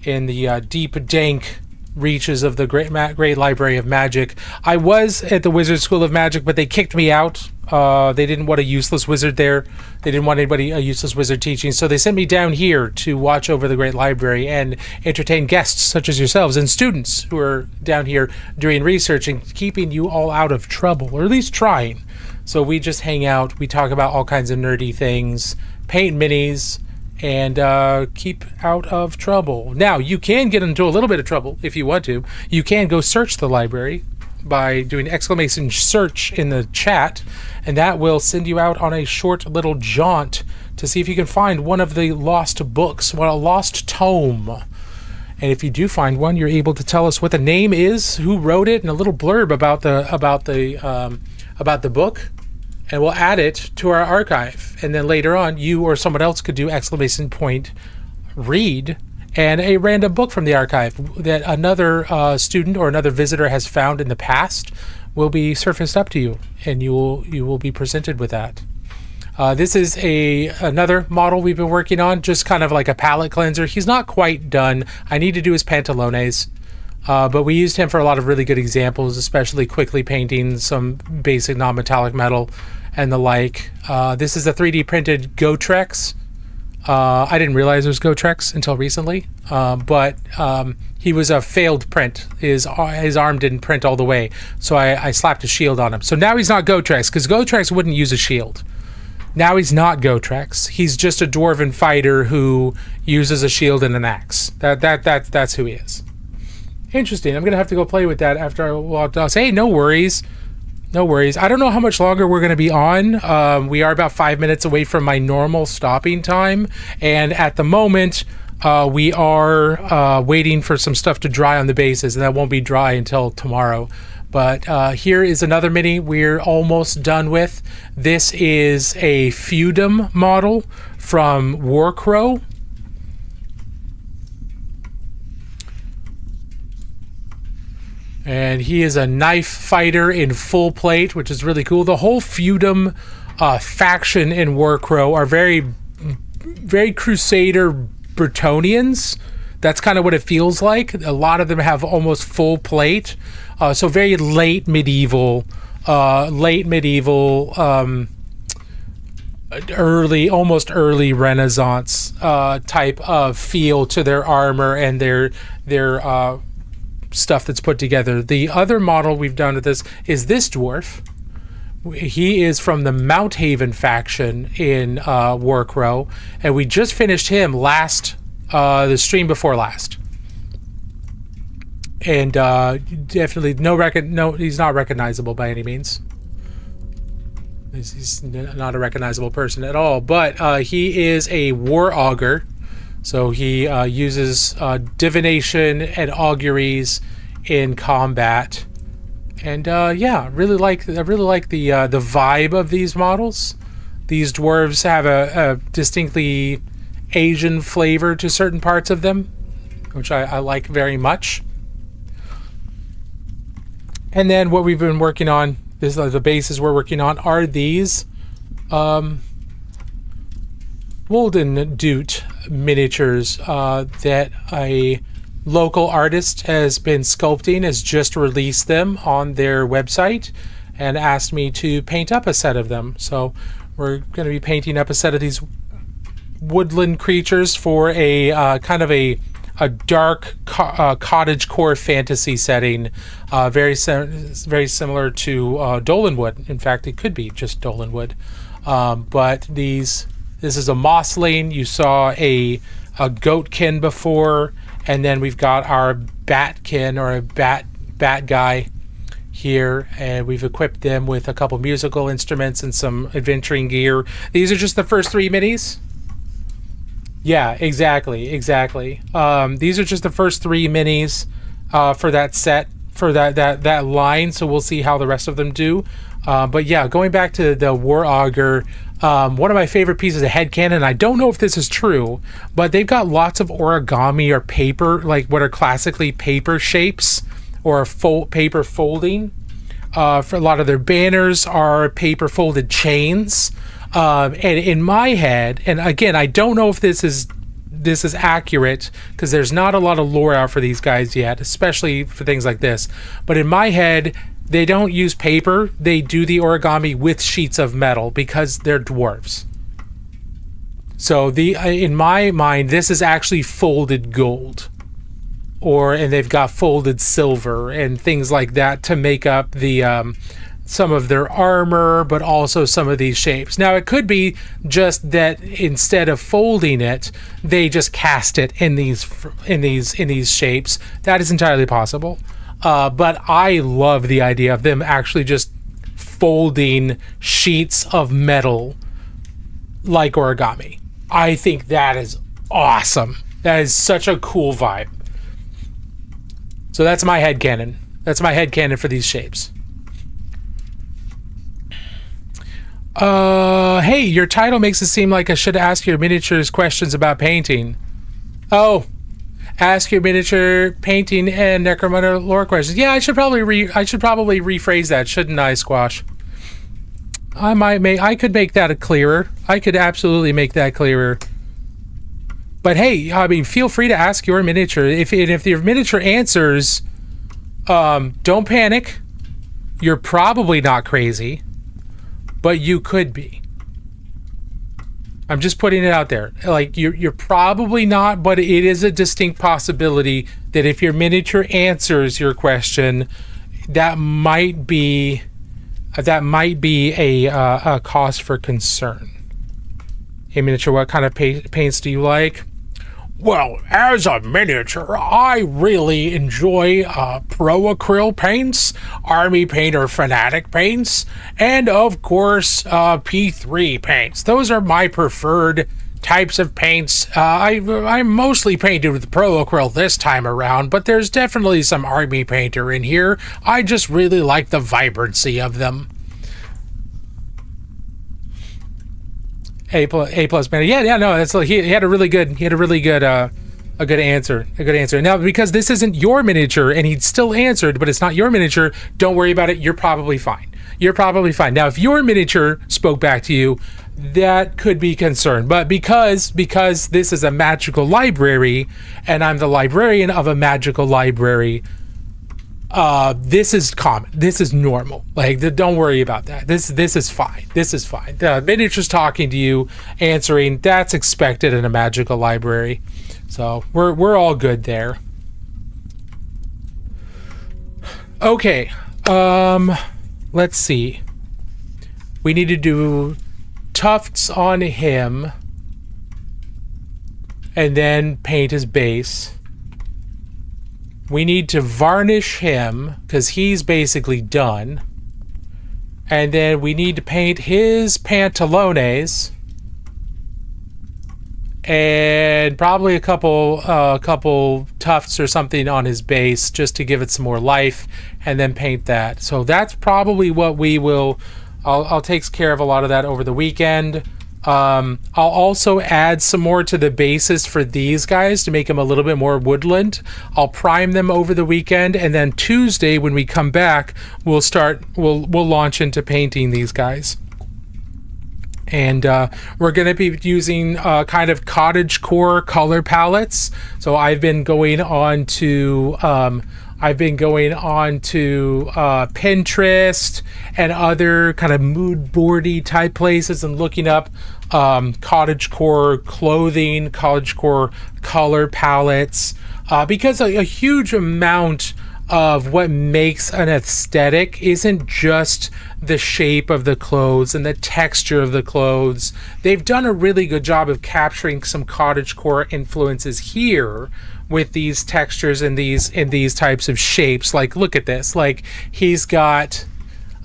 in the deep, dank reaches of the Great Library of Magic. I was at the Wizard School of Magic, but they kicked me out. They didn't want a useless wizard there. They didn't want a useless wizard teaching, so they sent me down here to watch over the Great Library and entertain guests such as yourselves and students who are down here doing research and keeping you all out of trouble, or at least trying. So we just hang out, we talk about all kinds of nerdy things, paint minis, and keep out of trouble. Now, you can get into a little bit of trouble if you want to. You can go search the library by doing exclamation search in the chat, and that will send you out on a short little jaunt to see if you can find one of the lost books, a lost tome. And if you do find one, you're able to tell us what the name is, who wrote it, and a little blurb about the book, and we'll add it to our archive. And then later on, you or someone else could do exclamation point read, and a random book from the archive that another student or another visitor has found in the past will be surfaced up to you, and you will be presented with that. This is another model we've been working on, just kind of like a palette cleanser. He's not quite done. I need to do his pantalones, but we used him for a lot of really good examples, especially quickly painting some basic non-metallic metal and the like. This is a 3D printed Gotrex. I didn't realize it was Gotrex until recently, but he was a failed print. His arm didn't print all the way, so I slapped a shield on him. So now he's not Gotrex, because Gotrex wouldn't use a shield. Now he's not Gotrex. He's just a dwarven fighter who uses a shield and an axe. That's who he is. Interesting. I'm gonna have to go play with that after I walked off. Hey, no worries. No worries. I don't know how much longer we're going to be on. We are about 5 minutes away from my normal stopping time. And at the moment, we are waiting for some stuff to dry on the bases. And that won't be dry until tomorrow. But here is another mini we're almost done with. This is a Feudum model from Warcrow. And he is a knife fighter in full plate, which is really cool. The whole Feudum faction in Warcrow are very, very Crusader Bretonians. That's kind of what it feels like. A lot of them have almost full plate. So very late medieval, almost early Renaissance type of feel to their armor and their stuff that's put together. The other model we've done with this is this dwarf. He is from the Mount Haven faction in Warcrow, and we just finished him the stream before last. And definitely he's not recognizable by any means. He's not a recognizable person at all, but he is a war augur. So he uses divination and auguries in combat, and yeah, really like the vibe of these models. These dwarves have a distinctly Asian flavor to certain parts of them, which I like very much. And then what we've been working on, the bases we're working on, are these Wolmendoot miniatures that a local artist has been sculpting, has just released them on their website and asked me to paint up a set of them. So we're going to be painting up a set of these woodland creatures for a kind of a dark cottagecore fantasy setting, very similar to Dolanwood. In fact, it could be just Dolanwood, but this is a mossling. You saw a goatkin before, and then we've got our batkin, or a bat guy here, and we've equipped them with a couple musical instruments and some adventuring gear. These are just the first 3 minis. Yeah, exactly. These are just the first 3 minis for that set, for that line, so we'll see how the rest of them do. But yeah, going back to the War Augur, one of my favorite pieces of headcanon, I don't know if this is true, but they've got lots of origami or paper, like what are classically paper shapes or paper folding. For a lot of their banners are paper folded chains. And in my head, and again, I don't know if this is accurate, because there's not a lot of lore out for these guys yet, especially for things like this. But in my head, they don't use paper. They do the origami with sheets of metal because they're dwarves. So in my mind, this is actually folded gold, and they've got folded silver and things like that to make up the some of their armor, but also some of these shapes. Now, it could be just that instead of folding it, they just cast it in these shapes. That is entirely possible. But I love the idea of them actually just folding sheets of metal like origami. I think that is awesome. That is such a cool vibe. So that's my headcanon. That's my headcanon for these shapes. Hey, your title makes it seem like I should ask your miniatures questions about painting. Oh, ask your miniature painting and necromunda lore questions. Yeah, I should probably rephrase that, shouldn't I, Squash? I could make that clearer. I could absolutely make that clearer. But hey, I mean, feel free to ask your miniature. If your miniature answers, don't panic. You're probably not crazy, but you could be. I'm just putting it out there. Like, you're probably not, but it is a distinct possibility that if your miniature answers your question, that might be a cause for concern. Hey, miniature, what kind of paints do you like? Well, as a miniature, I really enjoy pro acrylic paints, army painter fanatic paints, and of course P3 paints. Those are my preferred types of paints. I'm mostly painted with pro acrylic this time around, but there's definitely some army painter in here. I just really like the vibrancy of them. A plus man. Yeah, no, that's he had a really good answer. Now, because this isn't your miniature and he'd still answered, but it's not your miniature, don't worry about it. You're probably fine. Now, if your miniature spoke back to you, that could be concerned. But because this is a magical library and I'm the librarian of a magical library, this is common. This is normal. Like, don't worry about that. This is fine. The miniature's talking to you, answering. That's expected in a magical library. So we're all good there. Okay. Let's see. We need to do tufts on him, and then paint his base. We need to varnish him because he's basically done. And then we need to paint his pantalones. And probably a couple tufts or something on his base just to give it some more life, and then paint that. So that's probably what we will. I'll take care of a lot of that over the weekend. I'll also add some more to the bases for these guys to make them a little bit more woodland. I'll prime them over the weekend, and then Tuesday when we come back, we'll launch into painting these guys. And we're going to be using kind of cottagecore color palettes. So I've been going on to Pinterest and other kind of mood boardy type places and looking up cottagecore clothing, cottagecore color palettes, because a huge amount of what makes an aesthetic isn't just the shape of the clothes and the texture of the clothes. They've done a really good job of capturing some cottagecore influences here with these textures and these types of shapes. Like, look at this. Like, he's got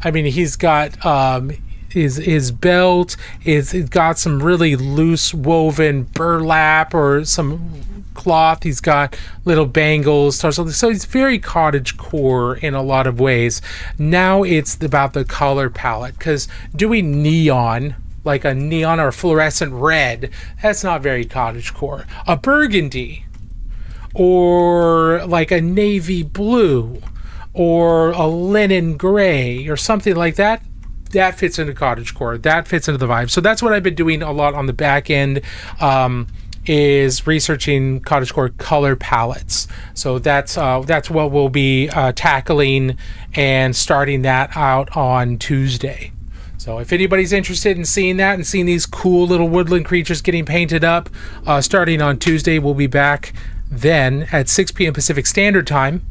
his belt is, it's got some really loose woven burlap or some cloth. He's got little bangles, so it's very cottagecore in a lot of ways. Now it's about the color palette, because doing neon, like a neon or fluorescent red, that's not very cottagecore. A burgundy, or like a navy blue, or a linen gray, or something like that, that fits into cottagecore. That fits into the vibe. So that's what I've been doing a lot on the back end, is researching cottagecore color palettes. So that's what we'll be tackling and starting that out on Tuesday. So if anybody's interested in seeing that and seeing these cool little woodland creatures getting painted up, starting on Tuesday, we'll be back then at 6 p.m. Pacific Standard Time.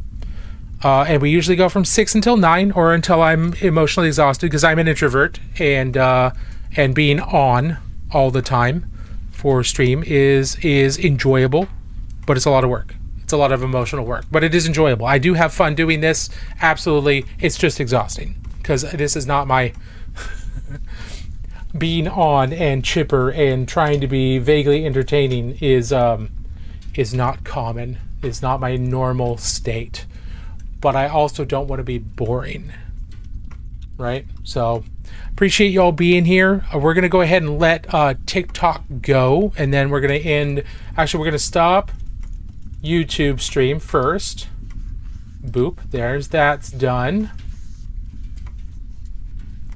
And we usually go from 6 until 9, or until I'm emotionally exhausted, because I'm an introvert, and being on all the time for stream is enjoyable, but it's a lot of work. It's a lot of emotional work, but it is enjoyable. I do have fun doing this. Absolutely. It's just exhausting because this is not my being on and chipper and trying to be vaguely entertaining is not common. It's not my normal state, but I also don't want to be boring. Right? So appreciate y'all being here. We're going to go ahead and let TikTok go, and then we're going to end. Actually, we're going to stop YouTube stream first. Boop. That's done.